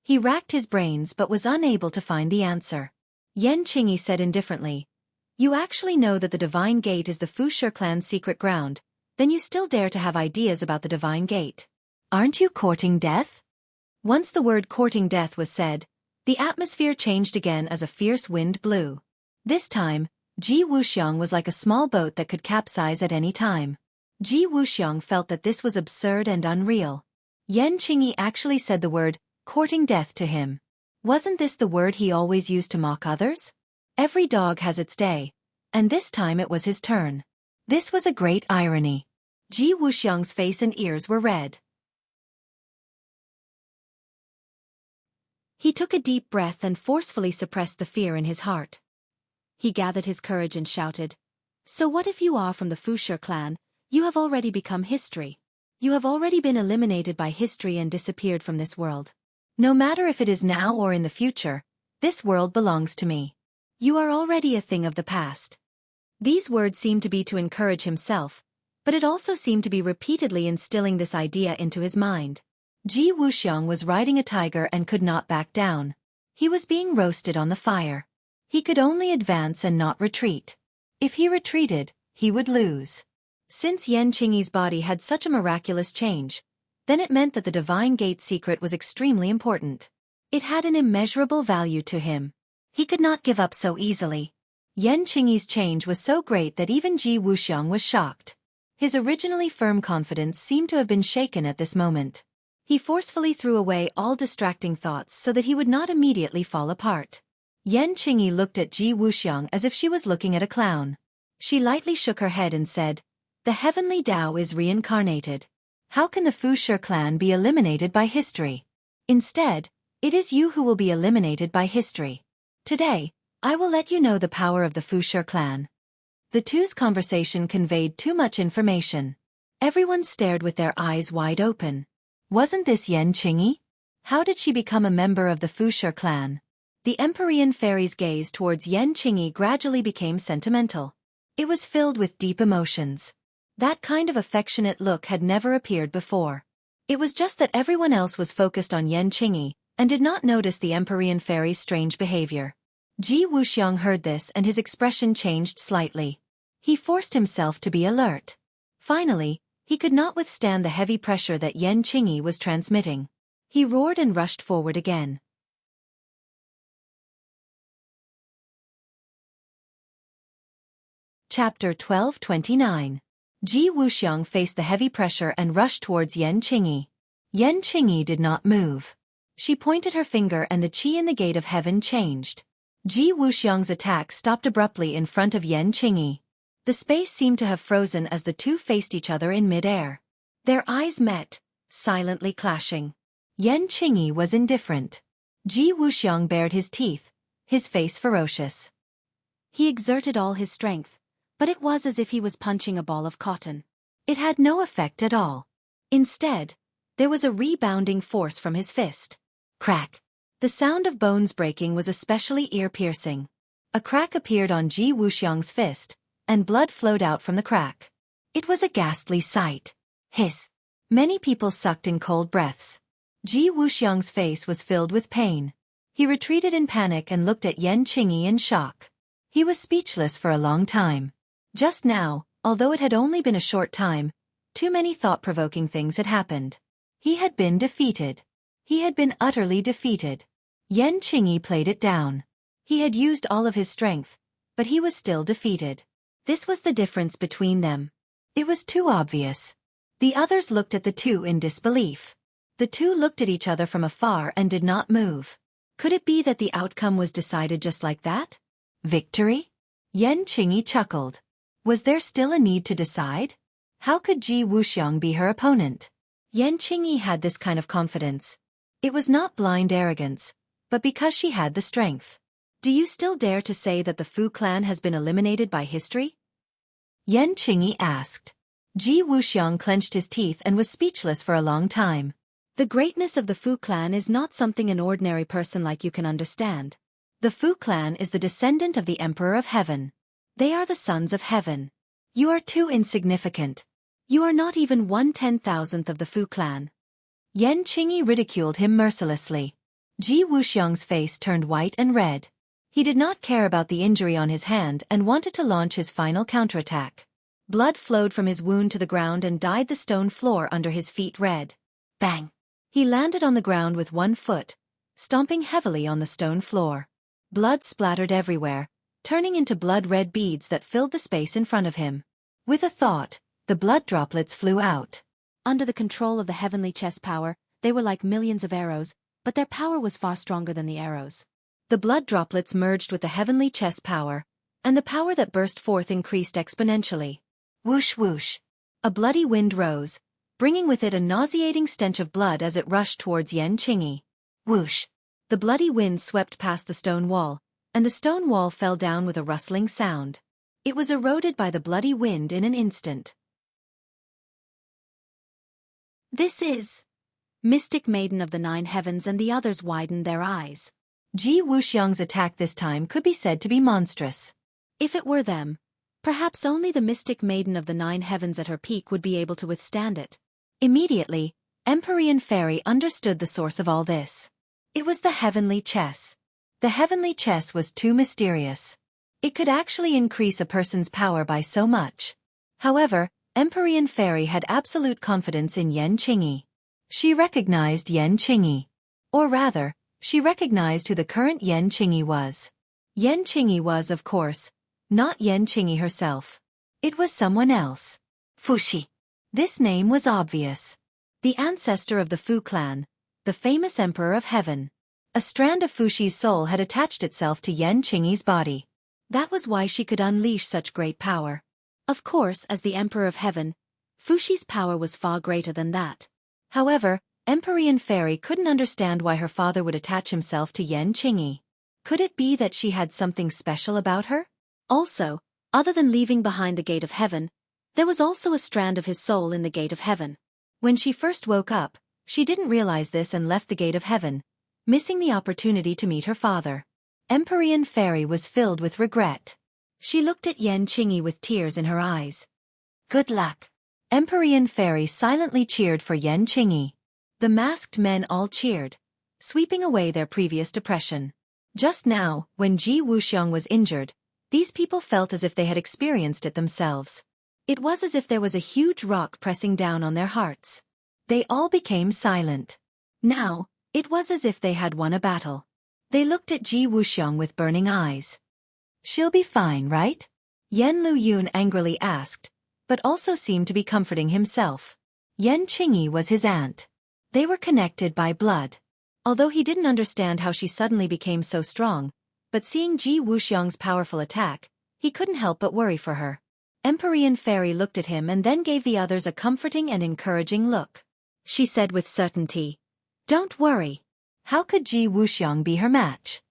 Speaker 1: He racked his brains but was unable to find the answer. Yan Qingyi said indifferently, "You actually know that the divine gate is the Fushi clan's secret ground, then you still dare to have ideas about the divine gate. Aren't you courting death?" Once the word courting death was said, the atmosphere changed again as a fierce wind blew. This time, Ji Wuxiang was like a small boat that could capsize at any time. Ji Wuxiang felt that this was absurd and unreal. Yan Qingyi actually said the word, courting death to him. Wasn't this the word he always used to mock others? Every dog has its day, and this time it was his turn. This was a great irony. Ji Wuxiang's face and ears were red. He took a deep breath and forcefully suppressed the fear in his heart. He gathered his courage and shouted, "So what if you are from the Fushi clan? You have already become history. You have already been eliminated by history and disappeared from this world. No matter if it is now or in the future, this world belongs to me. You are already a thing of the past." These words seemed to be to encourage himself, but it also seemed to be repeatedly instilling this idea into his mind. Ji Wuxiang was riding a tiger and could not back down. He was being roasted on the fire. He could only advance and not retreat. If he retreated, he would lose. Since Yan Qingyi's body had such a miraculous change, then it meant that the divine gate secret was extremely important. It had an immeasurable value to him. He could not give up so easily. Yan Qingyi's change was so great that even Ji Wuxiang was shocked. His originally firm confidence seemed to have been shaken at this moment. He forcefully threw away all distracting thoughts so that he would not immediately fall apart. Yan Qingyi looked at Ji Wuxiang as if she was looking at a clown. She lightly shook her head and said, "The heavenly Tao is reincarnated. How can the Fushi clan be eliminated by history? Instead, it is you who will be eliminated by history. Today, I will let you know the power of the Fushi clan." The two's conversation conveyed too much information. Everyone stared with their eyes wide open. Wasn't this Yan Qingyi? How did she become a member of the Fushi clan? The Empyrean fairy's gaze towards Yan Qingyi gradually became sentimental. It was filled with deep emotions. That kind of affectionate look had never appeared before. It was just that everyone else was focused on Yan Qingyi and did not notice the Empyrean fairy's strange behavior. Ji Wuxiang heard this and his expression changed slightly. He forced himself to be alert. Finally, he could not withstand the heavy pressure that Yan Qingyi was transmitting. He roared and rushed forward again. Chapter 12:29. Ji Wuxiang faced the heavy pressure and rushed towards Yan Qingyi. Yan Qingyi did not move. She pointed her finger and the qi in the gate of heaven changed. Ji Wuxiang's attack stopped abruptly in front of Yan Qingyi. The space seemed to have frozen as the two faced each other in mid-air. Their eyes met, silently clashing. Yan Qingyi was indifferent. Ji Wuxiang bared his teeth, his face ferocious. He exerted all his strength, but it was as if he was punching a ball of cotton. It had no effect at all. Instead, there was a rebounding force from his fist. Crack! The sound of bones breaking was especially ear-piercing. A crack appeared on Ji Wuxiang's fist, and blood flowed out from the crack. It was a ghastly sight. Hiss! Many people sucked in cold breaths. Ji Wuxiang's face was filled with pain. He retreated in panic and looked at Yan Qingyi in shock. He was speechless for a long time. Just now, although it had only been a short time, too many thought-provoking things had happened. He had been defeated. He had been utterly defeated. Yan Qingyi played it down. He had used all of his strength, but he was still defeated. This was the difference between them. It was too obvious. The others looked at the two in disbelief. The two looked at each other from afar and did not move. Could it be that the outcome was decided just like that? Victory? Yan Qingyi chuckled. Was there still a need to decide? How could Ji Wuxiang be her opponent? Yan Qingyi had this kind of confidence. It was not blind arrogance, but because she had the strength. Do you still dare to say that the Fu clan has been eliminated by history? Yan Qingyi asked. Ji Wuxiang clenched his teeth and was speechless for a long time. The greatness of the Fu clan is not something an ordinary person like you can understand. The Fu clan is the descendant of the Emperor of Heaven. They are the sons of heaven. You are too insignificant. You are not even 1/10,000th of the Fu clan. Yan Qingyi ridiculed him mercilessly. Ji Wuxiang's face turned white and red. He did not care about the injury on his hand and wanted to launch his final counterattack. Blood flowed from his wound to the ground and dyed the stone floor under his feet red. Bang! He landed on the ground with one foot, stomping heavily on the stone floor. Blood splattered everywhere, turning into blood-red beads that filled the space in front of him. With a thought, the blood droplets flew out. Under the control of the heavenly chess power, they were like millions of arrows, but their power was far stronger than the arrows. The blood droplets merged with the heavenly chess power, and the power that burst forth increased exponentially. Whoosh whoosh! A bloody wind rose, bringing with it a nauseating stench of blood as it rushed towards Yan Qingyi. Whoosh! The bloody wind swept past the stone wall, and the stone wall fell down with a rustling sound. It was eroded by the bloody wind in an instant. This is Mystic Maiden of the Nine Heavens, and the others widened their eyes. Ji Wuxiang's attack this time could be said to be monstrous. If it were them, perhaps only the Mystic Maiden of the Nine Heavens at her peak would be able to withstand it. Immediately, Empyrean Fairy understood the source of all this. It was the heavenly chess. The heavenly chess was too mysterious. It could actually increase a person's power by so much. However, Empyrean Fairy had absolute confidence in Yan Qingyi. She recognized Yan Qingyi. Or rather, she recognized who the current Yan Qingyi was. Yan Qingyi was, of course, not Yan Qingyi herself. It was someone else. Fuxi. This name was obvious. The ancestor of the Fu clan, the famous Emperor of Heaven. A strand of Fuxi's soul had attached itself to Yan Qingyi's body. That was why she could unleash such great power. Of course, as the Emperor of Heaven, Fuxi's power was far greater than that. However, Empyrean Fairy couldn't understand why her father would attach himself to Yan Qingyi. Could it be that she had something special about her? Also, other than leaving behind the gate of heaven, there was also a strand of his soul in the gate of heaven. When she first woke up, she didn't realize this and left the gate of heaven, missing the opportunity to meet her father. Empyrean Fairy was filled with regret. She looked at Yan Qingyi with tears in her eyes. Good luck. Empyrean Fairy silently cheered for Yan Qingyi. The masked men all cheered, sweeping away their previous depression. Just now, when Ji Wuxiang was injured, these people felt as if they had experienced it themselves. It was as if there was a huge rock pressing down on their hearts. They all became silent. Now, it was as if they had won a battle. They looked at Ji Wuxiang with burning eyes. "She'll be fine, right?" Yan Luyun angrily asked, but also seemed to be comforting himself. Yan Qingyi was his aunt. They were connected by blood. Although he didn't understand how she suddenly became so strong, but seeing Ji Wuxiang's powerful attack, he couldn't help but worry for her. Empyrean Fairy looked at him and then gave the others a comforting and encouraging look. She said with certainty, "Don't worry. How could Ji Wuxiang be her match?"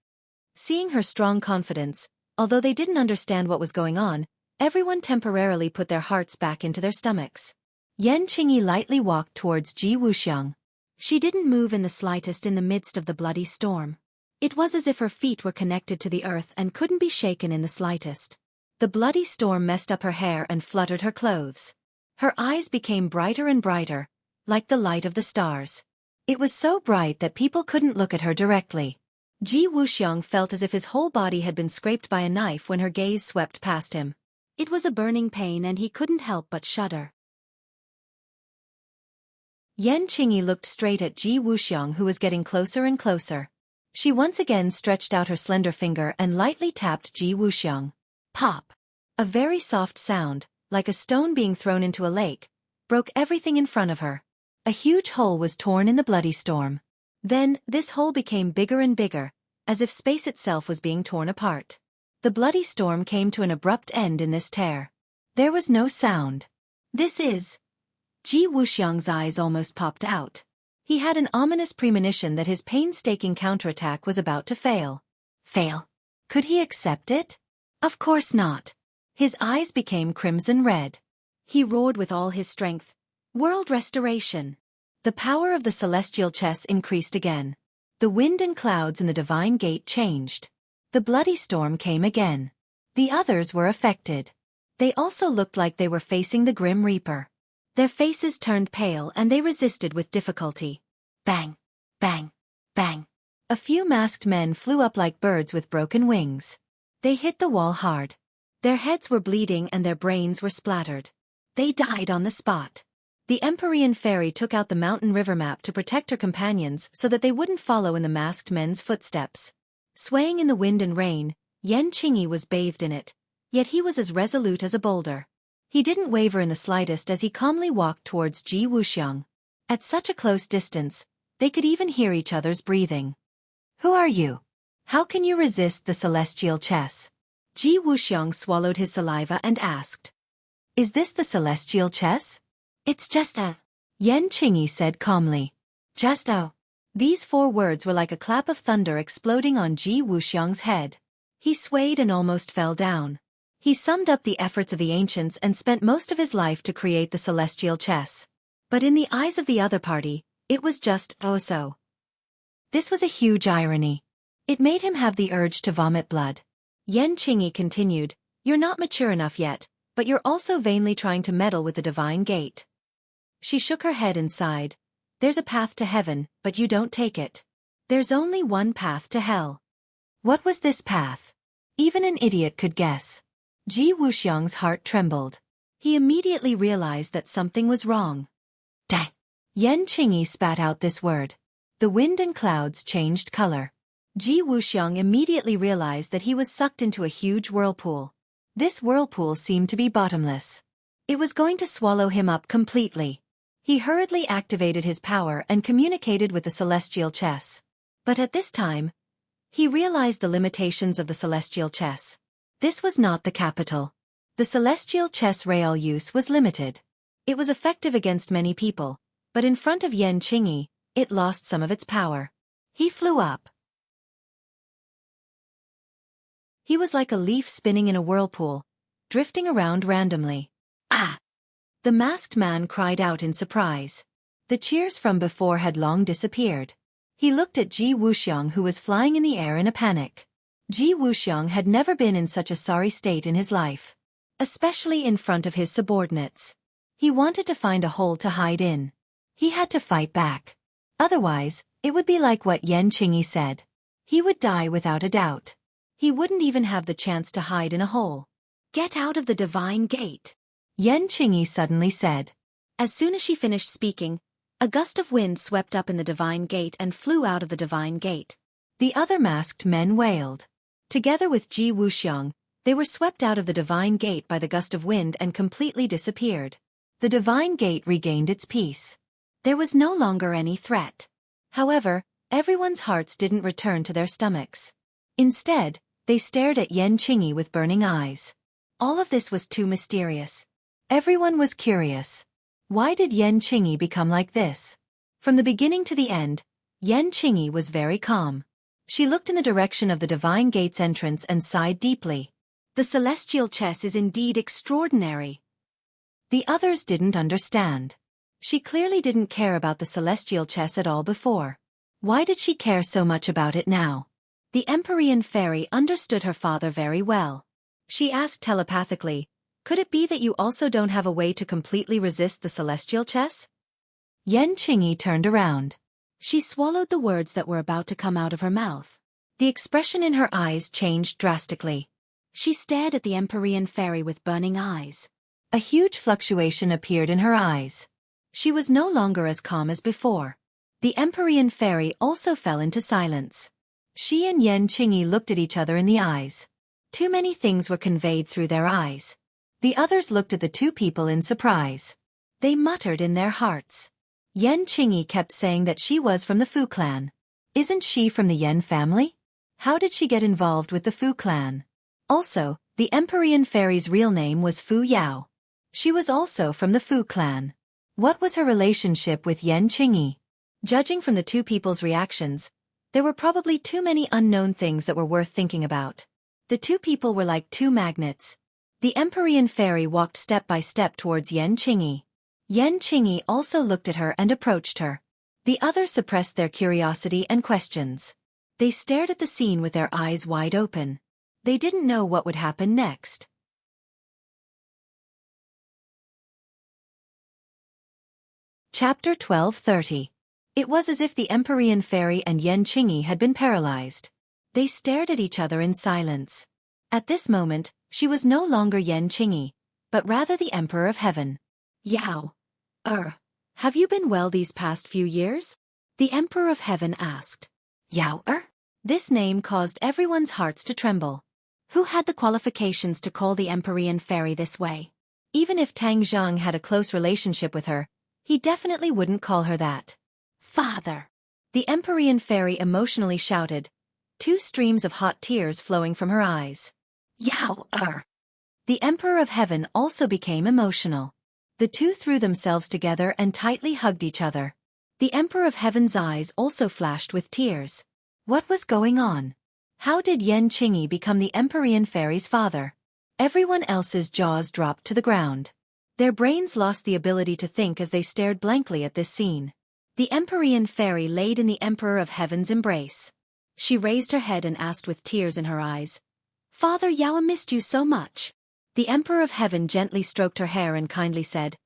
Speaker 1: Seeing her strong confidence, although they didn't understand what was going on, everyone temporarily put their hearts back into their stomachs. Yan Qingyi lightly walked towards Ji Wuxiang. She didn't move in the slightest in the midst of the bloody storm. It was as if her feet were connected to the earth and couldn't be shaken in the slightest. The bloody storm messed up her hair and fluttered her clothes. Her eyes became brighter and brighter, like the light of the stars. It was so bright that people couldn't look at her directly. Ji Wuxiang felt as if his whole body had been scraped by a knife when her gaze swept past him. It was a burning pain and he couldn't help but shudder. Yan Qingyi looked straight at Ji Wuxiang, who was getting closer and closer. She once again stretched out her slender finger and lightly tapped Ji Wuxiang. Pop! A very soft sound, like a stone being thrown into a lake, broke everything in front of her. A huge hole was torn in the bloody storm. Then, this hole became bigger and bigger, as if space itself was being torn apart. The bloody storm came to an abrupt end in this tear. There was no sound. This is... Ji Wuxiang's eyes almost popped out. He had an ominous premonition that his painstaking counterattack was about to fail. Fail? Could he accept it? Of course not. His eyes became crimson red. He roared with all his strength. World restoration! The power of the celestial chess increased again. The wind and clouds in the divine gate changed. The bloody storm came again. The others were affected. They also looked like they were facing the Grim Reaper. Their faces turned pale and they resisted with difficulty. Bang! Bang! Bang! A few masked men flew up like birds with broken wings. They hit the wall hard. Their heads were bleeding and their brains were splattered. They died on the spot. The Empyrean Fairy took out the mountain river map to protect her companions so that they wouldn't follow in the masked men's footsteps. Swaying in the wind and rain, Yan Qingyi was bathed in it, yet he was as resolute as a boulder. He didn't waver in the slightest as he calmly walked towards Ji Wuxiang. At such a close distance, they could even hear each other's breathing. Who are you? How can you resist the celestial chess? Ji Wuxiang swallowed his saliva and asked. Is this the celestial chess? It's just a... Yan Qingyi said calmly. Just a... These 4 words were like a clap of thunder exploding on Ji Wuxiang's head. He swayed and almost fell down. He summed up the efforts of the ancients and spent most of his life to create the celestial chess. But in the eyes of the other party, it was just so. This was a huge irony. It made him have the urge to vomit blood. Yan Qingyi continued, You're not mature enough yet, but you're also vainly trying to meddle with the divine gate. She shook her head and sighed. There's a path to heaven, but you don't take it. There's only one path to hell. What was this path? Even an idiot could guess. Ji Wuxiang's heart trembled. He immediately realized that something was wrong. Dai! Yan Qingyi spat out this word. The wind and clouds changed color. Ji Wuxiang immediately realized that he was sucked into a huge whirlpool. This whirlpool seemed to be bottomless. It was going to swallow him up completely. He hurriedly activated his power and communicated with the celestial chess. But at this time, he realized the limitations of the celestial chess. This was not the capital. The celestial chess real use was limited. It was effective against many people, but in front of Yan Qingyi, it lost some of its power. He flew up. He was like a leaf spinning in a whirlpool, drifting around randomly. Ah! The masked man cried out in surprise. The cheers from before had long disappeared. He looked at Ji Wuxiang, who was flying in the air in a panic. Ji Wuxiang had never been in such a sorry state in his life. Especially in front of his subordinates. He wanted to find a hole to hide in. He had to fight back. Otherwise, it would be like what Yan Qingyi said. He would die without a doubt. He wouldn't even have the chance to hide in a hole. Get out of the divine gate, Yan Qingyi suddenly said. As soon as she finished speaking, A gust of wind swept up in the divine gate and flew out of the divine gate. The other masked men wailed. Together with Ji Wuxiang, they were swept out of the divine gate by the gust of wind and completely disappeared. The divine gate regained its peace. There was no longer any threat. However, everyone's hearts didn't return to their stomachs. Instead, they stared at Yan Qingyi with burning eyes. All of this was too mysterious. Everyone was curious. Why did Yan Qingyi become like this? From the beginning to the end, Yan Qingyi was very calm. She looked in the direction of the divine gate's entrance and sighed deeply. The celestial chess is indeed extraordinary. The others didn't understand. She clearly didn't care about the celestial chess at all before. Why did she care so much about it now? The Empyrean fairy understood her father very well. She asked telepathically, "Could it be that you also don't have a way to completely resist the celestial chess?" Yan Qingyi turned around. She swallowed the words that were about to come out of her mouth. The expression in her eyes changed drastically. She stared at the Empyrean fairy with burning eyes. A huge fluctuation appeared in her eyes. She was no longer as calm as before. The Empyrean fairy also fell into silence. She and Yan Qingyi looked at each other in the eyes. Too many things were conveyed through their eyes. The others looked at the two people in surprise. They muttered in their hearts. Yan Qingyi kept saying that she was from the Fu clan. Isn't she from the Yan family? How did she get involved with the Fu clan? Also, the Empyrean fairy's real name was Fu Yao. She was also from the Fu clan. What was her relationship with Yan Qingyi? Judging from the two people's reactions, there were probably too many unknown things that were worth thinking about. The two people were like two magnets. The Empyrean fairy walked step by step towards Yan Qingyi. Yan Qingyi also looked at her and approached her. The others suppressed their curiosity and questions. They stared at the scene with their eyes wide open. They didn't know what would happen next. Chapter 12:30. It was as if the Empyrean fairy and Yan Qingyi had been paralyzed. They stared at each other in silence. At this moment, she was no longer Yan Qingyi, but rather the Emperor of Heaven. Yao. Have you been well these past few years? The Emperor of Heaven asked. Yao. This name caused everyone's hearts to tremble. Who had the qualifications to call the Empyrean fairy this way? Even if Tang Zhang had a close relationship with her, he definitely wouldn't call her that. Father! The Empyrean fairy emotionally shouted, two streams of hot tears flowing from her eyes. Yao. The Emperor of Heaven also became emotional. The two threw themselves together and tightly hugged each other. The Emperor of Heaven's eyes also flashed with tears. What was going on? How did Yan Qingyi become the Empyrean fairy's father? Everyone else's jaws dropped to the ground. Their brains lost the ability to think as they stared blankly at this scene. The Empyrean fairy laid in the Emperor of Heaven's embrace. She raised her head and asked with tears in her eyes, "Father Yao missed you so much." The Emperor of Heaven gently stroked her hair and kindly said,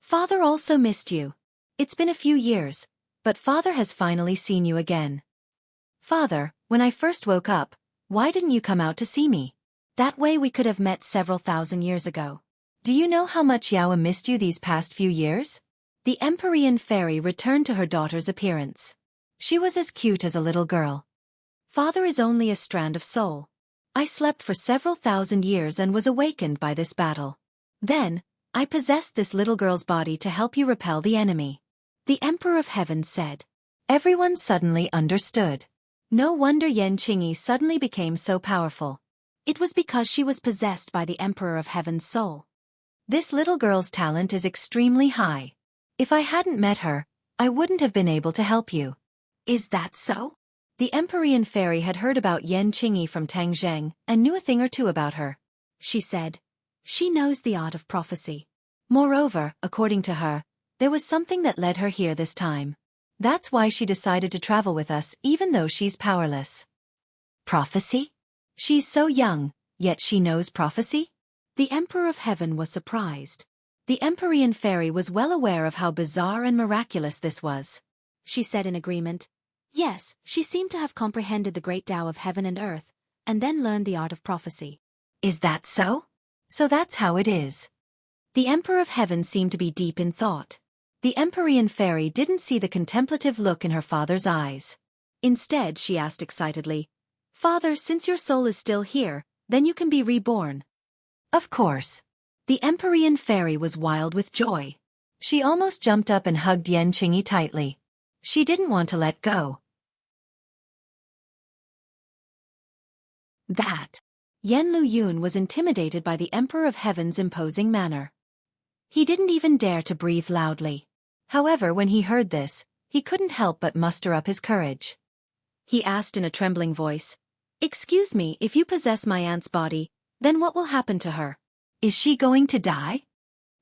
Speaker 1: "Father also missed you. It's been a few years, but Father has finally seen you again." "Father, when I first woke up, why didn't you come out to see me? That way we could have met several thousand years ago. Do you know how much Yao missed you these past few years?" The Empyrean fairy returned to her daughter's appearance. She was as cute as a little girl. "Father is only a strand of soul. I slept for several thousand years and was awakened by this battle. Then, I possessed this little girl's body to help you repel the enemy," the Emperor of Heaven said. Everyone suddenly understood. No wonder Yan Qingyi suddenly became so powerful. It was because she was possessed by the Emperor of Heaven's soul. This little girl's talent is extremely high. If I hadn't met her, I wouldn't have been able to help you. Is that so? The Empyrean fairy had heard about Yan Qingyi from Tang Zheng and knew a thing or two about her. She said, "She knows the art of prophecy." Moreover, according to her, there was something that led her here this time. That's why she decided to travel with us even though she's powerless. Prophecy? She's so young, yet she knows prophecy? The Emperor of Heaven was surprised. The Empyrean fairy was well aware of how bizarre and miraculous this was. She said in agreement, "Yes, she seemed to have comprehended the great Tao of heaven and earth, and then learned the art of prophecy." Is that so? So that's how it is. The Emperor of Heaven seemed to be deep in thought. The Empyrean fairy didn't see the contemplative look in her father's eyes. Instead, she asked excitedly, "Father, since your soul is still here, then you can be reborn." "Of course." The Empyrean fairy was wild with joy. She almost jumped up and hugged Yan Qingyi tightly. She didn't want to let go. That. Yan Luyun was intimidated by the Emperor of Heaven's imposing manner. He didn't even dare to breathe loudly. However, when he heard this, he couldn't help but muster up his courage. He asked in a trembling voice, "Excuse me, if you possess my aunt's body, then what will happen to her? Is she going to die?"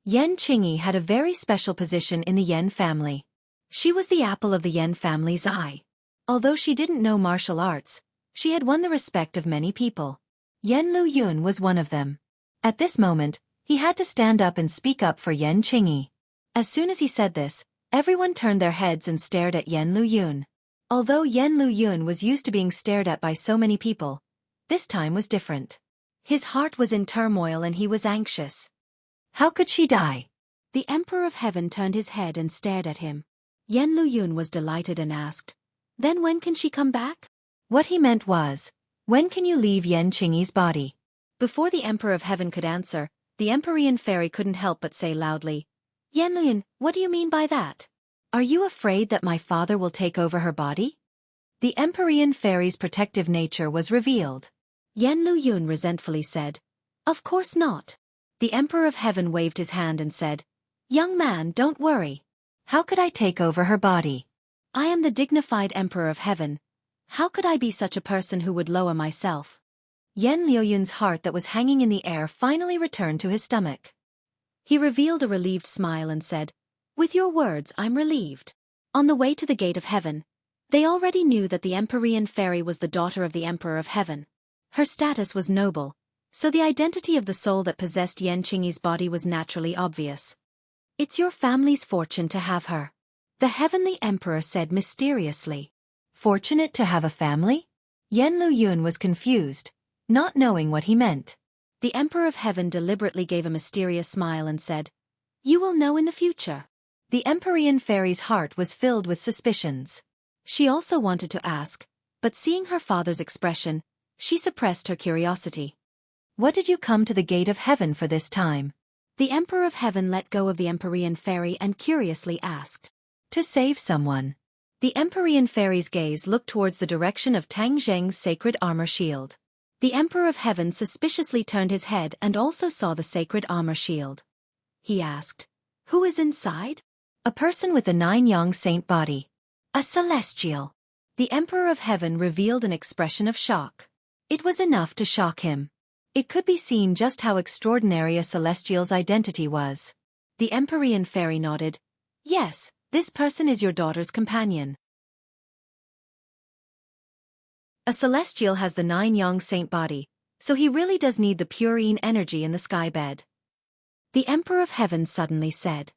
Speaker 1: Yan Qingyi had a very special position in the Yan family. She was the apple of the Yan family's eye. Although she didn't know martial arts, she had won the respect of many people. Yan Luyun was one of them. At this moment, he had to stand up and speak up for Yan Qingyi. As soon as he said this, everyone turned their heads and stared at Yan Luyun. Although Yan Luyun was used to being stared at by so many people, this time was different. His heart was in turmoil and he was anxious. How could she die? The Emperor of Heaven turned his head and stared at him. Yan Luyun was delighted and asked, "Then when can she come back?" What he meant was, "When can you leave Yan Qingyi's body?" Before the Emperor of Heaven could answer, the Empyrean fairy couldn't help but say loudly, "Yan Luyun, what do you mean by that? Are you afraid that my father will take over her body?" The Empyrean fairy's protective nature was revealed. Yan Luyun resentfully said, "Of course not." The Emperor of Heaven waved his hand and said, "Young man, don't worry. How could I take over her body? I am the dignified Emperor of Heaven. How could I be such a person who would lower myself?" Yan Luyun's heart that was hanging in the air finally returned to his stomach. He revealed a relieved smile and said, "With your words, I'm relieved." On the way to the gate of heaven, they already knew that the Empyrean fairy was the daughter of the Emperor of Heaven. Her status was noble, so the identity of the soul that possessed Yan Qingyi's body was naturally obvious. "It's your family's fortune to have her," the Heavenly Emperor said mysteriously. Fortunate to have a family? Yan Luyun was confused, not knowing what he meant. The Emperor of Heaven deliberately gave a mysterious smile and said, "You will know in the future." The Empyrean fairy's heart was filled with suspicions. She also wanted to ask, but seeing her father's expression, she suppressed her curiosity. "What did you come to the gate of heaven for this time?" The Emperor of Heaven let go of the Empyrean fairy and curiously asked, "To save someone." The Empyrean fairy's gaze looked towards the direction of Tang Zheng's sacred armor shield. The Emperor of Heaven suspiciously turned his head and also saw the sacred armor shield. He asked, "Who is inside?" "A person with a 9-yang saint body. A celestial." The Emperor of Heaven revealed an expression of shock. It was enough to shock him. It could be seen just how extraordinary a celestial's identity was. The Empyrean fairy nodded. "Yes, this person is your daughter's companion. A celestial has the 9-yang saint body, so he really does need the purine energy in the sky bed." The Emperor of Heaven suddenly said,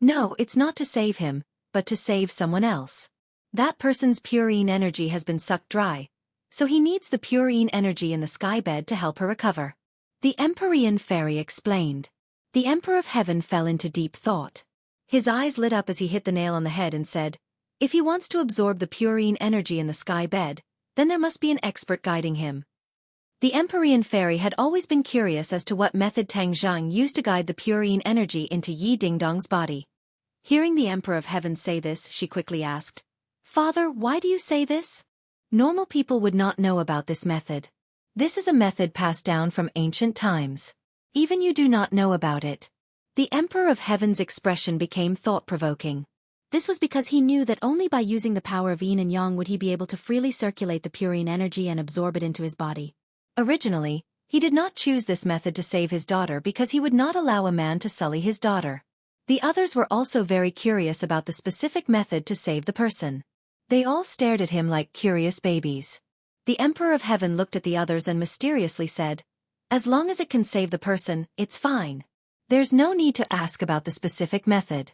Speaker 1: "No, it's not to save him, but to save someone else. That person's purine energy has been sucked dry, so he needs the purine energy in the sky bed to help her recover." The Empyrean fairy explained. The Emperor of Heaven fell into deep thought. His eyes lit up as he hit the nail on the head and said, "If he wants to absorb the purine energy in the sky bed, then there must be an expert guiding him." The Empyrean fairy had always been curious as to what method Tang Zhang used to guide the purine energy into Yi Dingdong's body. Hearing the Emperor of Heaven say this, she quickly asked, "Father, why do you say this? Normal people would not know about this method. This is a method passed down from ancient times. Even you do not know about it." The Emperor of Heaven's expression became thought-provoking. This was because he knew that only by using the power of yin and yang would he be able to freely circulate the purine energy and absorb it into his body. Originally, he did not choose this method to save his daughter because he would not allow a man to sully his daughter. The others were also very curious about the specific method to save the person. They all stared at him like curious babies. The Emperor of Heaven looked at the others and mysteriously said, "As long as it can save the person, it's fine. There's no need to ask about the specific method."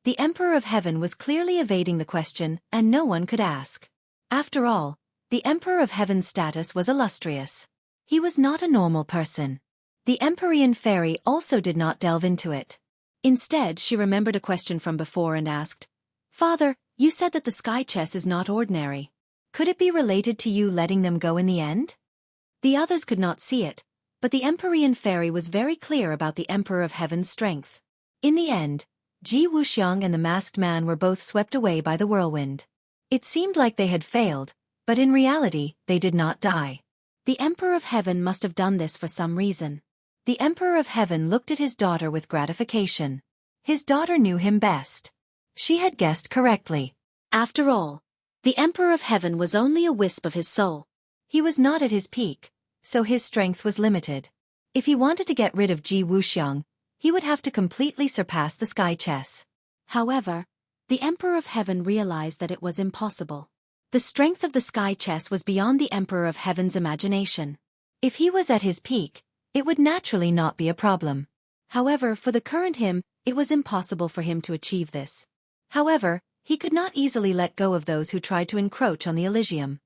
Speaker 1: The Emperor of Heaven was clearly evading the question, and no one could ask. After all, the Emperor of Heaven's status was illustrious. He was not a normal person. The Empyrean fairy also did not delve into it. Instead, she remembered a question from before and asked, "Father, you said that the sky chess is not ordinary. Could it be related to you letting them go in the end?" The others could not see it, but the Empyrean fairy was very clear about the Emperor of Heaven's strength. In the end, Ji Wuxiang and the masked man were both swept away by the whirlwind. It seemed like they had failed, but in reality, they did not die. The Emperor of Heaven must have done this for some reason. The Emperor of Heaven looked at his daughter with gratification. His daughter knew him best. She had guessed correctly. After all, the Emperor of Heaven was only a wisp of his soul. He was not at his peak, so his strength was limited. If he wanted to get rid of Ji Wuxiang, he would have to completely surpass the sky chess. However, the Emperor of Heaven realized that it was impossible. The strength of the sky chess was beyond the Emperor of Heaven's imagination. If he was at his peak, it would naturally not be a problem. However, for the current him, it was impossible for him to achieve this. However, he could not easily let go of those who tried to encroach on the Elysium.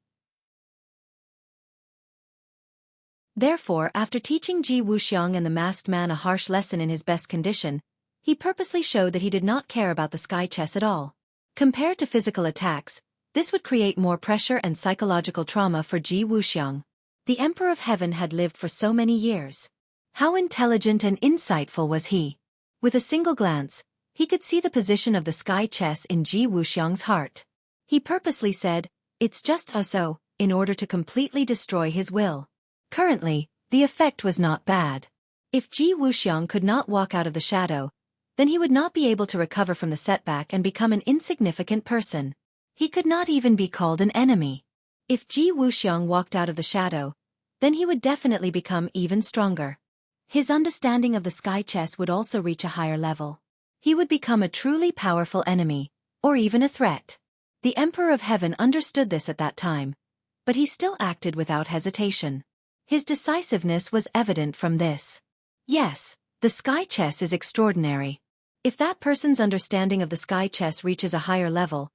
Speaker 1: Therefore, after teaching Ji Wuxiang and the masked man a harsh lesson in his best condition, he purposely showed that he did not care about the sky chess at all. Compared to physical attacks, this would create more pressure and psychological trauma for Ji Wuxiang. The Emperor of Heaven had lived for so many years. How intelligent and insightful was he? With a single glance, he could see the position of the sky chess in Ji Wuxiang's heart. He purposely said, "It's just so," in order to completely destroy his will. Currently, the effect was not bad. If Ji Wuxiang could not walk out of the shadow, then he would not be able to recover from the setback and become an insignificant person. He could not even be called an enemy. If Ji Wuxiang walked out of the shadow, then he would definitely become even stronger. His understanding of the sky chess would also reach a higher level. He would become a truly powerful enemy, or even a threat. The Emperor of Heaven understood this at that time, but he still acted without hesitation. His decisiveness was evident from this. Yes, the sky chess is extraordinary. If that person's understanding of the sky chess reaches a higher level,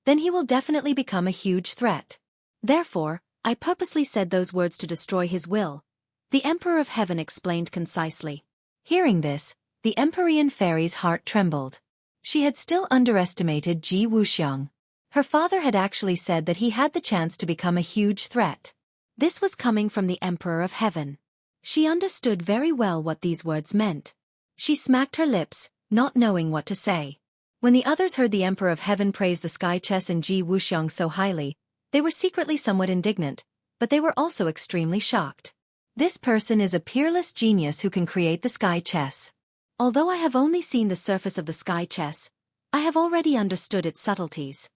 Speaker 1: then he will definitely become a huge threat. Therefore, I purposely said those words to destroy his will, the Emperor of Heaven explained concisely. Hearing this, the Empyrean fairy's heart trembled. She had still underestimated Ji Wuxiang. Her father had actually said that he had the chance to become a huge threat. This was coming from the Emperor of Heaven. She understood very well what these words meant. She smacked her lips, not knowing what to say. When the others heard the Emperor of Heaven praise the sky chess and Ji Wuxiang so highly, they were secretly somewhat indignant, but they were also extremely shocked. This person is a peerless genius who can create the sky chess. Although I have only seen the surface of the sky chess, I have already understood its subtleties.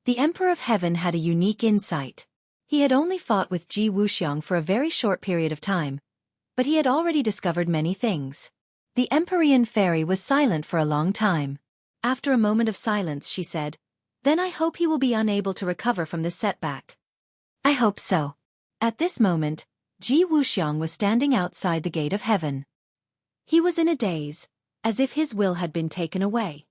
Speaker 1: The Emperor of Heaven had a unique insight. He had only fought with Ji Wuxiang for a very short period of time, but he had already discovered many things. The Empyrean fairy was silent for a long time. After a moment of silence, she said, "Then I hope he will be unable to recover from this setback." "I hope so." At this moment, Ji Wuxiang was standing outside the gate of heaven. He was in a daze, as if his will had been taken away.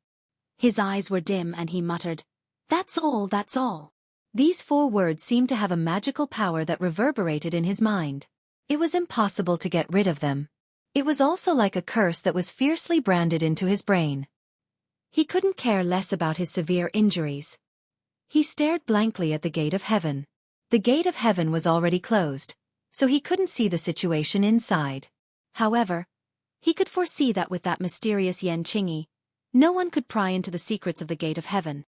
Speaker 1: His eyes were dim and he muttered, "That's all, that's all." These 4 words seemed to have a magical power that reverberated in his mind. It was impossible to get rid of them. It was also like a curse that was fiercely branded into his brain. He couldn't care less about his severe injuries. He stared blankly at the gate of heaven. The gate of heaven was already closed, so he couldn't see the situation inside. However, he could foresee that with that mysterious Yan Qingyi, no one could pry into the secrets of the gate of heaven.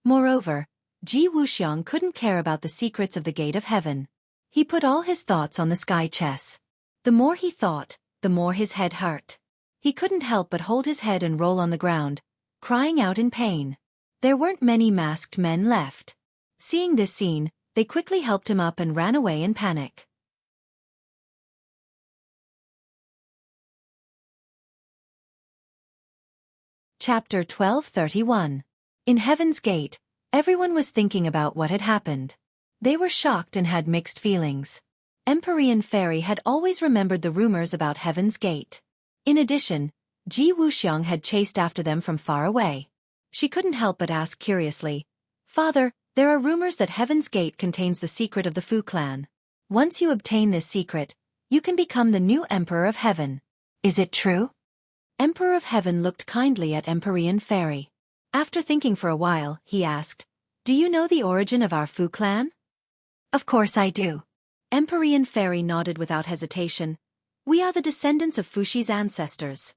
Speaker 1: Moreover, Ji Wuxiang couldn't care about the secrets of the gate of heaven. He put all his thoughts on the sky chess. The more he thought, the more his head hurt. He couldn't help but hold his head and roll on the ground, crying out in pain. There weren't many masked men left. Seeing this scene, they quickly helped him up and ran away in panic. Chapter 1231. In Heaven's Gate, everyone was thinking about what had happened. They were shocked and had mixed feelings. Empyrean Fairy had always remembered the rumors about Heaven's Gate. In addition, Ji Wuxiang had chased after them from far away. She couldn't help but ask curiously, "Father, there are rumors that Heaven's Gate contains the secret of the Fu clan. Once you obtain this secret, you can become the new Emperor of Heaven. Is it true?" Emperor of Heaven looked kindly at Empyrean Fairy. After thinking for a while, he asked, "Do you know the origin of our Fu clan?" "Of course I do." Empyrean Fairy nodded without hesitation. "We are the descendants of Fuxi's ancestors."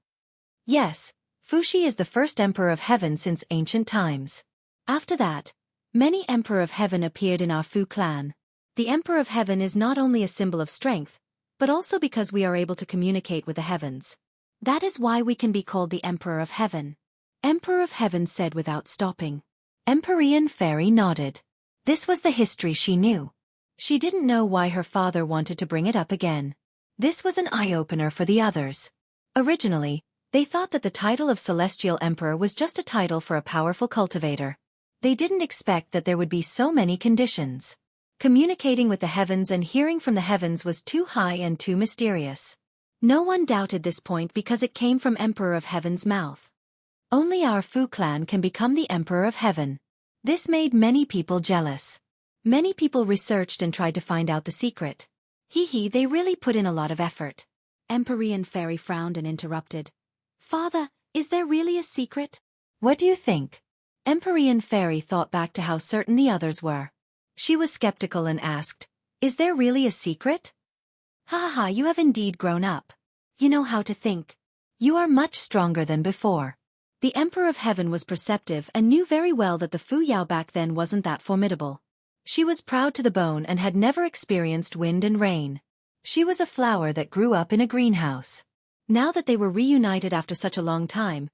Speaker 1: "Yes, Fuxi is the first Emperor of Heaven since ancient times. After that, many Emperor of Heaven appeared in our Fu clan. The Emperor of Heaven is not only a symbol of strength, but also because we are able to communicate with the heavens. That is why we can be called the Emperor of Heaven." Emperor of Heaven said without stopping. Empyrean Fairy nodded. This was the history she knew. She didn't know why her father wanted to bring it up again. This was an eye-opener for the others. Originally, they thought that the title of Celestial Emperor was just a title for a powerful cultivator. They didn't expect that there would be so many conditions. Communicating with the heavens and hearing from the heavens was too high and too mysterious. No one doubted this point because it came from Emperor of Heaven's mouth. Only our Fu clan can become the Emperor of Heaven. This made many people jealous. Many people researched and tried to find out the secret. They really put in a lot of effort. Empyrean Fairy frowned and interrupted. "Father, is there really a secret?" "What do you think?" Empyrean Fairy thought back to how certain the others were. She was skeptical and asked, "Is there really a secret?" "Ha, you have indeed grown up. You know how to think. You are much stronger than before." The Emperor of Heaven was perceptive and knew very well that the Fu Yao back then wasn't that formidable. She was proud to the bone and had never experienced wind and rain. She was a flower that grew up in a greenhouse. Now that they were reunited after such a long time,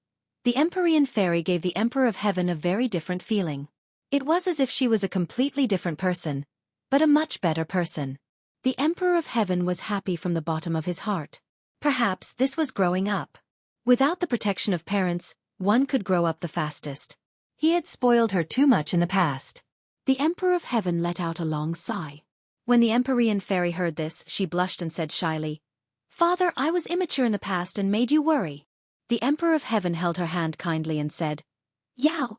Speaker 1: the Empyrean Fairy gave the Emperor of Heaven a very different feeling. It was as if she was a completely different person, but a much better person. The Emperor of Heaven was happy from the bottom of his heart. Perhaps this was growing up. Without the protection of parents, one could grow up the fastest. He had spoiled her too much in the past. The Emperor of Heaven let out a long sigh. When the Empyrean Fairy heard this, she blushed and said shyly, "Father, I was immature in the past and made you worry." The Emperor of Heaven held her hand kindly and said, "Yao,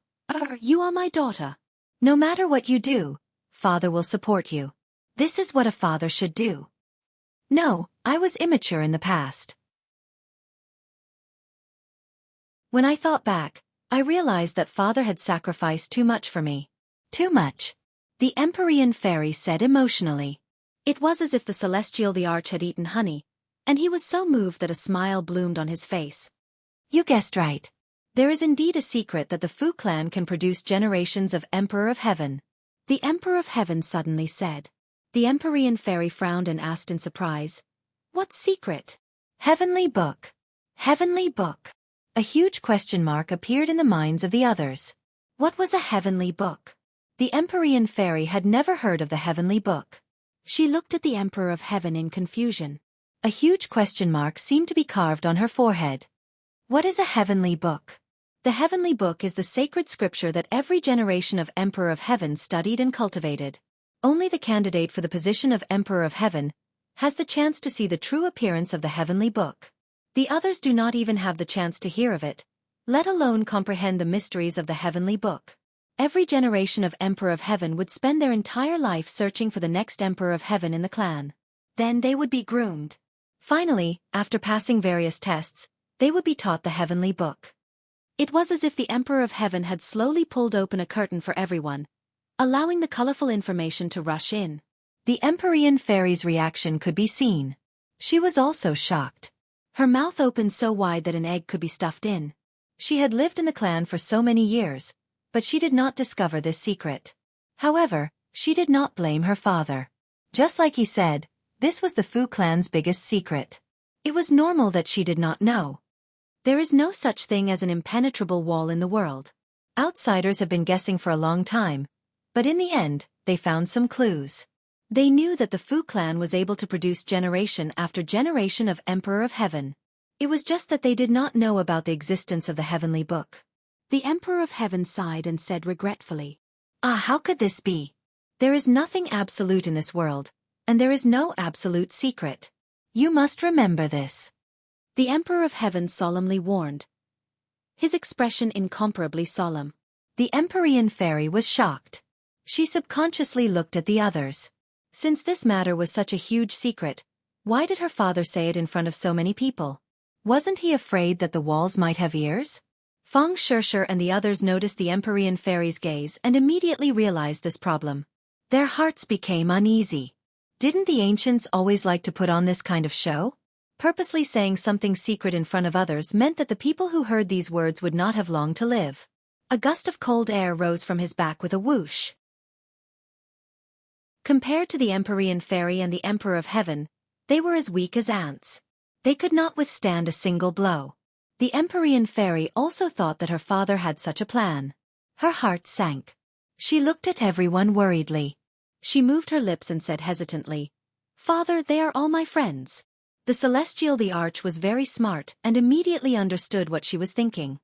Speaker 1: you are my daughter. No matter what you do, Father will support you. This is what a father should do." "No, I was immature in the past. When I thought back, I realized that Father had sacrificed too much for me." "Too much?" the Empyrean Fairy said emotionally. It was as if the Celestial the Arch had eaten honey, and he was so moved that a smile bloomed on his face. "You guessed right. There is indeed a secret that the Fu clan can produce generations of Emperor of Heaven." The Emperor of Heaven suddenly said. The Empyrean Fairy frowned and asked in surprise, "What secret?" "Heavenly Book." Heavenly Book. A huge question mark appeared in the minds of the others. What was a heavenly book? The Empyrean Fairy had never heard of the Heavenly Book. She looked at the Emperor of Heaven in confusion. A huge question mark seemed to be carved on her forehead. What is a heavenly book? The Heavenly Book is the sacred scripture that every generation of Emperor of Heaven studied and cultivated. Only the candidate for the position of Emperor of Heaven has the chance to see the true appearance of the Heavenly Book. The others do not even have the chance to hear of it, let alone comprehend the mysteries of the Heavenly Book. Every generation of Emperor of Heaven would spend their entire life searching for the next Emperor of Heaven in the clan. Then they would be groomed. Finally, after passing various tests, they would be taught the Heavenly Book. It was as if the Emperor of Heaven had slowly pulled open a curtain for everyone, allowing the colorful information to rush in. The Empyrean Fairy's reaction could be seen. She was also shocked. Her mouth opened so wide that an egg could be stuffed in. She had lived in the clan for so many years, but she did not discover this secret. However, she did not blame her father. Just like he said, this was the Fu clan's biggest secret. It was normal that she did not know. There is no such thing as an impenetrable wall in the world. Outsiders have been guessing for a long time, but in the end, they found some clues. They knew that the Fu clan was able to produce generation after generation of Emperor of Heaven. It was just that they did not know about the existence of the Heavenly Book. The Emperor of Heaven sighed and said regretfully, How could this be? There is nothing absolute in this world, and there is no absolute secret. You must remember this." The Emperor of Heaven solemnly warned, his expression incomparably solemn. The Empyrean Fairy was shocked. She subconsciously looked at the others. Since this matter was such a huge secret, why did her father say it in front of so many people? Wasn't he afraid that the walls might have ears? Feng Shishir and the others noticed the Empyrean fairy's gaze and immediately realized this problem. Their hearts became uneasy. Didn't the ancients always like to put on this kind of show? Purposely saying something secret in front of others meant that the people who heard these words would not have long to live. A gust of cold air rose from his back with a whoosh. Compared to the Empyrean fairy and the Emperor of Heaven, they were as weak as ants. They could not withstand a single blow. The Empyrean fairy also thought that her father had such a plan. Her heart sank. She looked at everyone worriedly. She moved her lips and said hesitantly, "Father, they are all my friends." The Celestial the Arch was very smart and immediately understood what she was thinking.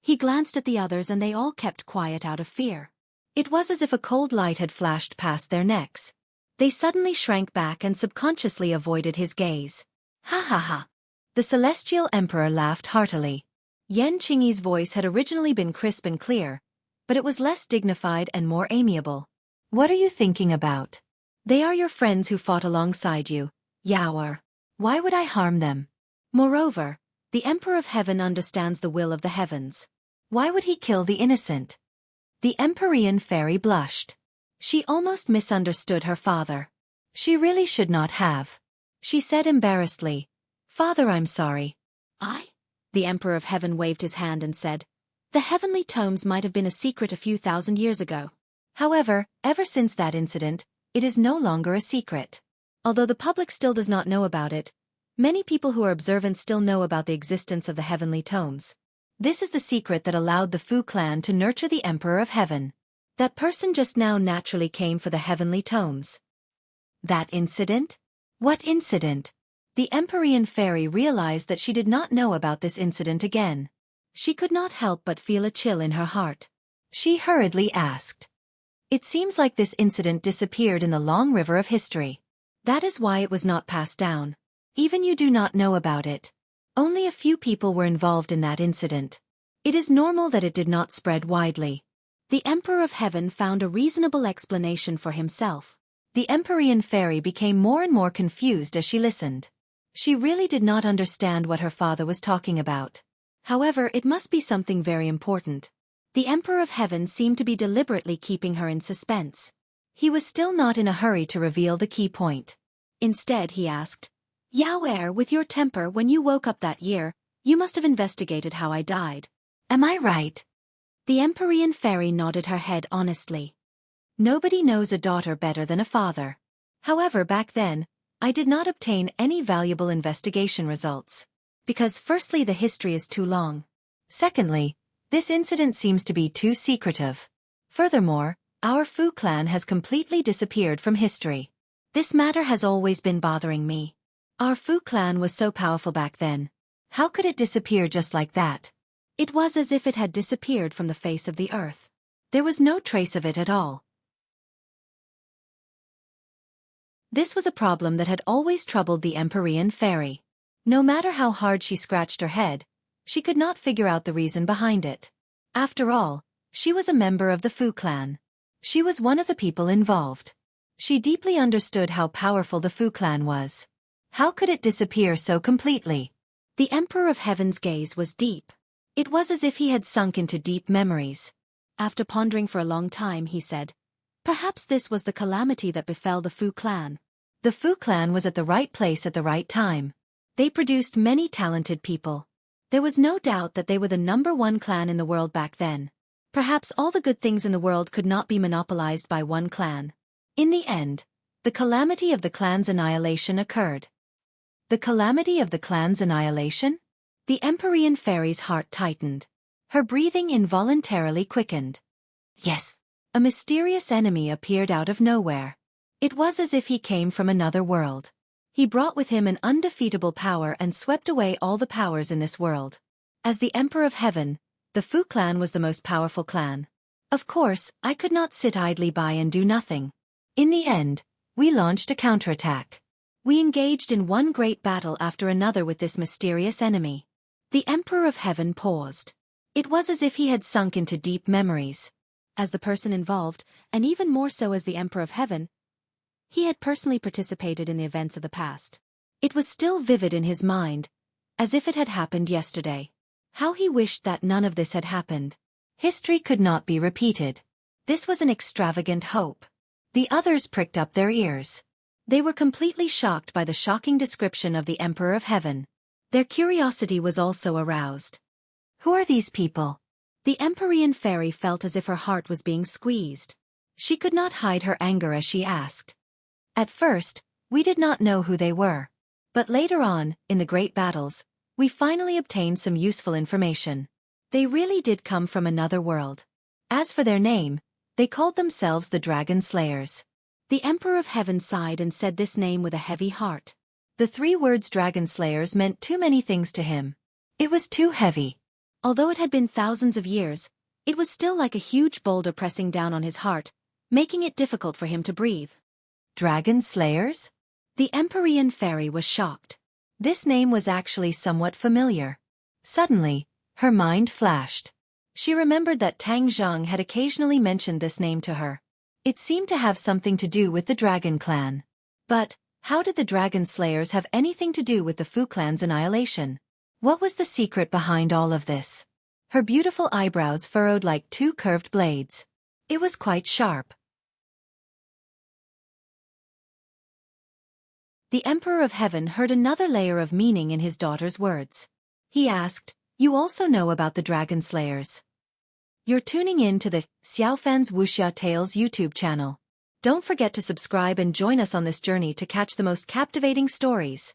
Speaker 1: He glanced at the others and they all kept quiet out of fear. It was as if a cold light had flashed past their necks. They suddenly shrank back and subconsciously avoided his gaze. Ha ha ha. The Celestial Emperor laughed heartily. Yan Qingyi's voice had originally been crisp and clear, but it was less dignified and more amiable. "What are you thinking about? They are your friends who fought alongside you, Yaoer. Why would I harm them? Moreover, the Emperor of Heaven understands the will of the heavens. Why would he kill the innocent?" The Empyrean fairy blushed. She almost misunderstood her father. She really should not have. She said embarrassedly, "Father, I'm sorry." The Emperor of Heaven waved his hand and said, "The heavenly tomes might have been a secret a few thousand years ago. However, ever since that incident, it is no longer a secret. Although the public still does not know about it, many people who are observant still know about the existence of the heavenly tomes. This is the secret that allowed the Fu clan to nurture the Emperor of Heaven. That person just now naturally came for the heavenly tomes." That incident? What incident? The Empyrean fairy realized that she did not know about this incident again. She could not help but feel a chill in her heart. She hurriedly asked. "It seems like this incident disappeared in the long river of history. That is why it was not passed down. Even you do not know about it. Only a few people were involved in that incident. It is normal that it did not spread widely." The Emperor of Heaven found a reasonable explanation for himself. The Empyrean fairy became more and more confused as she listened. She really did not understand what her father was talking about. However, it must be something very important. The Emperor of Heaven seemed to be deliberately keeping her in suspense. He was still not in a hurry to reveal the key point. Instead, he asked, "Yaoer, with your temper, when you woke up that year, you must have investigated how I died. Am I right?" The Empyrean fairy nodded her head honestly. "Nobody knows a daughter better than a father. However, back then, I did not obtain any valuable investigation results. Because firstly, the history is too long. Secondly, this incident seems to be too secretive. Furthermore, our Fu clan has completely disappeared from history. This matter has always been bothering me. Our Fu clan was so powerful back then. How could it disappear just like that? It was as if it had disappeared from the face of the earth. There was no trace of it at all." This was a problem that had always troubled the Empyrean fairy. No matter how hard she scratched her head, she could not figure out the reason behind it. After all, she was a member of the Fu clan. She was one of the people involved. She deeply understood how powerful the Fu clan was. How could it disappear so completely? The Emperor of Heaven's gaze was deep. It was as if he had sunk into deep memories. After pondering for a long time, he said, "Perhaps this was the calamity that befell the Fu clan." The Fu clan was at the right place at the right time. They produced many talented people. There was no doubt that they were the #1 clan in the world back then. Perhaps all the good things in the world could not be monopolized by one clan. In the end, the calamity of the clan's annihilation occurred. The calamity of the clan's annihilation? The Empyrean fairy's heart tightened. Her breathing involuntarily quickened. Yes. A mysterious enemy appeared out of nowhere. It was as if he came from another world. He brought with him an undefeatable power and swept away all the powers in this world. As the Emperor of Heaven, the Fu clan was the most powerful clan. Of course, I could not sit idly by and do nothing. In the end, we launched a counterattack. We engaged in one great battle after another with this mysterious enemy. The Emperor of Heaven paused. It was as if he had sunk into deep memories. As the person involved, and even more so as the Emperor of Heaven, he had personally participated in the events of the past. It was still vivid in his mind, as if it had happened yesterday. How he wished that none of this had happened. History could not be repeated. This was an extravagant hope. The others pricked up their ears. They were completely shocked by the shocking description of the Emperor of Heaven. Their curiosity was also aroused. Who are these people? The Empyrean fairy felt as if her heart was being squeezed. She could not hide her anger as she asked. At first, we did not know who they were. But later on, in the great battles, we finally obtained some useful information. They really did come from another world. As for their name, they called themselves the Dragon Slayers. The Emperor of Heaven sighed and said this name with a heavy heart. The 3 words Dragon Slayers meant too many things to him. It was too heavy. Although it had been thousands of years, it was still like a huge boulder pressing down on his heart, making it difficult for him to breathe. Dragon Slayers? The Empyrean fairy was shocked. This name was actually somewhat familiar. Suddenly, her mind flashed. She remembered that Tang Zhang had occasionally mentioned this name to her. It seemed to have something to do with the Dragon Clan. But, how did the Dragon Slayers have anything to do with the Fu Clan's annihilation? What was the secret behind all of this? Her beautiful eyebrows furrowed like 2 curved blades. It was quite sharp. The Emperor of Heaven heard another layer of meaning in his daughter's words. He asked, "You also know about the Dragon Slayers? You're tuning in to the Xiaofan's Wuxia Tales YouTube channel. Don't forget to subscribe and join us on this journey to catch the most captivating stories."